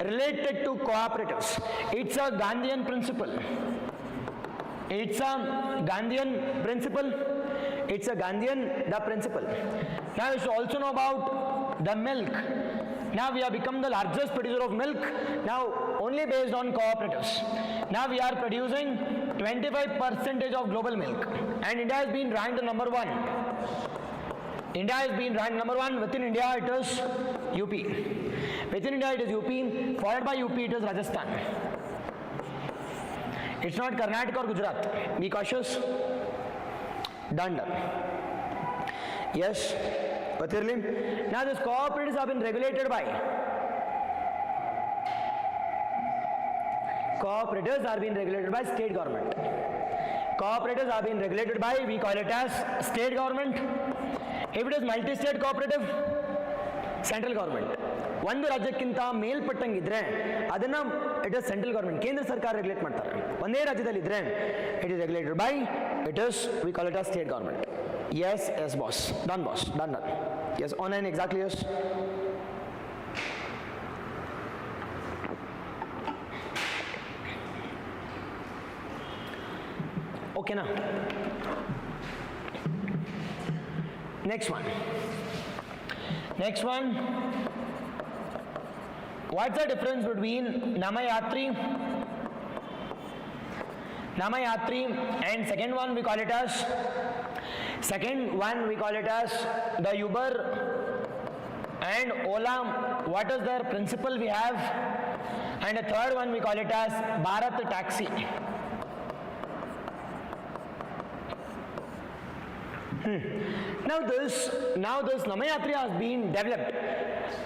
Related to cooperatives, it's a Gandhian principle. It's a Gandhian principle. It's a Gandhian the principle. Now you should also know about the milk. Now we have become the largest producer of milk. Now only based on cooperatives. Now we are producing 25% of global milk, and India has been ranked number 1. India has been ranked number 1. Within India it is UP. Within India it is UP, followed by UP it is Rajasthan. It's not Karnataka or Gujarat. Be cautious. Done. Yes. Patirlim. Now these cooperatives have been regulated by. Cooperatives are being regulated by state government. Cooperatives are being regulated by, we call it as state government. If it is multi-state cooperative, central government. ಒಂದು ರಾಜ್ಯಕ್ಕಿಂತ ಮೇಲ್ಪಟ್ಟಂಗಿದ್ರೆ ಅದನ್ನ it is central government, ಕೇಂದ್ರ ಸರ್ಕಾರ regulate ಮಾಡ್ತಾರೆ. ಒಂದೇ ರಾಜ್ಯದಲ್ಲಿ ಇದ್ರೆ it is regulated by, it is V call it as state government. Yes boss, done boss, done. Yes, online exactly, yes. Okay now. Next one. What's the difference between Namayatri and second one we call it as the Uber and Ola? What is their principle we have? And the third one we call it as Bharat Taxi. Now this Namayatri has been developed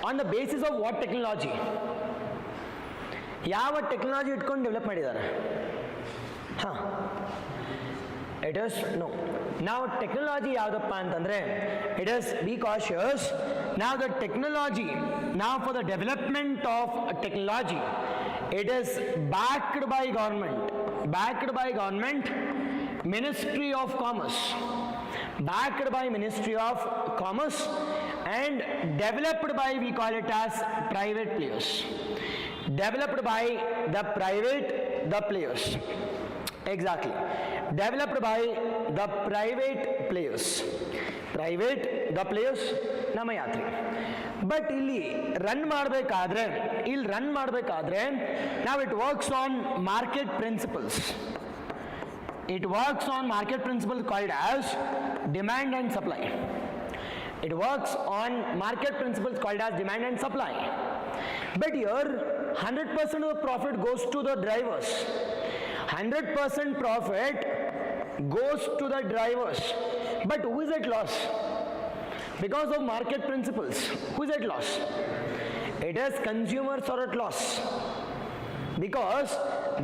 on the basis of what technology? ಯಾವ technology ಇಟ್ಕೊಂಡು develop ಮಾಡಿದ್ದಾರೆ? It is no. Now technology ಯಾವ್ದಪ್ಪ ಅಂತಂದ್ರೆ, it is, be cautious. Now the technology, now for the development of technology, it is backed by government, Ministry of Commerce. Backed by Ministry of Commerce and developed by, we call it as private players. Developed by the players. Exactly. Developed by the private players. Namayatri. But ಇಲ್ಲಿ run ಮಾಡಬೇಕಾದ್ರೆ now it works on market principles. It works on market principles called as demand and supply. It works on market principles called as demand and supply. But here 100% of the profit goes to the drivers. 100% profit goes to the drivers. But who is at loss? Because of market principles, who is at loss? It is consumers are at loss. Because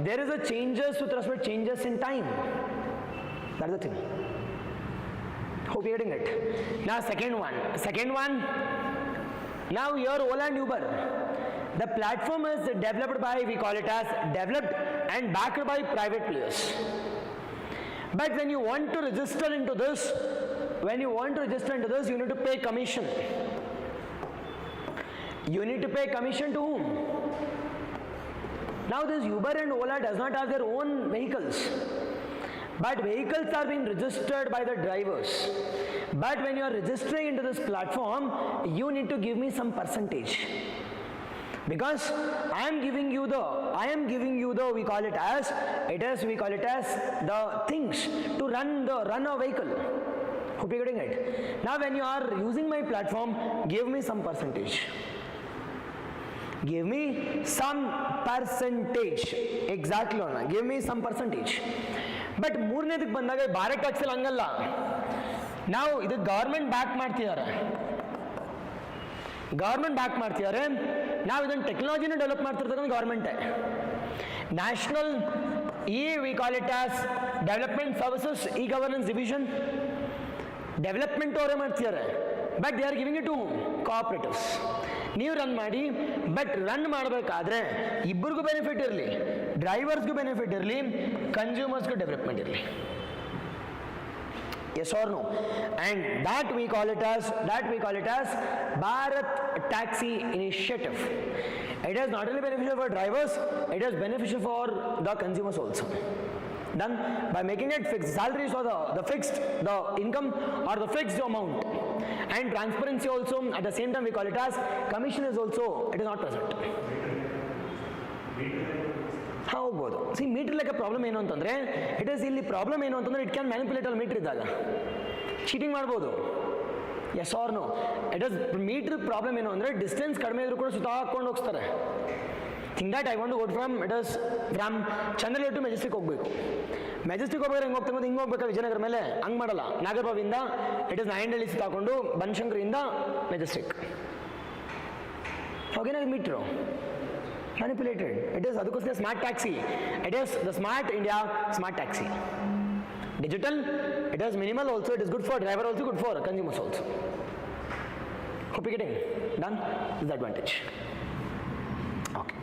there is a changes with respect changes in time. That's the thing. Hope you're getting it. Now second one. Now here Ola and Uber. The platform is developed by, we call it as developed and backed by private players. But when you want to register into this, you need to pay commission. You need to pay commission to whom? Now this Uber and Ola does not have their own vehicles, but vehicles are being registered by the drivers. But when you are registering into this platform, you need to give me some percentage, because I am giving you the we call it as the things to run a vehicle. Hope you are getting it. Now when you are using my platform, give me some percentage. Give me some percentage. Exactly. Give me some percentage. But ಮೂರನೇದಕ್ಕೆ ಬಂದಾಗ Bharat taxi ಹಂಗಲ್ಲ. ನಾವು ಇದು government back ಮಾಡ್ತಿದ್ದಾರೆ. ನಾವು ಇದನ್ನು ಟೆಕ್ನಾಲಜಿನ develop ಮಾಡ್ತಿರ್ತಕ್ಕಂಥ ಗವರ್ಮೆಂಟೇ. National we call it as development services governance division development ಅವರೇ ಮಾಡ್ತಿದ್ದಾರೆ. But they are giving it to cooperatives. ನೀವು ರನ್ ಮಾಡಿ, ಬಟ್ ರನ್ ಮಾಡಬೇಕಾದ್ರೆ ಇಬ್ಬರಿಗೂ ಬೆನಿಫಿಟ್ ಇರಲಿ, ಡ್ರೈವರ್ಸ್ಗೂ ಬೆನಿಫಿಟ್ ಇರಲಿ, ಕನ್ಸ್ಯೂಮರ್ಸ್ಗೂ ಡೆವಲಪ್ಮೆಂಟ್ ಇರಲಿ. Yes or no? And that we call it as Bharat Taxi initiative. It is not only beneficial for drivers, it is beneficial for the consumers also. Done by making it fixed salaries or the income or the fixed amount, and transparency also. At the same time, we call it as commission is also, it is not present. ಹೋಗ್ಬೋದು. See meter ಲೆಕ್ಕ problem ಏನು ಅಂತಂದರೆ, it is ಇಲ್ಲಿ problem ಏನು ಅಂತಂದರೆ, it can manipulate ಅಲ್ಲಿ meter ಇದ್ದಾಗ cheating ಮಾಡ್ಬೋದು. Yes or no? It is meter problem ಏನು ಅಂದರೆ, ಡಿಸ್ಟೆನ್ಸ್ ಕಡಿಮೆ ಇದ್ರೂ ಕೂಡ ಸುತ್ತ ಹಾಕೊಂಡು ಹೋಗ್ತಾರೆ. Think that I want to go from Chandra Layout to Majestic ಹೋಗಬೇಕು. ಮೆಜೆಸ್ಟಿಕ್ ಹೋಗ್ಬೇಕಾದ್ರೆ ಹೆಂಗೆ ಹೋಗ್ತಾ ಹಿಂಗೆ ಹೋಗ್ಬೇಕಾ ವಿಜಯನಗರ ಮೇಲೆ? ಹಂಗೆ ಮಾಡಲ್ಲ. ನಾಗರಬಾವಿಂದ ಇಟ್ ಇಸ್ ನಾಯಂಡಳ್ಳಿ ಸುತ್ತಾಕೊಂಡು ಬನಶಂಕರಿಯಿಂದ ಮೆಜೆಸ್ಟಿಕ್ ಹೋಗೇನಾಗ metre manipulated. It is adukosne smart taxi. It is the smart India smart taxi. Digital, it is minimal also, it is good for driver also, good for consumers also. Hope you getting done. This is the advantage. Okay.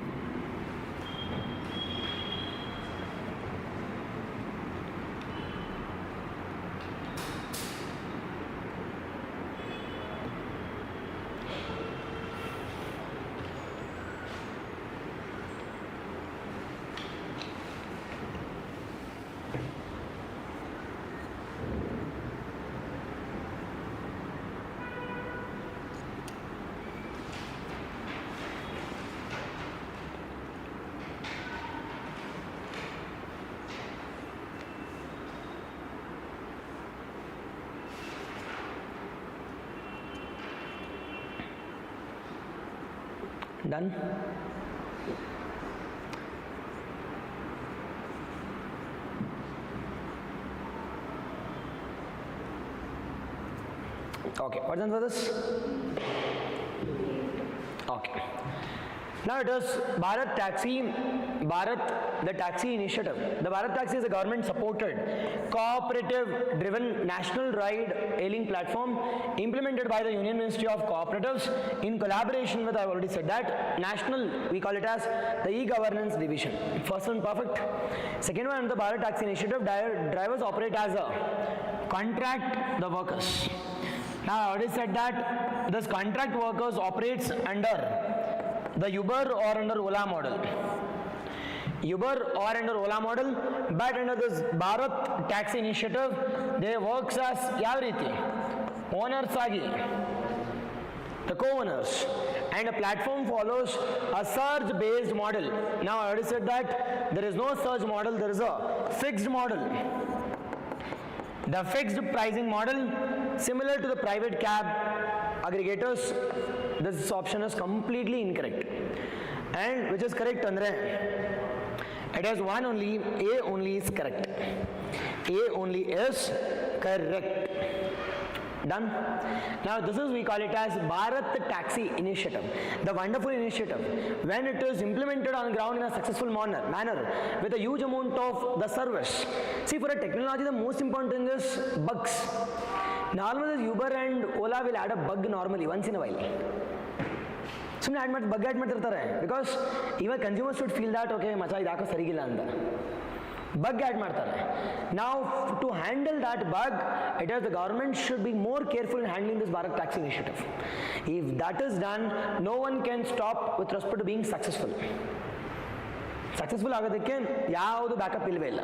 Done. Okay, what's done for this? Okay. Now it is Bharat the taxi initiative. The Bharat Taxi is a government supported, cooperative driven national ride hailing platform implemented by the Union Ministry of Cooperatives in collaboration with, I have already said that, national, we call it as the e-governance division. First one perfect. Second one, the Bharat Taxi initiative, drivers operate as a contract the workers. Now I already said that this contract workers operates under the Uber or under Ola model. But under this Bharat Taxi initiative, they works as ಯಾವ ರೀತಿ owners ಆಗಿ, the co-owners, and a platform follows a surge based model. Now I already said that there is no surge model, there is a fixed model. The fixed pricing model similar to the private cab aggregators. This option is completely incorrect. And which is correct andre? It is one only, A only is correct. A only is correct. Done. Now this is, we call it as Bharat Taxi initiative, the wonderful initiative. When it is implemented on ground in a successful manner with a huge amount of the service. See, for a technology, the most important thing is bugs. Normally Uber and Ola will add a bug normally once in a while. ಸುಮ್ಮನೆ bug add ಮಾಡ್ತಿರ್ತಾರೆ, because ಇವಾಗ consumer should feel that okay ಮಚಾ ಇದು ಯಾಕೋ ಸರಿಗಿಲ್ಲ ಅಂತ. bug add ಮಾಡ್ತಾರೆ. Now to handle that bug, it is the government should be more careful in handling this Bharat Taxi initiative. If that is done, no one can stop with respect to being successful. Successful ಆಗೋದಕ್ಕೆ ಯಾವುದು backup ಇಲ್ಲವೇ ಇಲ್ಲ.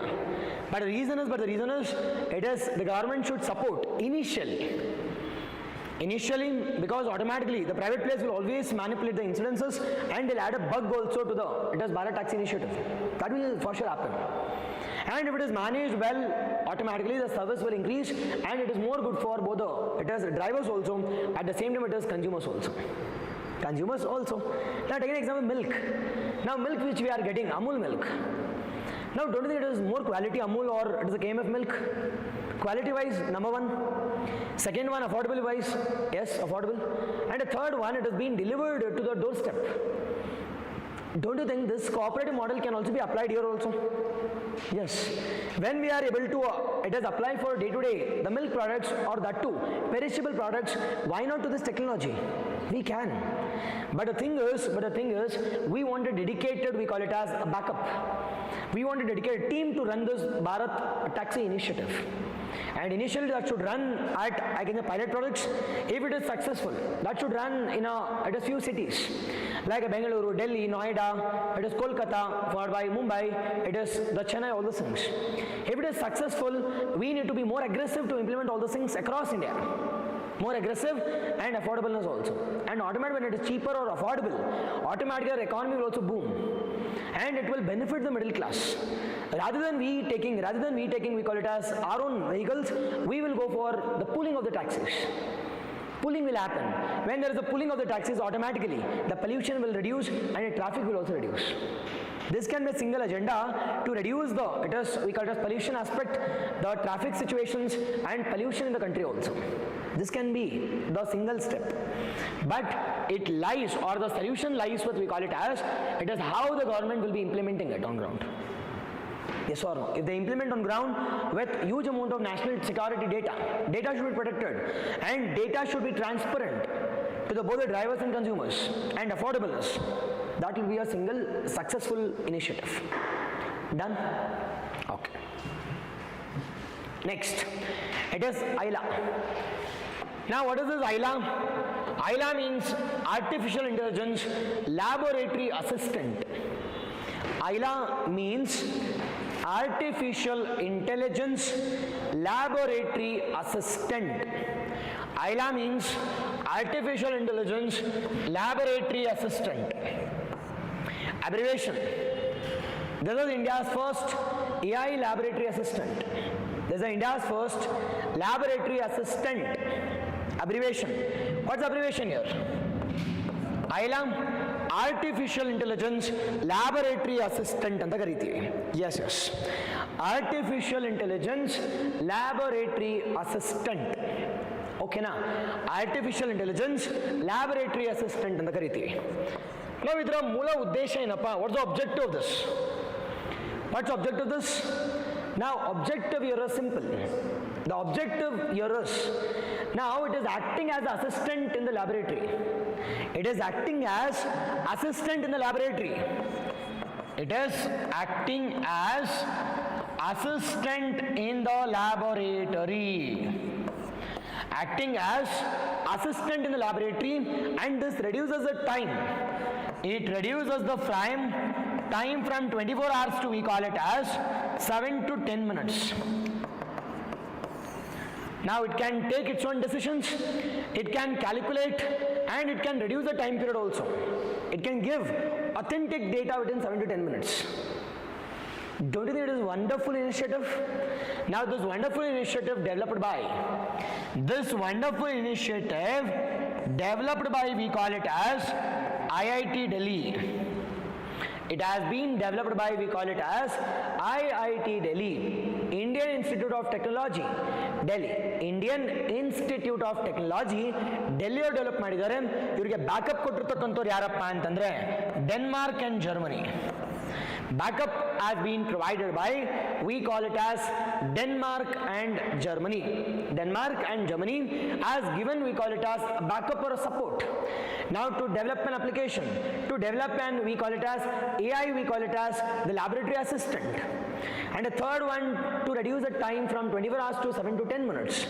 But the reason is it is the government should support initially because automatically the private players will always manipulate the incidences and they'll add a bug also to the Bharat Taxi initiative. That will for sure happen. And if it is managed well, automatically the service will increase and it is more good for both the drivers also, at the same time it is consumers also. Now take an example, milk. Now milk which we are getting, Amul milk. Now don't you think it is more quality Amul or it is a KMF milk? Quality wise, number one. Second one, affordable wise, yes, affordable. And the third one, it has been delivered to the doorstep. Don't you think this cooperative model can also be applied here also? Yes. When we are able to, it is applied for day to day, the milk products or that too, perishable products, why not to this technology? We can. But the thing is, we want a dedicated, we call it as a backup. We want a dedicated team to run this Bharat Taxi initiative. And initially that should run at pilot projects. If it is successful, that should run at a few cities like Bengaluru, Delhi, Noida, it is Kolkata, followed by Mumbai, it is the Chennai, all those things. If it is successful, we need to be more aggressive to implement all those things across India. More aggressive and affordableness also. And automatically when it is cheaper or affordable, automatically our economy will also boom. And it will benefit the middle class. Rather than we taking, we call it as our own vehicles, we will go for the pooling of the taxis. Pooling will happen. When there is a pooling of the taxis, automatically the pollution will reduce and the traffic will also reduce. This can be a single agenda to reduce we call it as pollution aspect, the traffic situations and pollution in the country also. This can be the single step. But it lies, or the solution lies with, we call it as, it is how the government will be implementing it on ground. Yes or no? If they implement on ground with huge amount of national security data should be protected and data should be transparent to both the drivers and consumers and affordableness. That will be a single successful initiative. Done? Okay. Next, it is ILA. Now what is this ILA? ILA means Artificial Intelligence Laboratory Assistant. ILA means Artificial Intelligence Laboratory Assistant. ILA means Artificial Intelligence Laboratory Assistant. Abbreviation. This is India's first AI laboratory assistant. This is India's first laboratory assistant. Abbreviation. What's the abbreviation here? ILA, Artificial Intelligence Laboratory Assistant anta karithivi. Yes. Artificial Intelligence Laboratory Assistant. Okay na? Artificial Intelligence Laboratory Assistant anta karithivi. Now idra moola uddesha enappa? What's the objective of this? What's the objective of this? Now objective here is simple. The objective here is, now it is acting as assistant in the laboratory. It is acting as assistant in the laboratory. It is acting as assistant in the laboratory. Acting as assistant in the laboratory, and this reduces the time. It reduces the time from 24 hours to, we call it as 7 to 10 minutes. Now it can take its own decisions, it can calculate, and it can reduce the time period also. It can give authentic data within 7 to 10 minutes. Don't you think it is a wonderful initiative? Now this wonderful initiative developed by, we call it as IIT Delhi. It has been developed by, we call it as IIT Delhi, Indian Institute of Technology, Delhi. Indian Institute of Technology, Delhi develop ಮಾಡಿದ್ದಾರೆ. ಇವರಿಗೆ backup ಕೊಟ್ಟಿರ್ತಕ್ಕಂಥವ್ರು ಯಾರಪ್ಪ ಅಂತಂದ್ರೆ Denmark and Germany. Backup has been provided by, we call it as Denmark and Germany. Denmark and Germany has given, we call it as a backup or a support. Now to develop an application, to develop an, we call it as AI, we call it as the laboratory assistant. And the third one, to reduce the time from 24 hours to 7 to 10 minutes.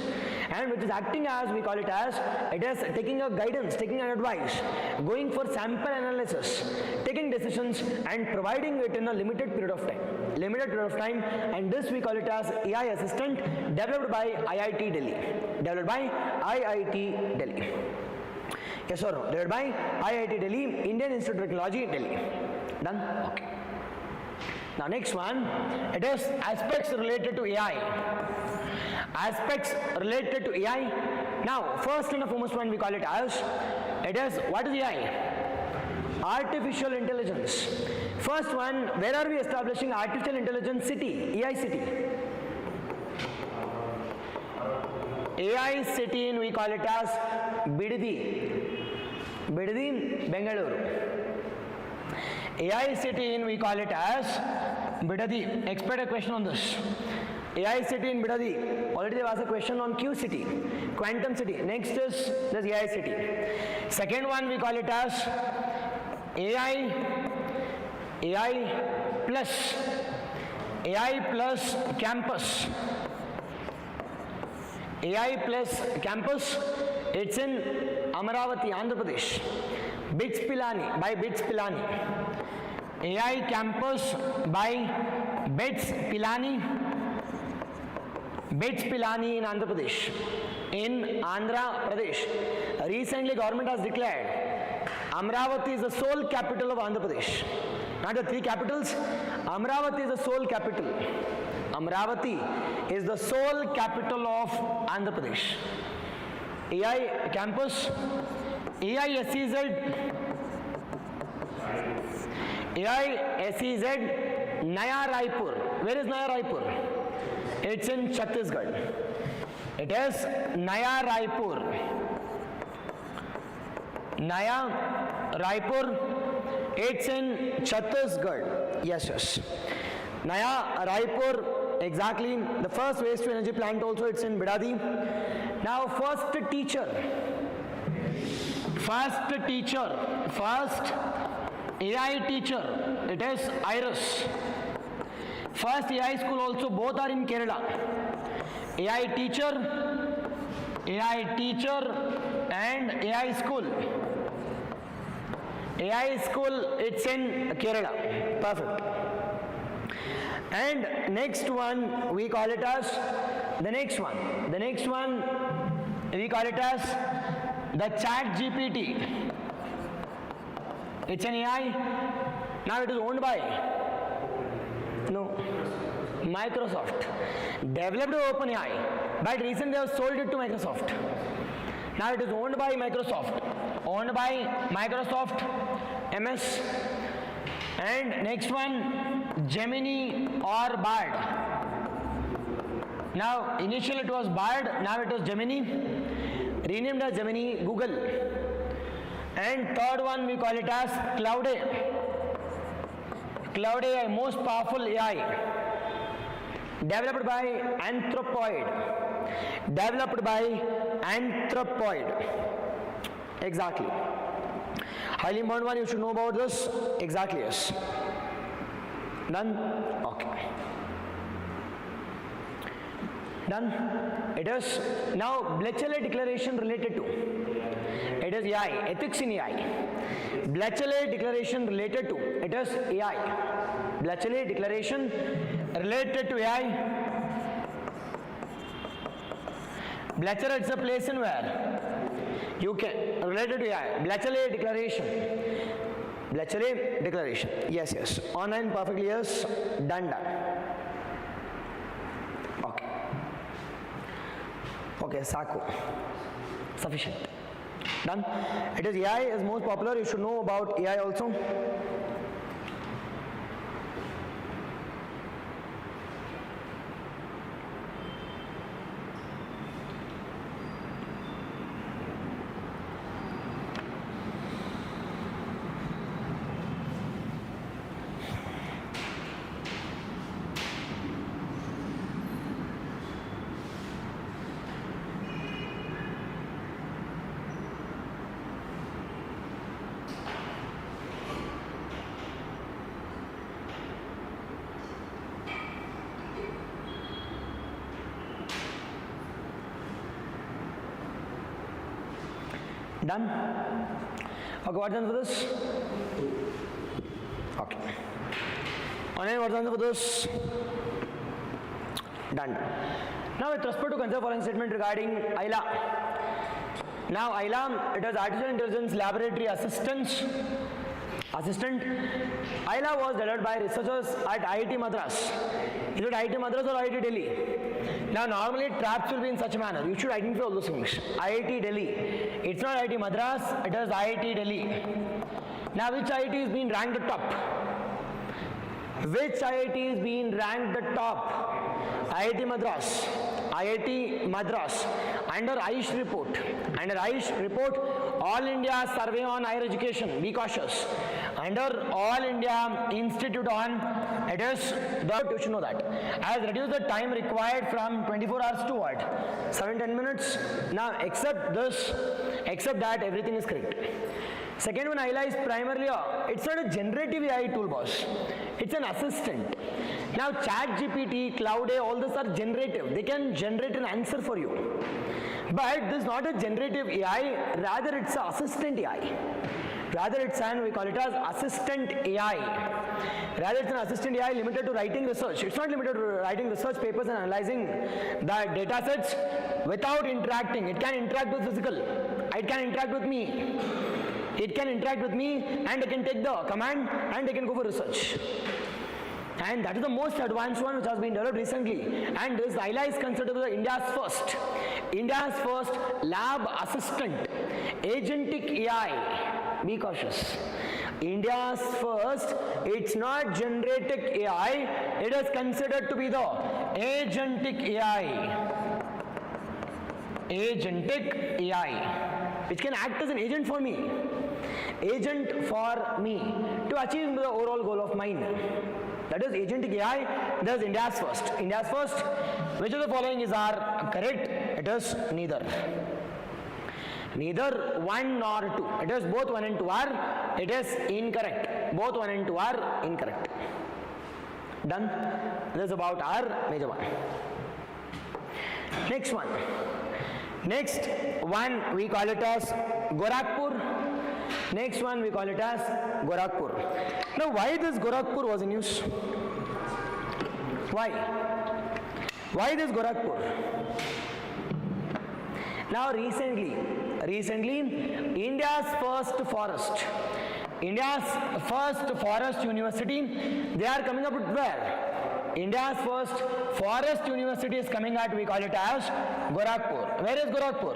And which is acting as, we call it as, it is taking a guidance, taking an advice, going for sample analysis, taking decisions and providing it in a limited period of time. Limited period of time, and this we call it as AI assistant, developed by IIT Delhi. Developed by IIT Delhi. Yes or no? Developed by IIT Delhi, Indian Institute of Technology, Delhi. Done? Okay. Now next one, it is aspects related to AI. Aspects related to AI. Now first and the foremost one we call it as, it is, what is AI? Artificial intelligence. First one, where are we establishing artificial intelligence city? AI city. AI city in, we call it as Bidadi. Bidadi, Bengaluru. AI city in, we call it as Bidadi. Expect a question on this. AI city in Bidadi. Already there was a question on Q city, quantum city. Next is this AI city. Second one we call it as AI plus campus. AI plus campus. It's in Amaravati, Andhra Pradesh. BITS Pilani, by BITS Pilani. AI campus by BITS Pilani. BITS Pilani in Andhra Pradesh. In Andhra Pradesh. Recently government has declared Amaravati is the sole capital of Andhra Pradesh. Not the three capitals. Amaravati is the sole capital. Amaravati is the sole capital of Andhra Pradesh. AI campus, AI SEZ, Naya Raipur. Where is Naya Raipur? It's in Chhattisgarh. It is Naya Raipur. Naya Raipur. It's in Chhattisgarh. Yes. Naya Raipur, exactly. The first waste to energy plant also, it's in Bidadi. Now first AI teacher, it is Iris. First AI school also, both are in Kerala. AI teacher and AI school. AI school, it's in Kerala. Perfect. And next one, we call it as, the next one, we call it as the Chat GPT. It's an AI. Now it is owned by, no, Microsoft. Developed by OpenAI, but recently they have sold it to Microsoft. Now it is owned by Microsoft. Owned by Microsoft MS. And next one, Gemini or Bard. Now initially it was Bard, now it was Gemini. Renamed as Gemini, Google. And third one we call it as Cloud AI. Cloud AI, most powerful AI. Developed by Anthropoid. Exactly. Highly important one, you should know about this. Exactly, yes. Done? Okay. Done? It is now Bletchley declaration related to. It is AI, ethics in AI. Bletchley declaration related to. It is AI. Bletchley declaration related to AI. Bletchley, it's a place in where you can, related to AI. Bletchley declaration. Yes. Online, perfectly, yes. Done. Okay, Saku. Sufficient. Done. It is AI is most popular. You should know about AI also. Done? Okay, what's the answer for this? Okay. Online, what's the answer for this? Done. Now with respect to consider following statement regarding ILA. Now ILA, it was Artificial Intelligence Laboratory Assistant. ILA was developed by researchers at IIT Madras. Is it IIT Madras or IIT Delhi? Now normally traps will be in such a manner. You should identify all those things. IIT Delhi. It's not IIT Madras, it is IIT Delhi. Now which IIT is being ranked the top? Which IIT is being ranked the top? IIT Madras. IIT Madras. Under IAS report. Under IAS report, All India Survey on Higher Education. Be cautious. Under All India Institute on, it is the, you should know that, has reduced the time required from 24 hours to what? 7-10 minutes. Now except this, except that, everything is correct. Second one, ILA is primarily it's not a generative AI tool, boss. It's an assistant. Now ChatGPT, Cloud AI, all these are generative. They can generate an answer for you. But this is not a generative AI, rather it's an assistant AI. Rather it's an, we call it as assistant AI. Rather it's an assistant AI limited to writing research. It's not limited to writing research papers and analyzing the data sets without interacting. It can interact with physical. It can interact with me. It can interact with me and I can take the command and I can go for research. And that is the most advanced one which has been developed recently. And this ILA is considered as India's first lab assistant, agentic AI. Be cautious. India's first, it's not generative AI, it is considered to be the agentic AI. Agentic AI, which can act as an agent for me. Agent for me to achieve the overall goal of mine. That is agentic AI. That is India's first. India's first. Which of the following is are correct? It is neither. Neither 1 nor 2. It is both 1 and 2 are. It is incorrect. Both 1 and 2 are incorrect. Done. This is about our major one. Next one. Next one we call it as Gorakhpur. Next one we call it as Gorakhpur. Now why this Gorakhpur was in use? Why? Why this Gorakhpur? Now recently India's first forest university, they are coming up with where? India's first forest university is coming at, we call it as Gorakhpur. Where is Gorakhpur?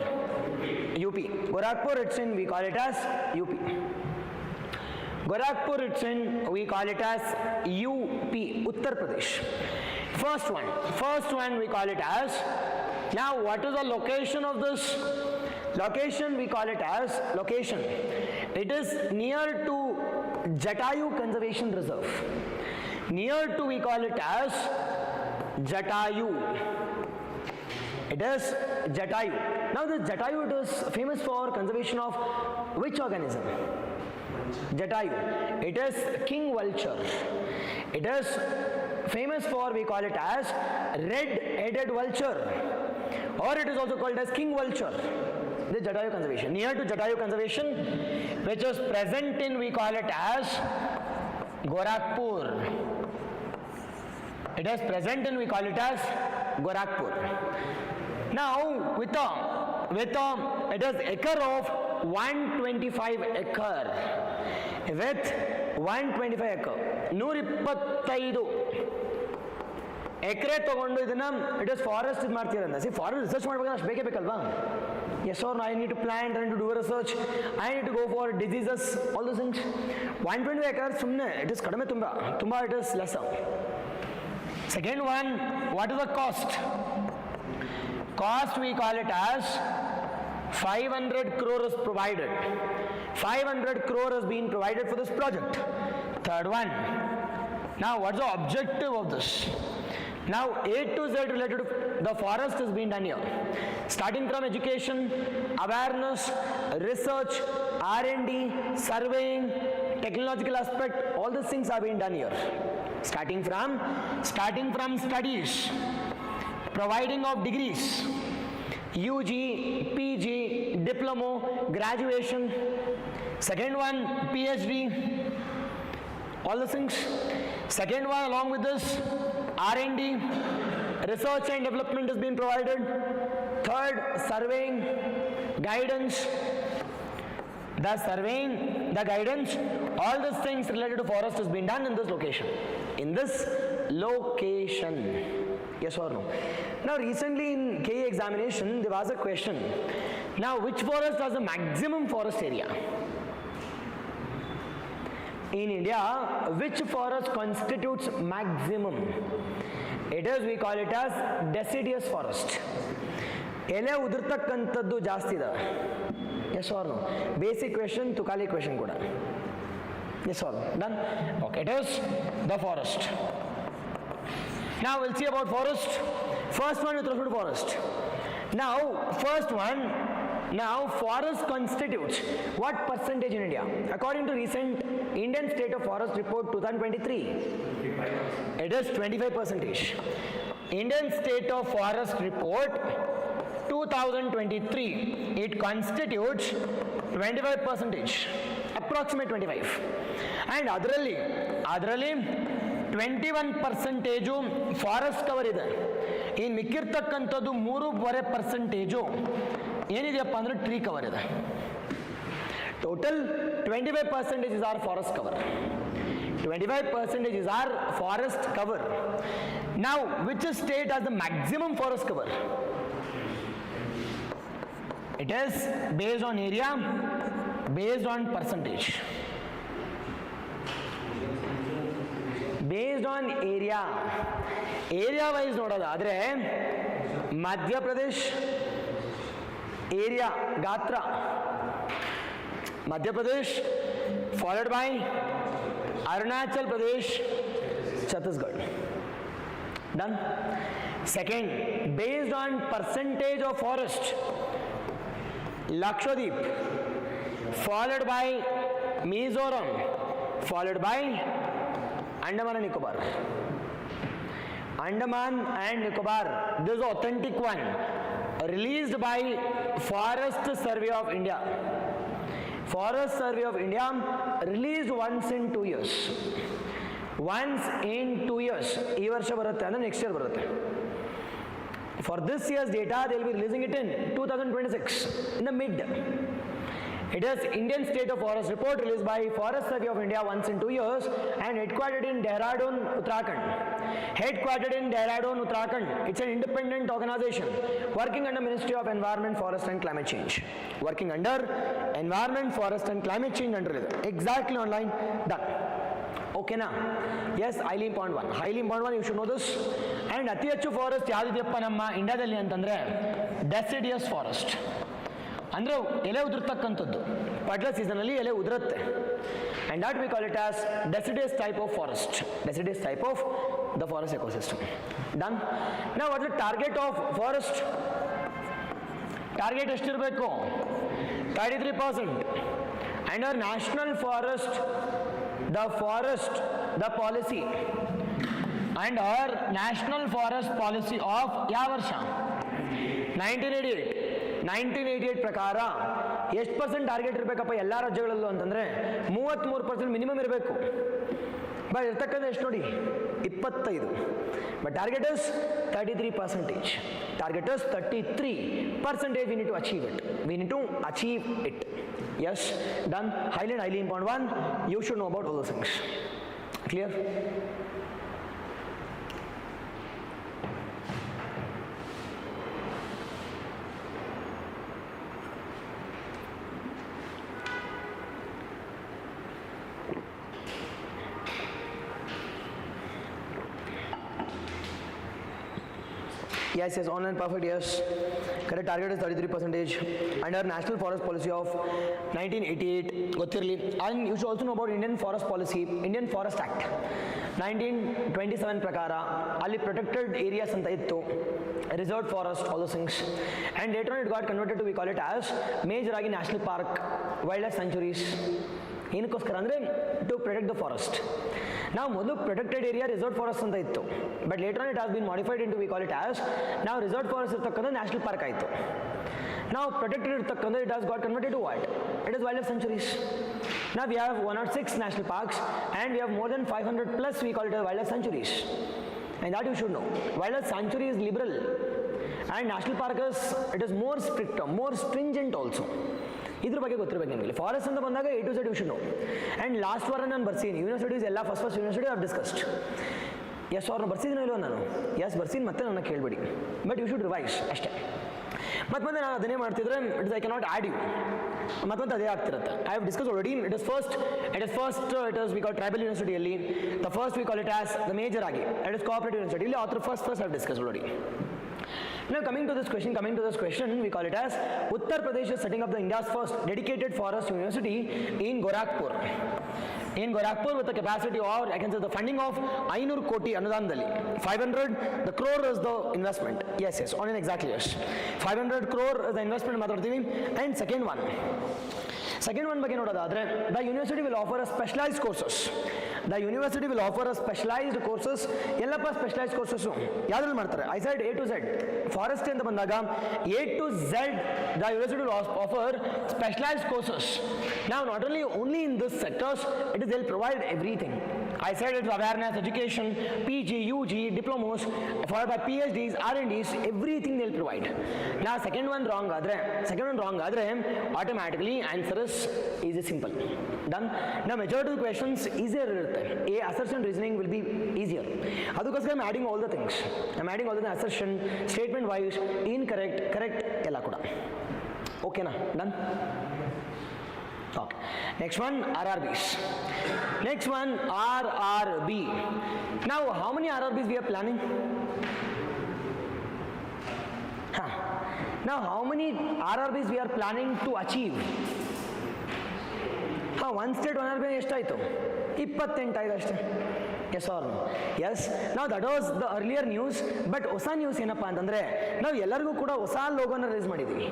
UP. Gorakhpur, it's in, we call it as UP. Gorakhpur, it's in, we call it as UP, Uttar Pradesh. First one we call it as, now what is the location of this? Location, we call it as, location. It is near to Jatayu Conservation Reserve. Near to, we call it as Jatayu. It is Jatayu. Now this Jatayu, it is famous for conservation of which organism? Jatayu. It is king vulture. It is famous for, we call it as red-headed vulture. Or it is also called as king vulture. The Jatayu conservation. Near to Jatayu conservation, which is present in, we call it as Gorakhpur. It is present in, we call it as Gorakhpur. Now, with it is acre of 125 acre. With 125 acre. 125 ಎಕರೆ ತಗೊಂಡು ಇದನ್ನ it is forest ಇದು ಮಾಡ್ತೀರಂತ C forest research ಮಾಡ್ಬೇಕಾದ್ರೆ ಅಷ್ಟು ಬೇಕೇ ಬೇಕಲ್ವಾ yes or I need to plant and to do research I need to go for diseases all those things 125 acres ಸುಮ್ಮನೆ it is ಕಡಿಮೆ ತುಂಬ it is less. Second one, what is the cost? Cost we call it as 500 crore is provided. 500 crore is being provided for this project. Third one, now what's the objective of this? Now A to Z related to the forest is being done here. Starting from education, awareness, research, R&D, surveying, technological aspect, all these things are being done here. Starting from studies, providing of degrees, UG, PG, diploma, graduation. Second one, PhD, all those things. Second one, along with this, R&D, research and development has been provided. Third, surveying, guidance. The surveying, the guidance, all these things related to forest has been done in this location. In this location. Yes or no? Now recently in KE examination, there was a question. Now which forest has the maximum forest area? In India, which forest constitutes maximum? It is, we call it as deciduous forest. ಎಲೆ ಉದುರ್ತಕ್ಕಂಥದ್ದು ಜಾಸ್ತಿ ಇದೆ. Yes or no? Basic question, tukali question kuda. Yes or no? Done? Okay, it is the forest. Now we'll see about forest. First one with respect to forest. Now, first one, now forest constitutes what percentage in India? According to recent Indian State of Forest Report 2023, it is 25%. Indian State of Forest Report 2023, it constitutes 25%, approximate 25. And adralli 21% forest cover ಇದೆ. ಇನ್ನು ಮಿಕ್ಕಿರ್ತಕ್ಕಂಥದ್ದು 3.5% ಏನಿದೆಯಪ್ಪ ಅಂದರೆ tree cover ಇದೆ. Total 25% is our forest cover. 25% is our forest cover. Now, which state has the maximum forest cover? It is based on area, based on percentage. Based on area. Area wise ನೋಡೋದಾದ್ರೆ Madhya Pradesh area ಗಾತ್ರ Madhya Pradesh followed by Arunachal Pradesh, Chhattisgarh. Done. Second, based on percentage of forest, Lakshadweep, followed by Mizoram, followed by Andaman and Nicobar. Andaman and Nicobar, this is authentic one, released by Forest Survey of India. Forest Survey of India released once in 2 years. Once in 2 years. ಈ ವರ್ಷ ಬರುತ್ತೆ ಅಂದ್ರೆ next year ಬರುತ್ತೆ. For this year's data, they will be releasing it in 2026, in the mid. It is Indian State of Forest Report released by Forest Survey of India once in 2 years and headquartered in Dehradun, Uttarakhand. Headquartered in Dehradun, Uttarakhand. It's an independent organization working under Ministry of Environment, Forest and Climate Change. Working under Environment, Forest and Climate Change under it. Exactly online. Done. Okay na? Yes, highly important one. Highly important one, you should know this. And ಅತಿ ಹೆಚ್ಚು forest ಯಾವುದಿದೆಯಪ್ಪ ನಮ್ಮ ಇಂಡಿಯಾದಲ್ಲಿ ಅಂತಂದ್ರೆ deciduous forest. ಅಂದರೆ ಎಲೆ ಉದುರ್ತಕ್ಕಂಥದ್ದು, ಪಡ್ಲ ಸೀಸನಲ್ಲಿ ಎಲೆ ಉದುರುತ್ತೆ. And that we call it as deciduous type of forest. Deciduous type of the forest ecosystem. Done? Now what is the target of forest? Target ಎಷ್ಟಿರಬೇಕು? 33%. And our national forest, the policy, and our national forest policy of ಯಾವ ವರ್ಷ? 1988 ಪ್ರಕಾರ ಎಷ್ಟು percent target ಇರಬೇಕಪ್ಪ ಎಲ್ಲ ರಾಜ್ಯಗಳಲ್ಲೂ ಅಂತಂದರೆ 33% minimum ಇರಬೇಕು. But ಇರ್ತಕ್ಕಂಥ ಎಷ್ಟು ನೋಡಿ 25. But target is 33%. Target is 33%. We need to achieve it. We need to achieve it. Yes, done. Highly important one. You should know about all those things. Clear? Yes, online perfect, yes. Correct, target is 33%. Under National Forest Policy of 1988, ಗೊತ್ತಿರಲಿ. And you should also know about Indian Forest Policy, Indian Forest Act 1927 ಪ್ರಕಾರ ಅಲ್ಲಿ protected areas ಅಂತ ಇತ್ತು, reserve forest, all those things. And later on it got converted to, we call it as major ಆಗಿ national park, wild life sanctuaries. ಏನಕ್ಕೋಸ್ಕರ ಅಂದರೆ to protect the forest. Now ಮೊದಲು protected area reserved forest ಅಂತ ಇತ್ತು, but later on it has been modified into we call it as now reserved forest ಇರ್ತಕ್ಕಂಥ national park ಆಯಿತು. Now protected ಇರ್ತಕ್ಕಂಥ it has got converted to what? It is wildlife sanctuaries. Now we have 106 national parks and we have more than 500 plus we call it as wildlife sanctuaries, and that you should know. Wildlife sanctuary is liberal and national park is it is more strict, more stringent also. ಇದ್ರ ಬಗ್ಗೆ ಗೊತ್ತಿರಬೇಕು ನಿಮಗೆ. Forest ಅಂತ ಬಂದಾಗ A to Z you should know. And last ವಾರ ನಾನು ಬರ್ಸೀನಿ universities ಎಲ್ಲ first university have discussed. Yes ಅವ್ರನ್ನ ಬರ್ಸಿದ್ದೀನೋ ಇಲ್ವೋ ನಾನು? ಎಸ್ ಬರ್ಸೀನಿ, ಮತ್ತೆ ನನ್ನ ಕೇಳಬೇಡಿ, ಬಟ್ ಯು ಶುಡ್ ರಿವೈಸ್ ಅಷ್ಟೇ. ಮತ್ತೆ ನಾನು ಅದನ್ನೇ ಮಾಡ್ತಿದ್ರೆ it is I cannot add you, ಮತ್ತೆ ಅದೇ ಆಗ್ತಿರುತ್ತೆ. I have discuss already. It is first we call tribal ಯೂನಿವರ್ಸಿಟಿಯಲ್ಲಿ the first we call it as the major ಆಗಿ ಇಟ್ ಇಸ್ ಕೋಆಪರೇಟಿವ್ ಯೂನಿವರ್ಸಿಟಿ. ಇಲ್ಲಿ author first I have discuss already. Now coming to this question, we call it as Uttar Pradesh is setting up the India's first dedicated forest university in Gorakhpur. In Gorakhpur with a capacity or I can say the funding of 500 koti anudanadalli. 500 the crore is the investment. Yes, on an exactly yes. 500 crore is the investment ಮಾತಾಡ್ತೀವಿ. And second one ಬಗ್ಗೆ ನೋಡೋದಾದ್ರೆ the university will offer a specialized courses. The university will offer a specialized courses. Yellappa specialised courses ಯಾವ್ದ್ರಲ್ಲಿ ಮಾಡ್ತಾರೆ? I said A to Z. Forest ಅಂತ ಬಂದಾಗ A to Z the university will offer specialized courses. Now not only in this sectors, it is they'll provide everything. I said it's awareness, education, PG, UG, diplomas, followed by PhDs, R&Ds, everything they'll provide. Now second one wrong ಆದ್ರೆ automatically answer is easy, simple. Done. Now majority of the questions easier ಇರುತ್ತೆ. A assertion reasoning will be easier. ಅದಕ್ಕೋಸ್ಕರ I'm adding all the things. Assertion, statement wise, incorrect, correct ಎಲ್ಲ ಕೂಡ. ಓಕೆನಾ? Done. Okay. Next one, RRBs. RRB. Now, how many RRBs we are planning? Now, how many RRBs we are planning to achieve? One state 1 RRB ಎಷ್ಟಾಯಿತು? 28 ಆಯ್ತು ಅಷ್ಟೇ. Yes or no? Yes. Now that was the earlier news, but ಹೊಸ news ಏನಪ್ಪಾ ಅಂತಂದ್ರೆ ನಾವು ಎಲ್ಲರಿಗೂ ಕೂಡ ಹೊಸ ಲೋಗೋನ ರಿಲೀಸ್ ಮಾಡಿದ್ದೀವಿ.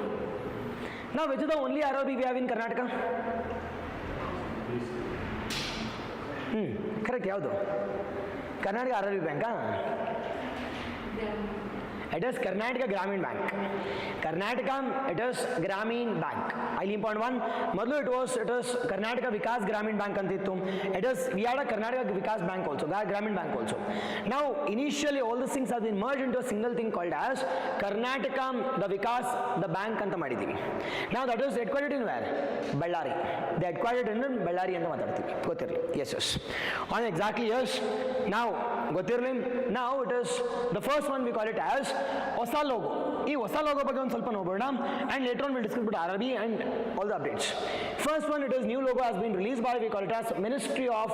Now which is the only RRB we have in Karnataka? Correct, ಯಾವುದು? Karnataka RRB ಬ್ಯಾಂಕಾ? It is Karnataka Gramin Bank. It is Gramin Bank. I'll point one. Modlu it was Karnataka Vikas Gramin Bank antitu. We had a Karnataka Vikas Bank also, Gramin Bank also. Now initially all these things have been merged into a single thing called as Karnataka the Vikas the Bank anta ಮಾಡಿದೀವಿ. Now that is headquartered in where? Bellary. They headquartered in Bellary ಅಂತ ಮಾತಾಡ್ತೀವಿ. ಗೊತ್ತಿರಲಿ. Yes. On exactly yes. Now ಗೊತ್ತಿರಲಿ. Now it is the first one we call it as ಹೊಸ logo. ಈ ಹೊಸ logo ಬಗ್ಗೆ ಒಂದು ಸ್ವಲ್ಪ ನೋಡೋಣ and later on we'll discuss about RRB and all the updates. First one, it is new logo has been released by we call it as Ministry of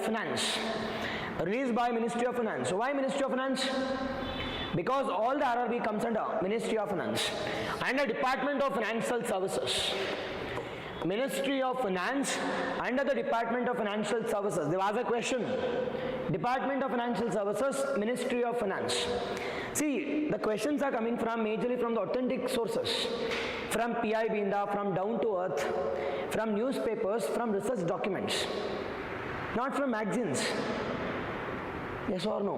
Finance. Released by Ministry of Finance. So why Ministry of Finance? Because all the RRB comes under Ministry of Finance and the Department of Financial Services. Ministry of Finance under the Department of Financial Services. There was a question. Department of Financial Services, Ministry of Finance. See, the questions are coming from majorly from the authentic sources, from PIB, from down to earth, from newspapers, from research documents, not from magazines. Yes or no?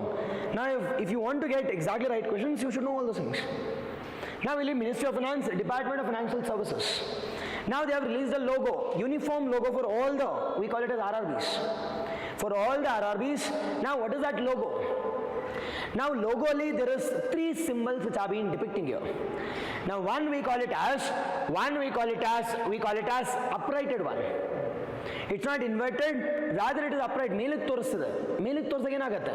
Now, if you want to get exactly right questions, you should know all those things. Now, we leave Ministry of Finance, Department of Financial Services. Now, they have released a logo, uniform logo for all the, we call it as RRBs. For all the RRBs, now what is that logo? Now logally there is 3 symbols which are being depicting here. Now one we call it as uprighted one. It's not inverted, rather it is upright. ಮೇಲಕ್ಕೆ ತೋರಿಸ್ತದೆ. ಮೇಲಕ್ಕೆ ತೋರಿಸಿದಾಗ ಏನಾಗುತ್ತೆ?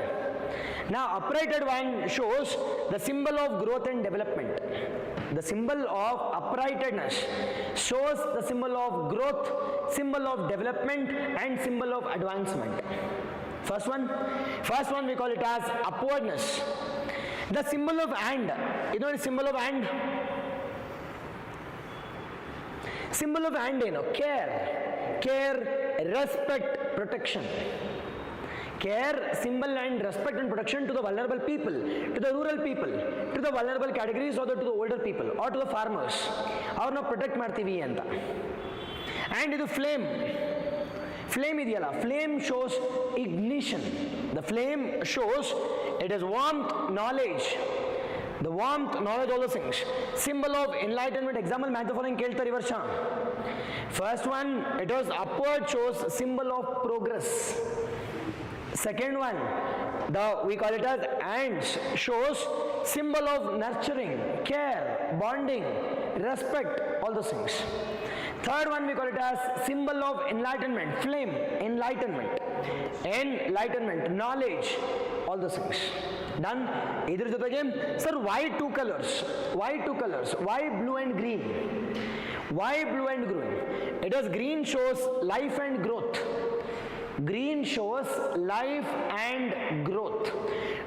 Now uprighted one shows the symbol of growth and development. The symbol of uprightedness shows the symbol of growth, symbol of development and symbol of advancement. First one we call it as upwardness. The symbol of hand, you know the symbol of hand? Symbol of hand, care, respect, protection. Care, symbol and respect and protection to the vulnerable people, to the rural people, to the vulnerable categories or to the older people or to the farmers. Avarna protect ಮಾಡ್ತೀವಿ ಅಂತ. And ಇದು flame. Flame idiyala, flame shows ignition. The flame shows it is warmth, knowledge. The warmth, knowledge, all those things. Symbol of enlightenment. Example, match the following keltari varsha. First one, it was upward, shows symbol of progress. Second one, we call it as ants, shows symbol of nurturing, care, bonding, respect, all those things. Third one, we call it as symbol of enlightenment, flame, enlightenment, knowledge, all those things. Done. Idr jotege, sir, why two colors? Why two colors? Why blue and green? Why blue and green? It is green shows life and growth. Green shows life and growth.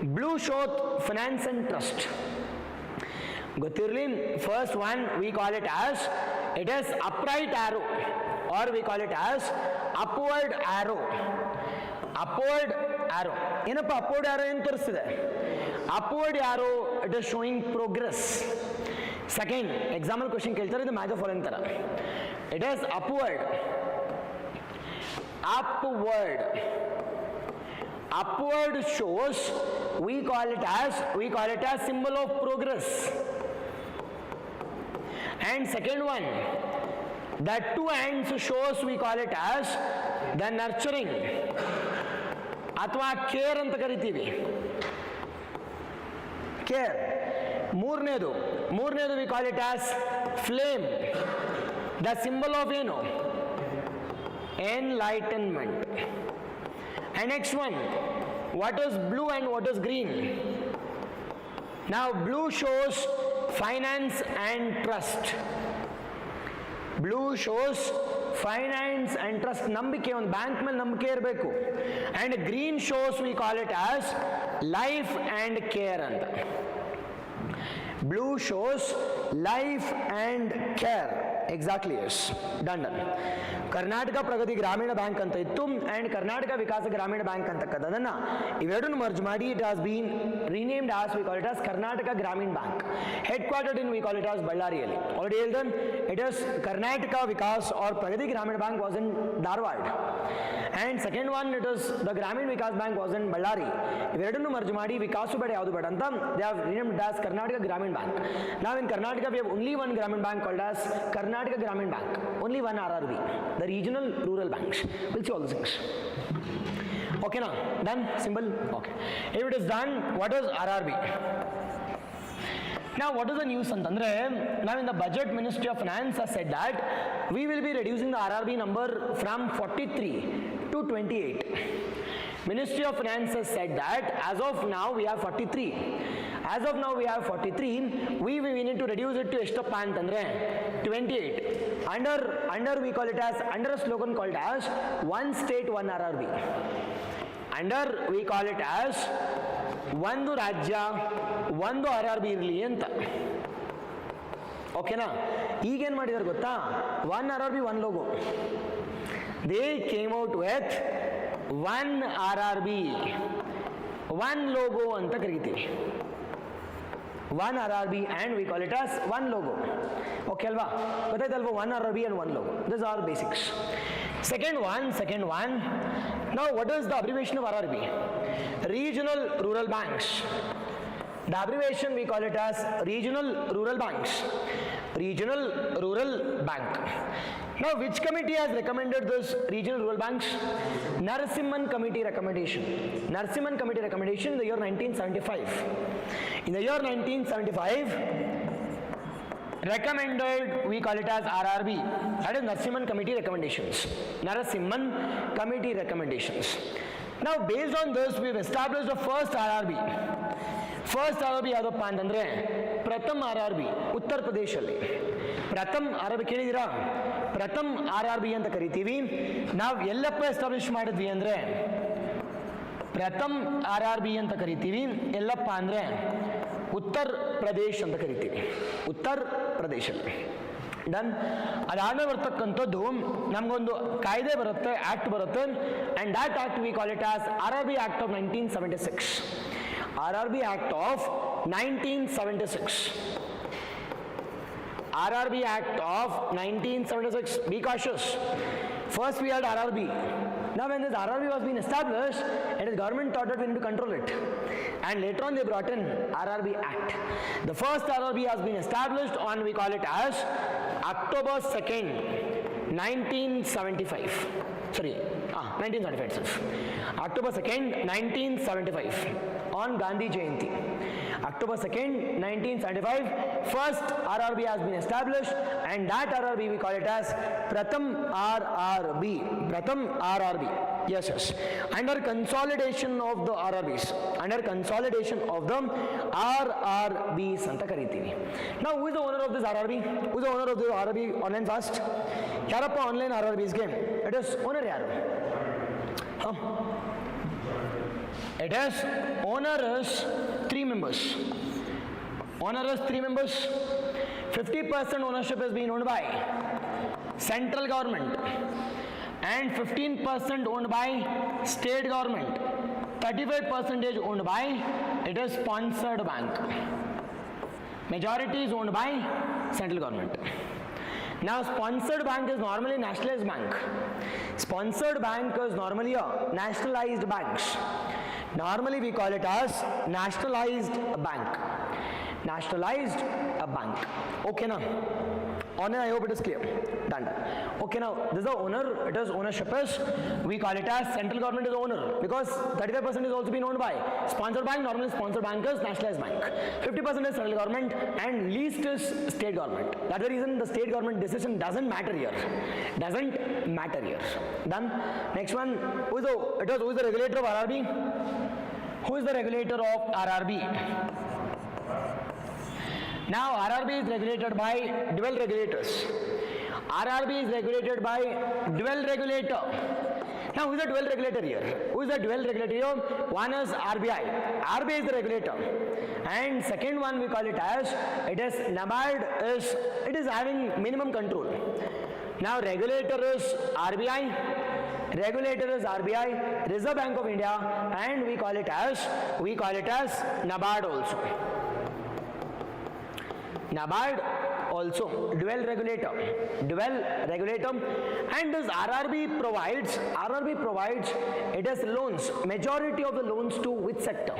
Blue shows finance and trust. Gotirli, first one we call it as, it is upright arrow, or we call it as upward arrow. Upward arrow. ಏನಪ್ಪ upward arrow ಏನು ತೋರಿಸ್ತಿದೆ? Upward arrow, it is showing progress. Second, example question ಕೇಳ್ತಾರೆ, ಇದು match following ತರ. It is upward. Upward shows, we call it as symbol of progress. And second one, that two hands shows, we call it as the nurturing ಅಥವಾ care ಅಂತ ಕರಿತೀವಿ. Care. ಮೂರನೇದು we call it as flame, the symbol of ಏನು? Enlightenment. And next one, what is blue and what is green? Now blue shows finance and trust. Blue shows finance and trust. ನಂಬಿಕೆ, ಒಂದು bank ಮೇಲೆ ನಂಬಿಕೆ ಇರಬೇಕು. And green shows, we call it as life and care ಅಂತ. Blue shows life and care. Exactly, yes. Done. Karnataka ಪ್ರಗತಿ ಗ್ರಾಮೀಣ bank ಅಂತ ಇತ್ತು, and Karnataka ವಿಕಾಸ ಗ್ರಾಮೀಣ ಬ್ಯಾಂಕ್ ಅಂತಕ್ಕಂಥದ್ದನ್ನ ಇವೆರಡನ್ನು ಮರ್ಜ್ ಮಾಡಿ it has been renamed as, we call it as Karnataka Gramin Bank. Headquartered in, we call it as Ballariಯಲ್ಲಿ. Already ಹೇಳ್ದನ್, it is Karnataka Vikas or Pragati Gramin Bank was in Dharwad. And second one, it is the Gramin Vikas Bank was in Ballari. ಇವೆರಡನ್ನು merge ಮಾಡಿ ವಿಕಾಸು ಬೇಡ ಯಾವುದು ಬೇಡ ಅಂತ they have renamed as Karnataka Gramin Bank. Now in Karnataka we have only one Gramin Bank called as Karnataka Gramin Bank. Only one RRB. The regional rural banks. We'll see all the things. Okay now, done? Simple? Okay. If it is done, what is RRB? Now what is the news antandre? Now in the budget, Ministry of Finance has said that we will be reducing the RRB number from 43 to 28. Ministry of Finance has said that as of now we have 43. As of now we have 43. We need to reduce it to eಷ್ಟಪ್ಪ ಅಂತಂದ್ರೆ 28. Under we call it as, under a slogan called as one state one RRB. Under we call it as ಒಂದು ರಾಜ್ಯ ಒಂದು RRB ಇರಲಿ ಅಂತ. ಓಕೆನಾ? ಈಗೇನು ಮಾಡಿದಾರೆ ಗೊತ್ತಾ? one RRB one logo. They came out with one RRB one logo ಅಂತ ಕರೀತೀವಿ. One RRB and we call it as one logo. Okay alva? Gottaಯ್ತಲ್ವಾ? One RRB and one logo. These are basics. Second one. Now what is the abbreviation of RRB? Regional Rural Banks. The abbreviation we call it as Regional Rural Banks. Regional Rural Bank. Now which committee has recommended this Regional Rural Banks? Narasimhan Committee recommendation. Narasimhan Committee recommendation in the year 1975. In the year 1975, recommended, we call it as RRB. That is Narasimhan Committee recommendations. Narasimhan Committee recommendations. Now based on this, we have established the first RRB. First RRB ಯಾವುದಪ್ಪ ಅಂತಂದ್ರೆ ಪ್ರಥಮ್ RRB ಉತ್ತರ ಪ್ರದೇಶಲ್ಲಿ. ಪ್ರಥಮ್ RRB ಕೇಳಿದಿರಾ? ಪ್ರಥಮ್ RRB ಅಂತ ಕರಿತೀವಿ. ನಾವು ಎಲ್ಲಪ್ಪ establish ಮಾಡಿದ್ವಿ ಅಂದ್ರೆ ಪ್ರಥಮ್ RRB ಅಂತ ಕರಿತೀವಿ. ಎಲ್ಲಪ್ಪ ಅಂದ್ರೆ ಉತ್ತರ ಪ್ರದೇಶ್ ಅಂತ ಕರಿತೀವಿ. ಉತ್ತರ ಪ್ರದೇಶಲ್ಲಿ. ಡನ್. ಅದಾದ್ಮೇಲೆ ಬರ್ತಕ್ಕಂಥದ್ದು ನಮಗೊಂದು ಕಾಯ್ದೆ ಬರುತ್ತೆ, ಆಕ್ಟ್ ಬರುತ್ತೆ. And that act V call it as RRB Act of 1976. RRB Act of 1976. RRB Act of 1976. Be cautious. First we had RRB. Now when this RRB was being established, it is government thought that we need to control it. And later on they brought in RRB Act. The first RRB has been established on, we call it as October 2nd, 1975. Sorry, 1975 itself. October 2nd, 1975 on Gandhi Jayanti. October 2nd, 1975, first RRB has been established, and that RRB we call it as Pratham RRB. Pratham RRB. Yes, yes. Under consolidation of the RRBs. Under consolidation of the RRBs anta karitivi. Now, who is the owner of this RRB? Who is the owner of the RRB online fast? Yarappa online RRBs game. It is owner yaru. It is owner is 3 members. Owner is 3 members. 50% ownership is being owned by central government and 15% owned by state government. 35% owned by it is sponsored bank. Majority is owned by central government. Now sponsored bank is normally nationalized bank. Sponsored bank is normally a nationalized banks. Normally we call it as nationalized bank. Nationalized bank. Okay now. Owner, I hope it is clear. Done. Okay now, this is the owner, it is ownership is, we call it as central government is owner because 35% is also being owned by sponsored bank, normally sponsored bank is nationalized bank. 50% is central government and least is state government. That's the reason the state government decision doesn't matter here. Doesn't matter here. Done. Next one, who is the regulator of RRB? Who is the regulator of RRB? Now RRB is regulated by dual regulators. RRB is regulated by dual regulator. Now who is the dual regulator here? Who is the dual regulator here? One is RBI. RBI is the regulator. And second one we call it as, it is NABARD is, it is having minimum control. Now regulator is RBI. Regulator is RBI, Reserve Bank of India, and we call it as NABARD also. NABARD also, dual regulator, and this RRB provides, it has loans, majority of the loans to which sector?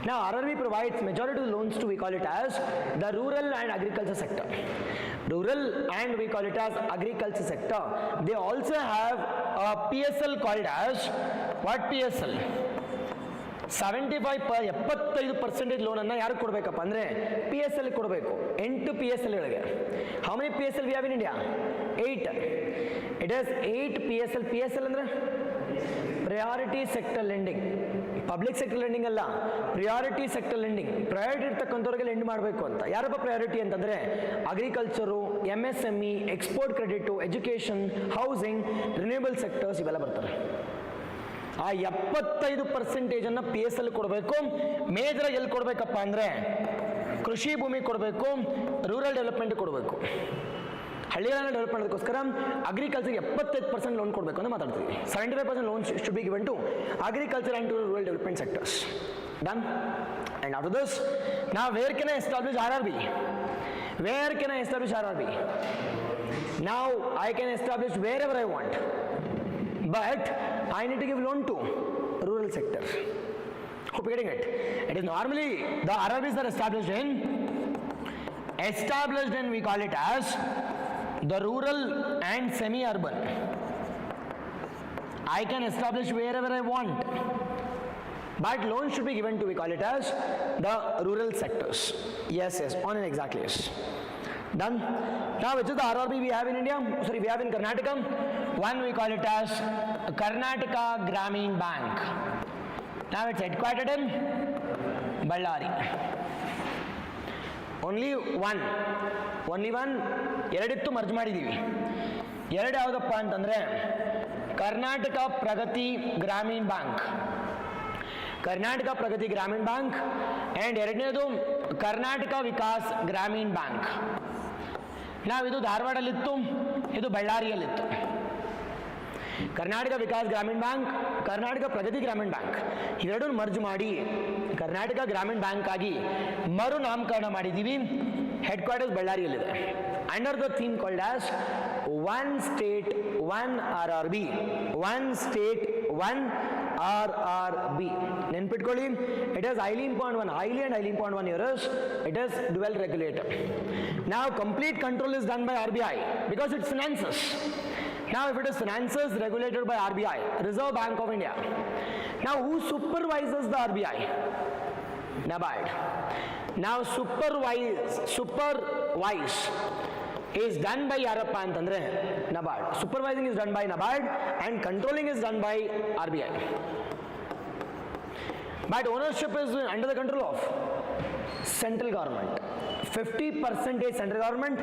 Now RRB provides majority of the loans to, we call it as the rural and agriculture sector. Rural and we call it as agriculture sector. They also have a PSL called as, what PSL? 75% loan ಅನ್ನು ಯಾರು ಕೊಡಬೇಕಪ್ಪ ಅಂದ್ರೆ PSL ಕೊಡಬೇಕು 8 PSL ಗಳಿಗೆ. How many PSL we have in India? 8. It is 8 PSL. PSL ಅಂದ್ರೆ priority sector lending. Public sector lending ಅಲ್ಲ, priority sector lending. Priority ಇರ್ತಕ್ಕಂಥವ್ರಿಗೆ lend ಮಾಡಬೇಕು ಅಂತ. ಯಾರಪ್ಪ ಪ್ರಯಾರಿಟಿ ಅಂತಂದ್ರೆ agriculture, MSME, export credit, education, housing, renewable sectors ಇವೆಲ್ಲ ಬರ್ತಾರೆ. ಆ 75% PSL ಕೊಡಬೇಕು. ಮೇಜರ್ ಎಲ್ಲಿ ಕೊಡಬೇಕಪ್ಪ ಅಂದರೆ ಕೃಷಿ ಭೂಮಿ ಕೊಡಬೇಕು, ರೂರಲ್ ಡೆವಲಪ್ಮೆಂಟ್ ಕೊಡಬೇಕು. ಹಳ್ಳಿಗಳನ್ನು ಡೆವಲಪ್ ಮಾಡೋದಕ್ಕೋಸ್ಕರ ಅಗ್ರಿಕಲ್ಚರ್ಗೆ 75% ಲೋನ್ ಕೊಡಬೇಕು ಅಂತ ಮಾತಾಡ್ತೀವಿ. 75% loan should be given to agriculture and rural development sectors. Done. And after this ನಾವು where can I establish RRB? Where can I establish RRB? Now I can establish wherever I want. But I need to give loan to rural sector. Hope you're getting it. It is normally the RRBs are established in we call it as the rural and semi-urban. I can establish wherever I want. But loan should be given to, we call it as the rural sectors. Yes, on an exactly yes. Done. Now which is the RRB we have in India? Sorry, we have in Karnataka. One we call it as Karnataka Gramin Bank. Now it's headquartered in Ballari. Only one. ಎರಡಿತ್ತು merge ಮಾಡಿದ್ದೀವಿ. ಎರಡು ಯಾವುದಪ್ಪ ಅಂತಂದರೆ Karnataka Pragathi Grameen bank. Karnataka Pragathi Grameen bank and ಎರಡನೇದು Karnataka Vikas Grameen bank. ಇದು ಧಾರವಾಡಲ್ಲಿತ್ತು, ಇದು ಬಳ್ಳಾರಿಯಲ್ಲಿತ್ತು. ಕರ್ನಾಟಕ ವಿಕಾಸ್ ಗ್ರಾಮೀಣ್ ಬ್ಯಾಂಕ್, ಕರ್ನಾಟಕ ಪ್ರಗತಿ ಗ್ರಾಮೀಣ್ ಬ್ಯಾಂಕ್ ಇವೆರಡನ್ನು ಮರ್ಜ್ ಮಾಡಿ ಕರ್ನಾಟಕ ಗ್ರಾಮೀಣ್ ಬ್ಯಾಂಕ್ ಆಗಿ ಮರು ನಾಮಕರಣ ಮಾಡಿದ್ದೀವಿ. ಹೆಡ್ ಕ್ವಾರ್ಟರ್ಸ್ ಬಳ್ಳಾರಿಯಲ್ಲಿದೆ. Under the theme called as one state, one RRB. One state, one RRB. Nenpitkolli, it is highly important one, highly and highly important one here is, it is dual regulator. Now complete control is done by RBI because it's finances. Now if it is finances regulated by RBI, Reserve Bank of India. Now who supervises the RBI? NABARD. Now supervise is done by Yarappa antandre NABARD. Supervising is done by NABARD and controlling is done by RBI. But ownership is under the control of central government. 50% is central government,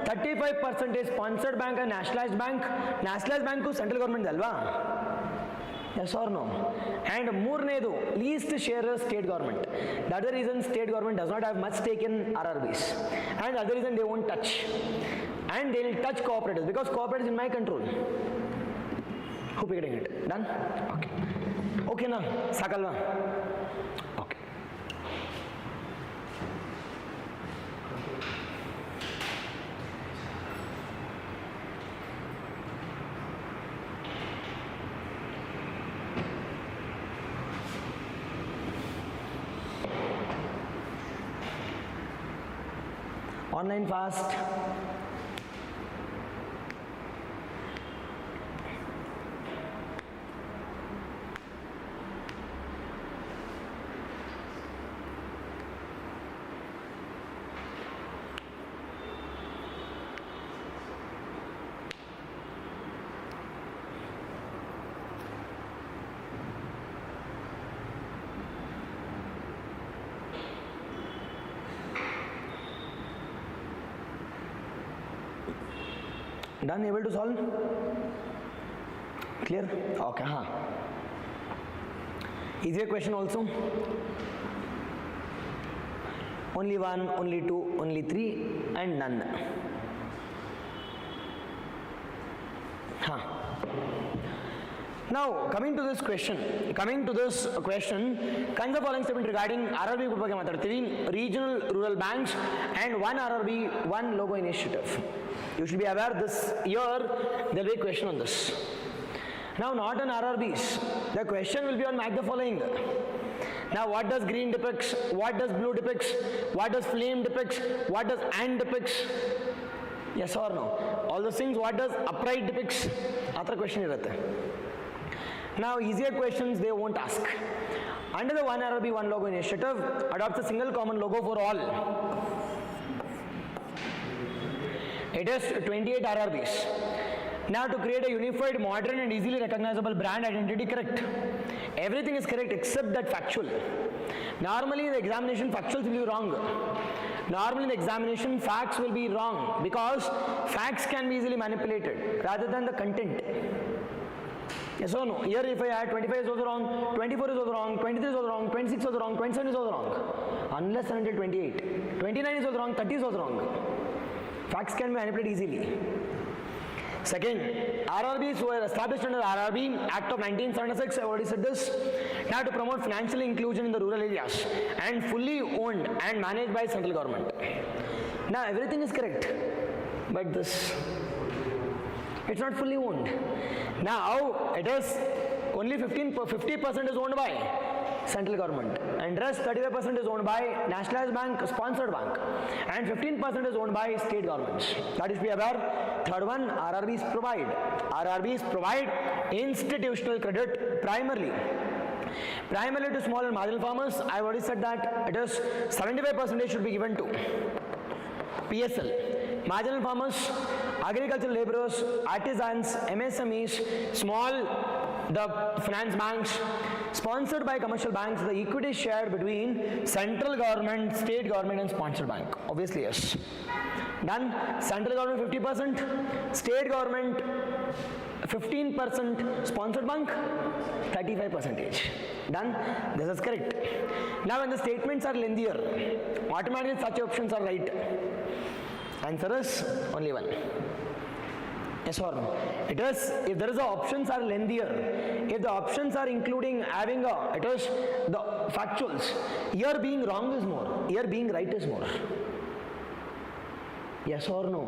35% is sponsored bank and nationalized bank. Nationalized bank is central government alva. Yes or no? And moornedu, least share is state government. The other reason state government does not have much stake in RRBs. And the other reason they won't touch. And they will touch cooperatives because cooperatives is in my control. Hope you're getting it. Done? Okay. Okay na? Sakalva? Okay. Online fast. Done, able to solve? Clear? Okay, huh. Easier question also. Only one, only two, only three, and none. Huh. Now, coming to this question, consider the following statement regarding RRB group regional rural banks and one RRB, one logo initiative. You should be aware this year there will be a question on this. Now, not on RRBs. The question will be on match the following. Now, what does green depicts? What does blue depicts? What does flame depicts? What does and depicts? Yes or no? All those things, what does upright depicts? Other question irate. Now, easier questions they won't ask. Under the one RRB, one logo initiative, adopts a single common logo for all. It is 28 RRBs. Now to create a unified, modern and easily recognizable brand identity, correct. Everything is correct except that factual. Normally in the examination factuals will be wrong. Normally in the examination facts will be wrong because facts can be easily manipulated rather than the content. Yes or no? Here if I add 25 is also wrong, 24 is also wrong, 23 is also wrong, 26 is also wrong, 27 is also wrong. Unless and until 28. 29 is also wrong, 30 is also wrong. Facts can be manipulated easily. Second, RRBs were established under the RRB Act of 1976, I already said this. Now to promote financial inclusion in the rural areas and fully owned and managed by central government. Now everything is correct, but this, it's not fully owned. Now it is only 50% is owned by central government and rest 35% is owned by nationalized bank, sponsored bank, and 15% is owned by state governments. That is, be aware. Third one, RRBs provide institutional credit primarily to small and marginal farmers. I have already said that it is 75% should be given to PSL, marginal farmers, agricultural laborers, artisans, MSMEs, the finance banks, sponsored by commercial banks. The equity is shared between central government, state government and sponsored bank. Obviously yes. Done. Central government 50%, state government 15%, sponsored bank 35%. Done. This is correct. Now when the statements are lengthier, automatically such options are right. Answer is only one. Yes or no? It is, if there is the options are lengthier, if the options are including having it is the factuals, here being wrong is more, here being right is more. Yes or no?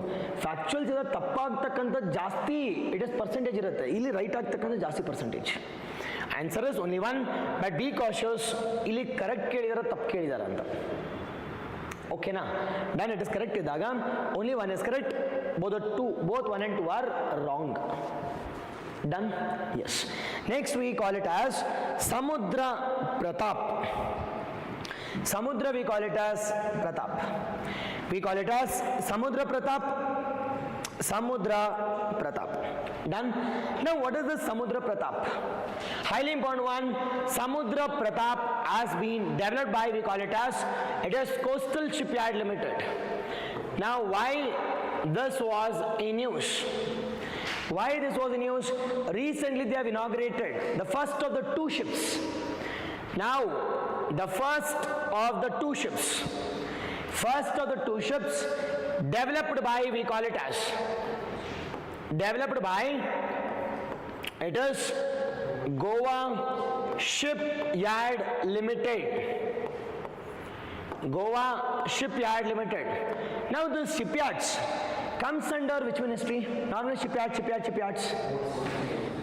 Factuals ಇರೋ ತಪ್ಪಾಗ್ತಕ್ಕಂಥ ಜಾಸ್ತಿ it is percentage ಇರುತ್ತೆ, ಇಲ್ಲಿ right ಆಗ್ತಕ್ಕಂಥ ಜಾಸ್ತಿ percentage. Answer is only one, but B cautious, ಇಲ್ಲಿ correct ಕೇಳಿದಾರ ತಪ್ಪು ಕೇಳಿದಾರ ಅಂತ. ಓಕೆನಾ? ದೆನ್ ಇಟ್ ಇಸ್ ಕರೆಕ್ಟ್ ಇದ್ದಾಗ only one is correct, both 1 and 2 are wrong. Done? Yes. Next we call it as Samudra Praap. Samudra we call it as Pratap. We call it as Samudra Praap. Samudra Praap. Done? Now what is this Samudra Praap? Highly important one. Samudra Praap has been developed by, we call it as, it is Coastal Shipyard Limited. Now why this was in news? Why this was in news? Recently they have inaugurated the first of the 2 ships. Now the first of the 2 ships developed by, we call it as, developed by, it is Goa Shipyard Limited. Goa Shipyard Limited. Now the shipyards comes under which ministry? Normally shipyards.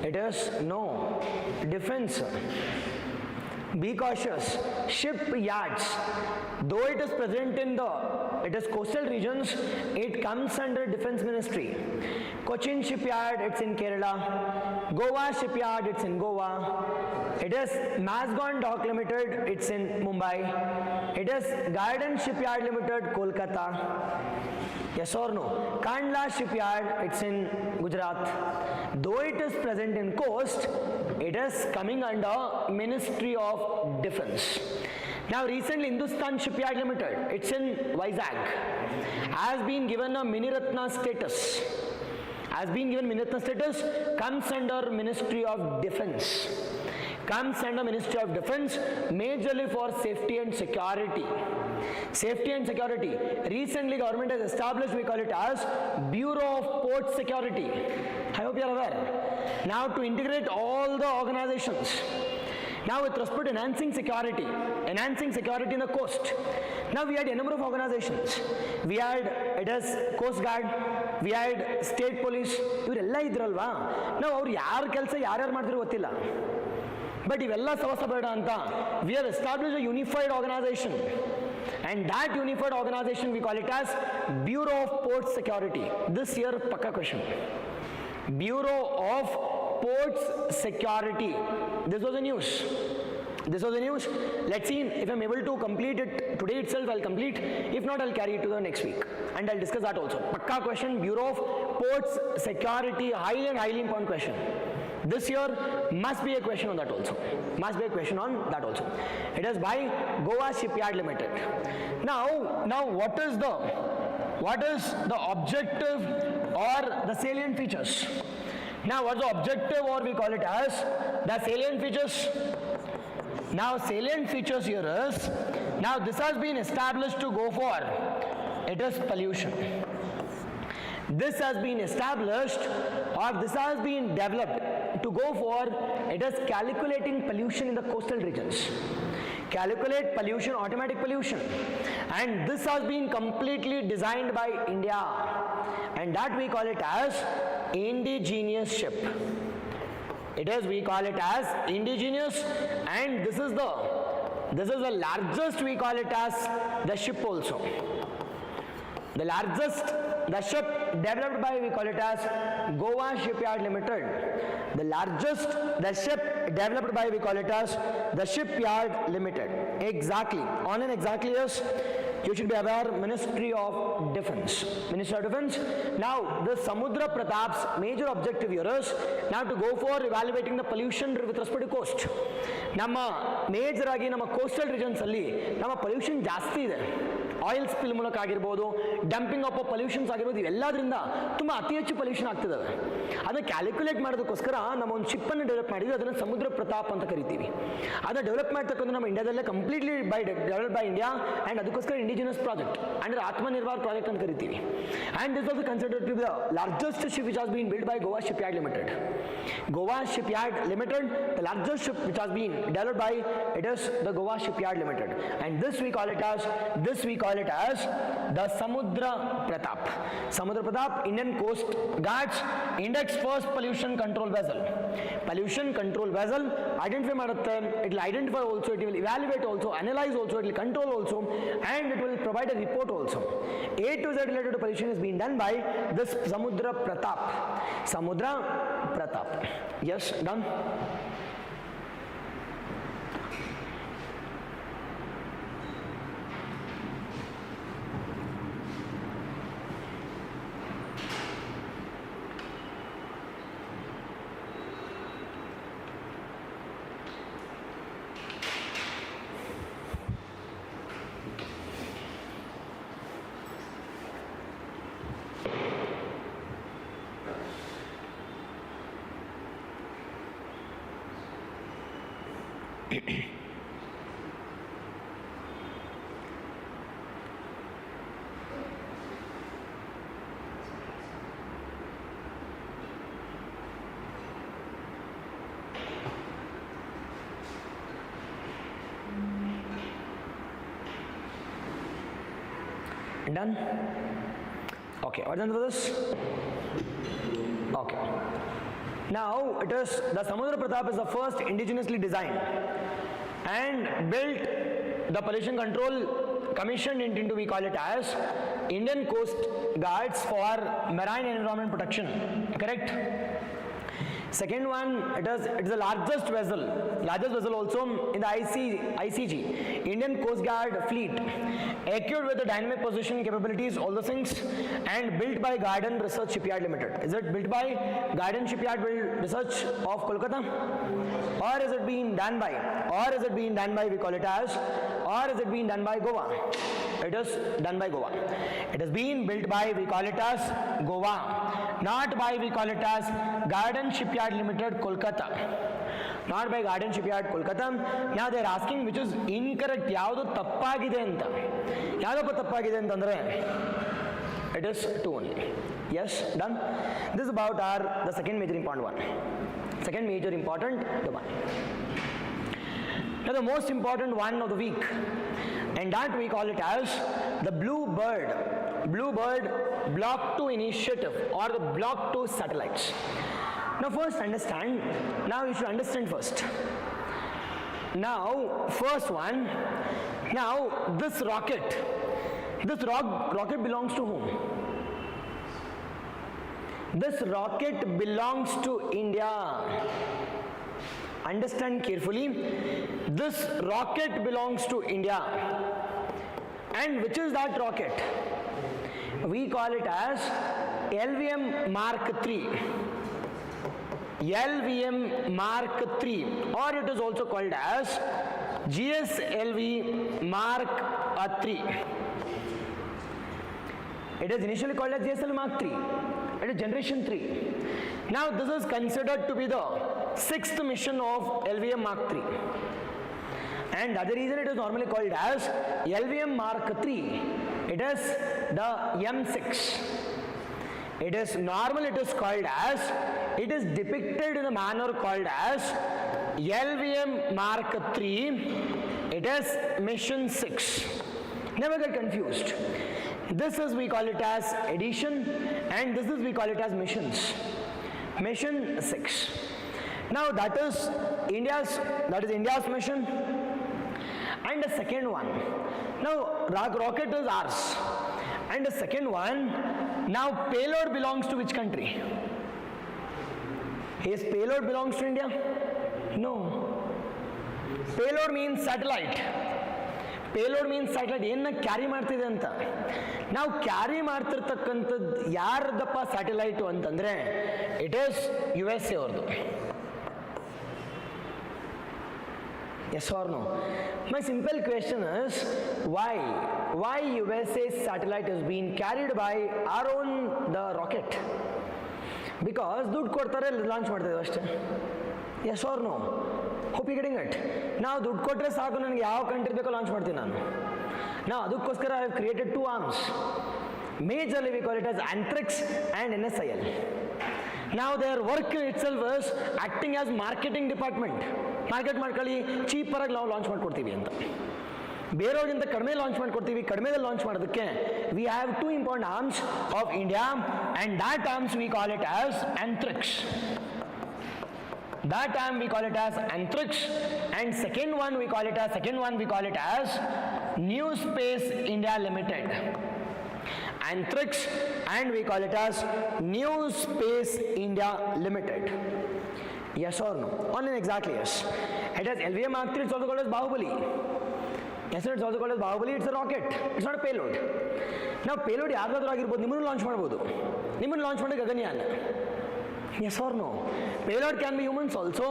It is no, defense. Be cautious. Shipyards, though it is present in it is coastal regions, it comes under defense ministry. Cochin Shipyard, it's in Kerala. Goa Shipyard, it's in Goa. It is Mazagon Dock Limited, it's in Mumbai. It is Garden Shipyard Limited, Kolkata. Yes or no? Kandla Shipyard, it's in Gujarat. Though it is present in coast, it is coming under Ministry of Defense. Now recently Hindustan Shipyard Limited, it's in Vizag, has been given a Miniratna status. Comes under Ministry of Defense. Majorly for safety and security. Recently government has established, we call it as Bureau of Port Security. I hope you are aware. Now to integrate all the organizations. Now with respect to enhancing security in the coast. Now we had a number of organizations. We had, it is Coast Guard, we had State Police, ಇವರೆಲ್ಲ ಇದ್ರಲ್ವಾ. ನಾವು ಅವ್ರು ಯಾರ ಕೆಲಸ ಯಾರ್ಯಾರು ಮಾಡ್ತಿರೋ ಗೊತ್ತಿಲ್ಲ, but ಇವೆಲ್ಲ ಸವಸ ಬೇಡ ಅಂತ we have established a unified organization, and that unified organization we call it as Bureau of Port Security. This year pakka question, Bureau of Ports Security. This was the news. Let's see if I'm able to complete it today itself. I'll complete. If not, I'll carry it to the next week, and I'll discuss that also. Pakka question, Bureau of Ports Security, highly important question. This year must be a question on that also. It is by Goa Shipyard Limited. Now what is the objective or the salient features? Now what's the objective, or we call it as the salient features? Now salient features here is, now this has been established to go for, it is pollution. This has been established, or this has been developed to go for, it is calculating pollution in the coastal regions. Calculate pollution, automatic pollution, and this has been completely designed by India, and that we call it as indigenous ship. We call it as indigenous, and this is the largest, we call it as the ship also. The ship developed by, we call it as Goa Shipyard Limited. The ship developed by, we call it as the Shipyard Limited. Exactly. On an exactly yes. You should be aware, Ministry of Defense. Now, the Samudra Pratap's major objective here is now to go for evaluating the pollution with respect to coast. ನಮ್ಮ major ಆಗಿ ನಮ್ಮ coastal regions ಅಲ್ಲಿ ನಮ್ಮ pollution ಜಾಸ್ತಿ ಇದೆ. Oil spill ಮೂಲಕ ಆಗಿರ್ಬೋದು, dumping of pollutions ಆಗಿರ್ಬೋದು, ಇವೆಲ್ಲದರಿಂದ ತುಂಬ ಅತಿ ಹೆಚ್ಚು ಪೊಲ್ಯೂಷನ್ ಆಗ್ತಿದ್ದಾವೆ. ಅದನ್ನ ಕ್ಯಾಲ್ಕುಲೇಟ್ ಮಾಡೋದಕ್ಕೋಸ್ಕರ ನಮ್ಮ ಒಂದು ಶಿಪ್ ಅನ್ನು ಡೆವಲಪ್ ಮಾಡಿದ್ವಿ, ಅದನ್ನು ಸಮುದ್ರ ಪ್ರತಾಪ್ ಅಂತ ಕರಿತೀವಿ. ಅದನ್ನ ಡೆವಲಪ್ ಮಾಡ್ತಕ್ಕಂಥ ನಮ್ಮ ಇಂಡಿಯಾದಲ್ಲೇ completely develop by India, and ಅದಕ್ಕೋಸ್ಕರ ಇಂಡಿಜಿನಸ್ ಪ್ರಾಜೆಕ್ಟ್ ಅಂದ್ರೆ ಆತ್ಮನಿರ್ಭರ್ ಪ್ರಾಜೆಕ್ಟ್ ಅಂತ ಕರಿತೀವಿ. And this also considered to be the largest ship which has been build by Goa Shipyard Limited. Goa Shipyard Limited, the largest ship which has been developed by, it is the Goa Shipyard Limited, and this we call it as call it as the Samudra Praap. Samudra Praap, Indian Coast Guards Index first pollution control vessel. Pollution control vessel identify madutte, it will identify also, it will evaluate also, analyze also, it will control also, and it will provide a report also. A to Z related to pollution is being done by this Samudra Praap. Samudra Praap. Yes, done. Done? Okay, what done for this? Okay. Now it is the Samudra Praap is the first indigenously designed and built the pollution control commission into, we call it as Indian Coast Guards for Marine Environment Protection, correct? Second one, it is the largest vessel also in the ICG, Indian Coast Guard fleet, equipped with the dynamic position capabilities, all the things, and built by Garden Research Shipyard Limited. Is it built by Garden Shipyard Research of Kolkata? Or is it being done by, we call it as, or is it being done by Goa? It is done by Goa. It is being built by, we call it as Goa, not by, we call it as Garden Shipyard Limited, Kolkata. Not by Garden Shipyard, Kolkata. Now they are asking which is incorrect. Yavadu tappagide anta. Yavadu tappagide antandre it is 2 only. Yes, done. This is about the second major important one. Second major important one. Now the most important one of the week, and that we call it as the Bluebird Block 2 initiative or the Block 2 satellites. Now first understand, now you should understand first. Now first one, now this rocket belongs to whom? This rocket belongs to India. Understand carefully, this rocket belongs to India. And which is that rocket? We call it as LVM Mark III. LVM Mark III, or it is also called as GSLV Mark III. It is initially called as GSLV Mark III. It is generation 3. Now this is considered to be the 6th mission of LVM Mark III. And the other reason it is normally called as LVM Mark III, it is the M6. It is called as, it is depicted in a manner called as LVM Mark III, it is mission 6. Never get confused. This is, we call it as edition, and this is, we call it as missions. Mission 6. Now that is India's mission. And the second one, now rocket is ours. And the second one, now payload belongs to which country? His payload belongs to India? No. Payload means satellite. Payload means satellite. Yenna carry martide anta. Now carry martirtakkantad yaradappa satellite antandre it is USA ordu. Yes or no? My simple question is why? Why USA's satellite is being carried by our own the rocket? Because ದುಡ್ಡು ಕೊಡ್ತಾರೆ launch ಮಾಡ್ತಿದ್ದೇವೆ ಅಷ್ಟೇ. Yes or no? Hope you getting it. ನಾವು ದುಡ್ಡು ಕೊಟ್ಟರೆ ಸಾಕು ನನಗೆ ಯಾವ ಕಂಟ್ರಿ ಬೇಕೋ ಲಾಂಚ್ ಮಾಡ್ತೀನಿ ನಾನು. Now ಅದಕ್ಕೋಸ್ಕರ I have created 2 arms. Majorly we call it as Antriksh and NSIL. Now their work itself is acting as marketing department. Market ಮಾಡ್ಕೊಳ್ಳಿ ಚೀಪರಾಗಿ ನಾವು ಲಾಂಚ್ ಮಾಡ್ಕೊಡ್ತೀವಿ ಅಂತ. ಬೇರೆಯವ್ರಿಗಿಂತ ಕಡಿಮೆ ಲಾಂಚ್ ಮಾಡಿಕೊಡ್ತೀವಿ. ಕಡಿಮೆದಲ್ಲಿ ಲಾಂಚ್ ಮಾಡೋದಕ್ಕೆ we have 2 important arms of India, and that arms we call it as Antriksh. That arm we call it as Antriksh, and second one we call it as New Space India Limited. Antriksh, and we call it as New Space India Limited. Yes or no? On an exactly yes. It has LVM Mark 3, it's also called as Bahubali. Yes sir, it's also called as Bahubali. It's a rocket, it's not a payload. Now payload ಯಾರ್ದಾದ್ರೂ ಆಗಿರ್ಬೋದು, ನಿಮ್ಮನ್ನು launch ಮಾಡ್ಬೋದು. ನಿಮ್ಮನ್ನು launch ಮಾಡಿ Gaganyaan. Yes or no? Payload can be humans also.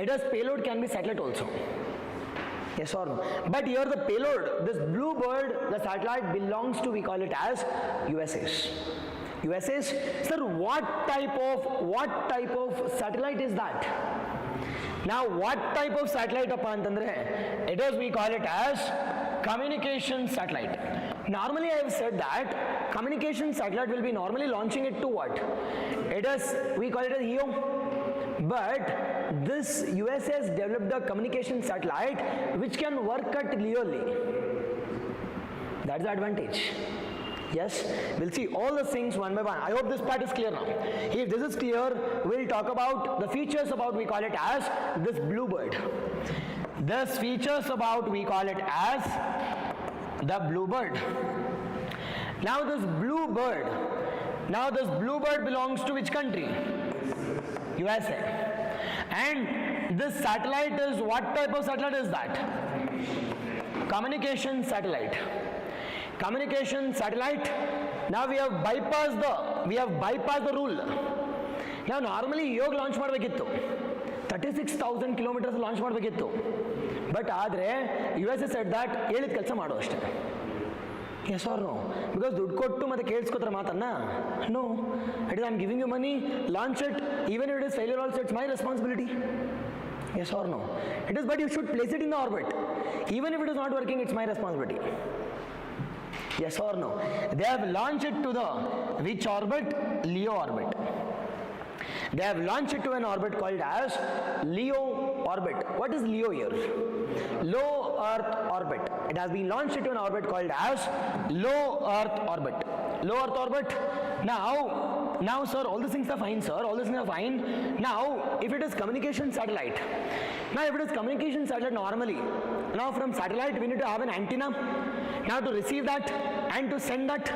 It has payload can be satellite also. Yes or no? But here the payload, this Bluebird, the satellite belongs to, we call it as USS. USS? Sir, what type of satellite is that? Now what type of satellite appa antandre? It is, we call it as communication satellite. Normally I have said that communication satellite will be normally launching it to what? It is, we call it as EO. But this USS developed a communication satellite which can work at LEO. That's the advantage. Yes, we'll see all the things one by one. I hope this part is clear now. If this is clear, we'll talk about the features about, we call it as this Bluebird. This features about, we call it as the Bluebird. Now this Bluebird belongs to which country? USA. And this satellite is, what type of satellite is that? Communication satellite. Communication satellite. Now we have bypassed the rule. Now normally yoga launch ಮಾಡಬೇಕಿತ್ತು, 36,000 kilometres launch ಮಾಡಬೇಕಿತ್ತು. But ಆದರೆ USA said that ಹೇಳಿದ ಕೆಲಸ ಮಾಡು ಅಷ್ಟೇ. Yes or no? Because ದುಡ್ಡು ಕೊಟ್ಟು ಮತ್ತೆ ಕೇಳಿಸ್ಕೊತಾರೆ ಮಾತನ್ನ. No, it is I'm giving you money, launch it, even if it is failure also, it's my responsibility. Yes or no? It is, but you should place it in the orbit. Even if it is not working, it's my responsibility. Yes or no? They have launched it to the which orbit? LEO orbit. They have launched it to an orbit called as LEO orbit. What is LEO here? Low Earth orbit. It has been launched to an orbit called as low Earth orbit. Low Earth orbit. Now sir, all these things are fine, sir. All these things are fine. Now, if it is communication satellite, normally, now from satellite we need to have an antenna. Now to receive that and to send that.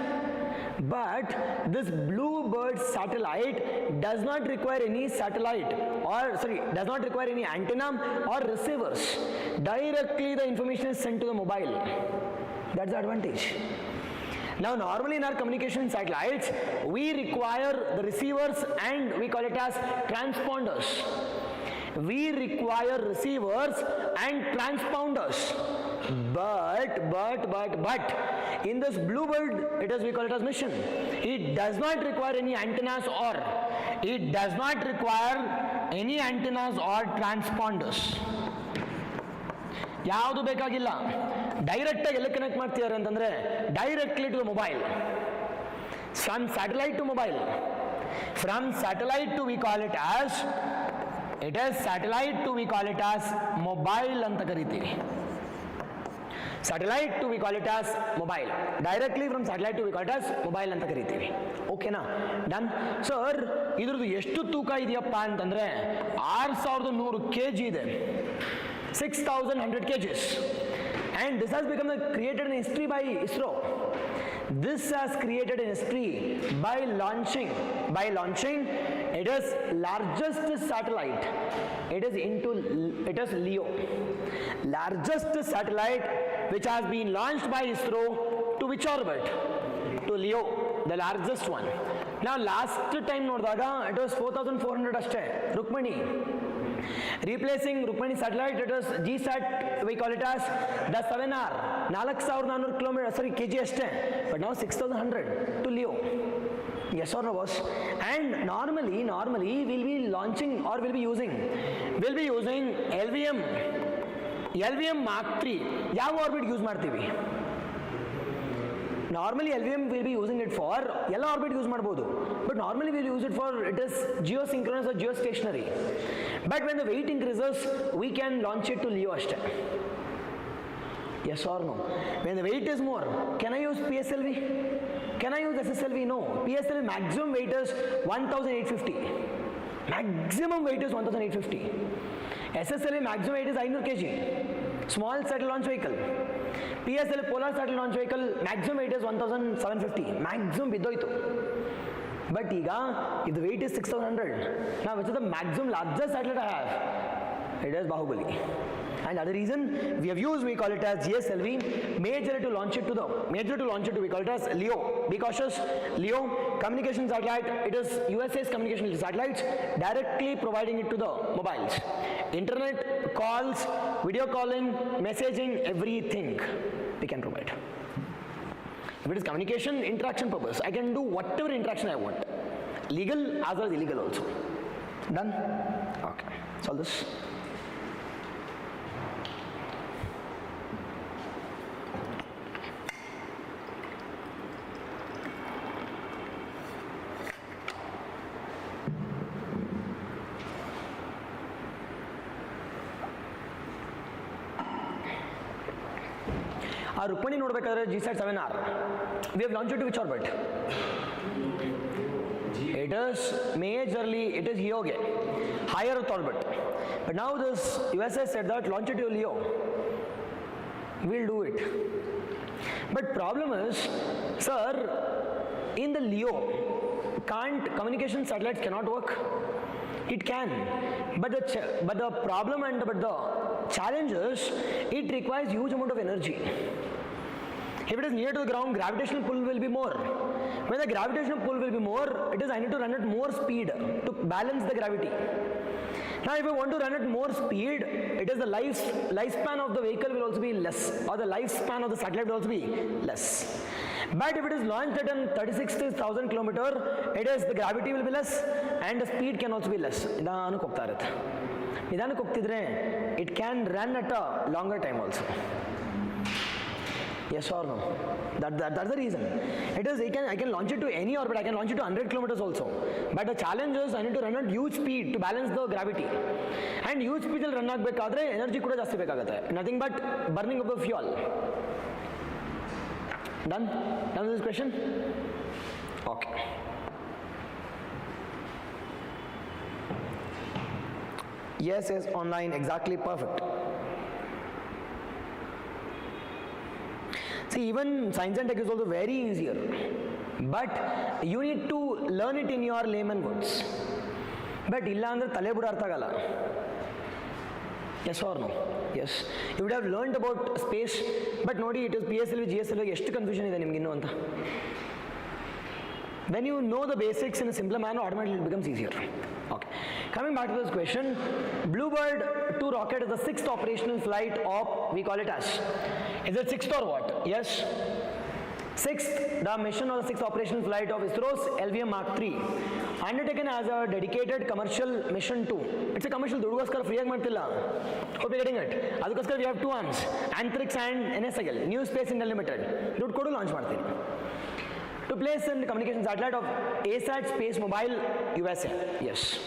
But this Bluebird satellite does not require any does not require any antenna or receivers. Directly the information is sent to the mobile. That's the advantage. Now normally in our communication satellites, we require the receivers and we call it as transponders. We require receivers and transponders. But in this Bluebird, we call it as mission. It does not require any antennas or transponders. ಯಾವುದು ಬೇಕಾಗಿಲ್ಲ. Direct ಆಗಿ ಎಲ್ಲಿ connect ಮಾಡ್ತಿದ್ದಾರೆ ಅಂತಂದ್ರೆ directly to the mobile. From satellite to mobile. From satellite to we call it as mobile ಅಂತ ಕರಿತೀವಿ. Satellite to we call it as mobile. Directly from satellite to we call it as mobile ಅಂತ ಕರಿತೀವಿ. ಓಕೆನಾ? Done. Sir ಇದ್ರದ್ದು ಎಷ್ಟು ತೂಕ ಇದೆಯಪ್ಪ ಅಂತಂದ್ರೆ 6100 kg ಇದೆ. 6,100 kgs. And this has become created in history by ISRO. This has created in history by launching it is largest satellite. It is LEO. Largest satellite which has been launched by ISRO to which orbit? To LEO, the largest one. Now last time ನೋಡಿದಾಗ it was 4,400 ಅಷ್ಟೇ. Rukmani. Replacing Rukmani satellite, it was GSAT, we call it as the 7R, 4,400 kg ಅಷ್ಟೇ. But now 6,100 to LEO. Yes or no, boss? And normally we'll be launching or we'll be using LVM Mark 3. ಯಾವ orbit use ಮಾಡ್ತೀವಿ? Normally LVM will be using it for ಎಲ್ಲ orbit use ಮಾಡ್ಬೋದು. But normally we'll use it for it is geosynchronous or geostationary. But when the weight increases, we can launch it to LEO ಅಷ್ಟೇ. Yes or no? When the weight is more, can I use PSLV? Can I use SSLV? No. PSLV maximum weight is 1850. Maximum weight is 1850. SSLV maximum weight is 500 kg. Small shuttle launch vehicle. PSLV polar shuttle launch vehicle maximum weight is 1750. Maximum bidoitu. But if the weight is 6100, now which is the maximum largest satellite I have? It is Bahubali. And other reason we have used, we call it as GSLV. Major to launch it to we call it as LEO. Be cautious. LEO communication satellite. It is USA's communication satellites directly providing it to the mobiles. Internet calls, video calling, messaging, everything we can provide. If it is communication, interaction purpose, I can do whatever interaction I want. Legal as well as illegal also. Done? Okay. Solve this. Our Rukmani nodbekadre GSAT 7R. We have launched it to which orbit? It is majorly, it is Hyoge, higher Earth orbit. But now this USA said that launch it to Leo. We'll do it. But problem is, sir, in the Leo, communication satellites cannot work? It can. But the problem and the challenge is, it requires huge amount of energy. If it is near to the ground, gravitational pull will be more. When the gravitational pull will be more, I need to run at more speed to balance the gravity. Now if I want to run at more speed, it is the lifespan of the vehicle will also be less, or the lifespan of the satellite will also be less. But if it is launched at 36,000 km, the gravity will be less and the speed can also be less. It can run at a longer time also. Yes or no? That's the reason. I can launch it to any orbit. I can launch it to 100 kilometers also. But the challenge is I need to run at huge speed to balance the gravity. And huge speed will run at energy kuda jasti bekagate. Nothing but burning of the fuel. Done? Done with this question? Okay. Yes, online, exactly, perfect. See, even science and tech is also very easier, but you need to learn it in your layman words. But illa andre tale buda artha agala. Yes or no? Yes. You would have learned about space, but nodi it is PSLV, GSLV, eshtu confusion ide nimge innu anta. When you know the basics in a simpler manner, automatically it becomes easier. Okay. Coming back to this question, Bluebird 2 rocket is the 6th operational flight of, we call it as, is it 6th or what? Yes. 6th, the mission or the 6th operational flight of ISRO's LVM Mark 3, undertaken as a dedicated commercial mission too. It's a commercial, dudugoskara free ag martilla. Hope you're getting it. Adukoskara we have two arms, Antriksh and NSIL, New Space India Limited. Dude kodu launch martini. To place in communication satellite of ASAT Space Mobile USA. Yes.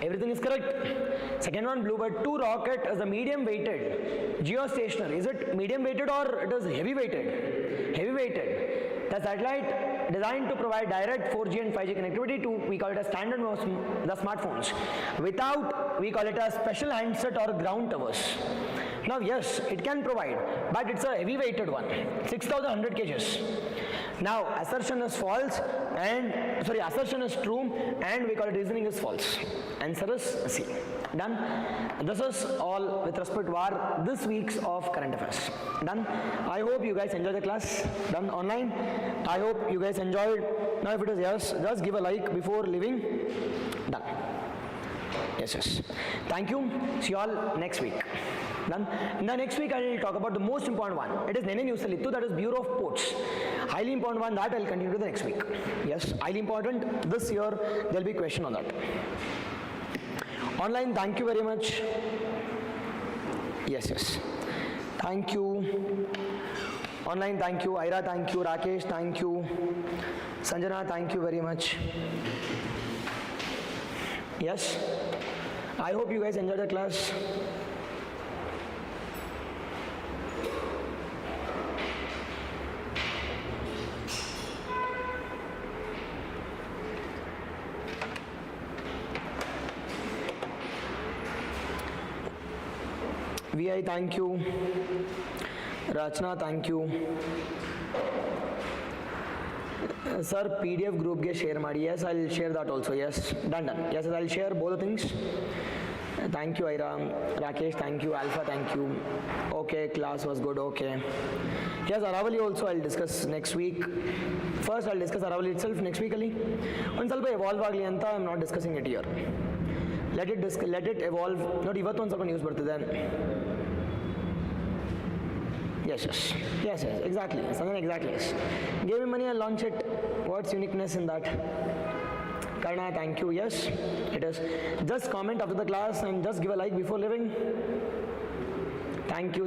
Everything is correct. Second one, Bluebird 2 rocket is a medium weighted geostationary. Is it medium weighted or it is heavy weighted? Heavy weighted. The satellite designed to provide direct 4G and 5G connectivity to, we call it as standard the smartphones, without, we call it a special handset or ground towers. Now yes, it can provide, but it's a heavy weighted one, 6,100 kgs. Now assertion is false and, assertion is true and we call it reasoning is false. Answer is C. Done? This is all with respect to our this week's of current affairs. Done? I hope you guys enjoyed the class. Done online? I hope you guys enjoyed. Now if it is yes, just give a like before leaving. Done. Yes. Thank you. See you all next week. Done. Now next week I will talk about the most important one. It is Nene News Salittu, that is Bureau of Ports. Highly important one, that I will continue to the next week. Yes, highly important. This year there will be question on that. Online, thank you very much. Yes. Thank you. Online, thank you. Ira, thank you. Rakesh, thank you. Sanjana, thank you very much. Yes. I hope you guys enjoyed the class. VI, thank you. Rachna, thank you. Sir, PDF group ge share ಮಾಡಿ. Yes, I'll share that also. Yes, done. Yes, I'll share both the things. Thank you, Ira. Rakesh, thank you. Alpha, thank you. Okay, class was good. Okay. Yes, Aravali also I'll discuss next week. First, I'll discuss Aravali itself next week. ಒಂದು ಸ್ವಲ್ಪ evolve ಆಗಲಿ ಅಂತ I'm not discussing it here. Let it evolve. ನೋಡಿ ಇವತ್ತು ಒಂದು ಸ್ವಲ್ಪ news ಬರ್ತಿದೆ. Yes, exactly. Something exactly. Yes. Give me money and launch it. What's uniqueness in that? Karna, thank you. Yes, it is. Just comment after the class and just give a like before leaving. Thank you.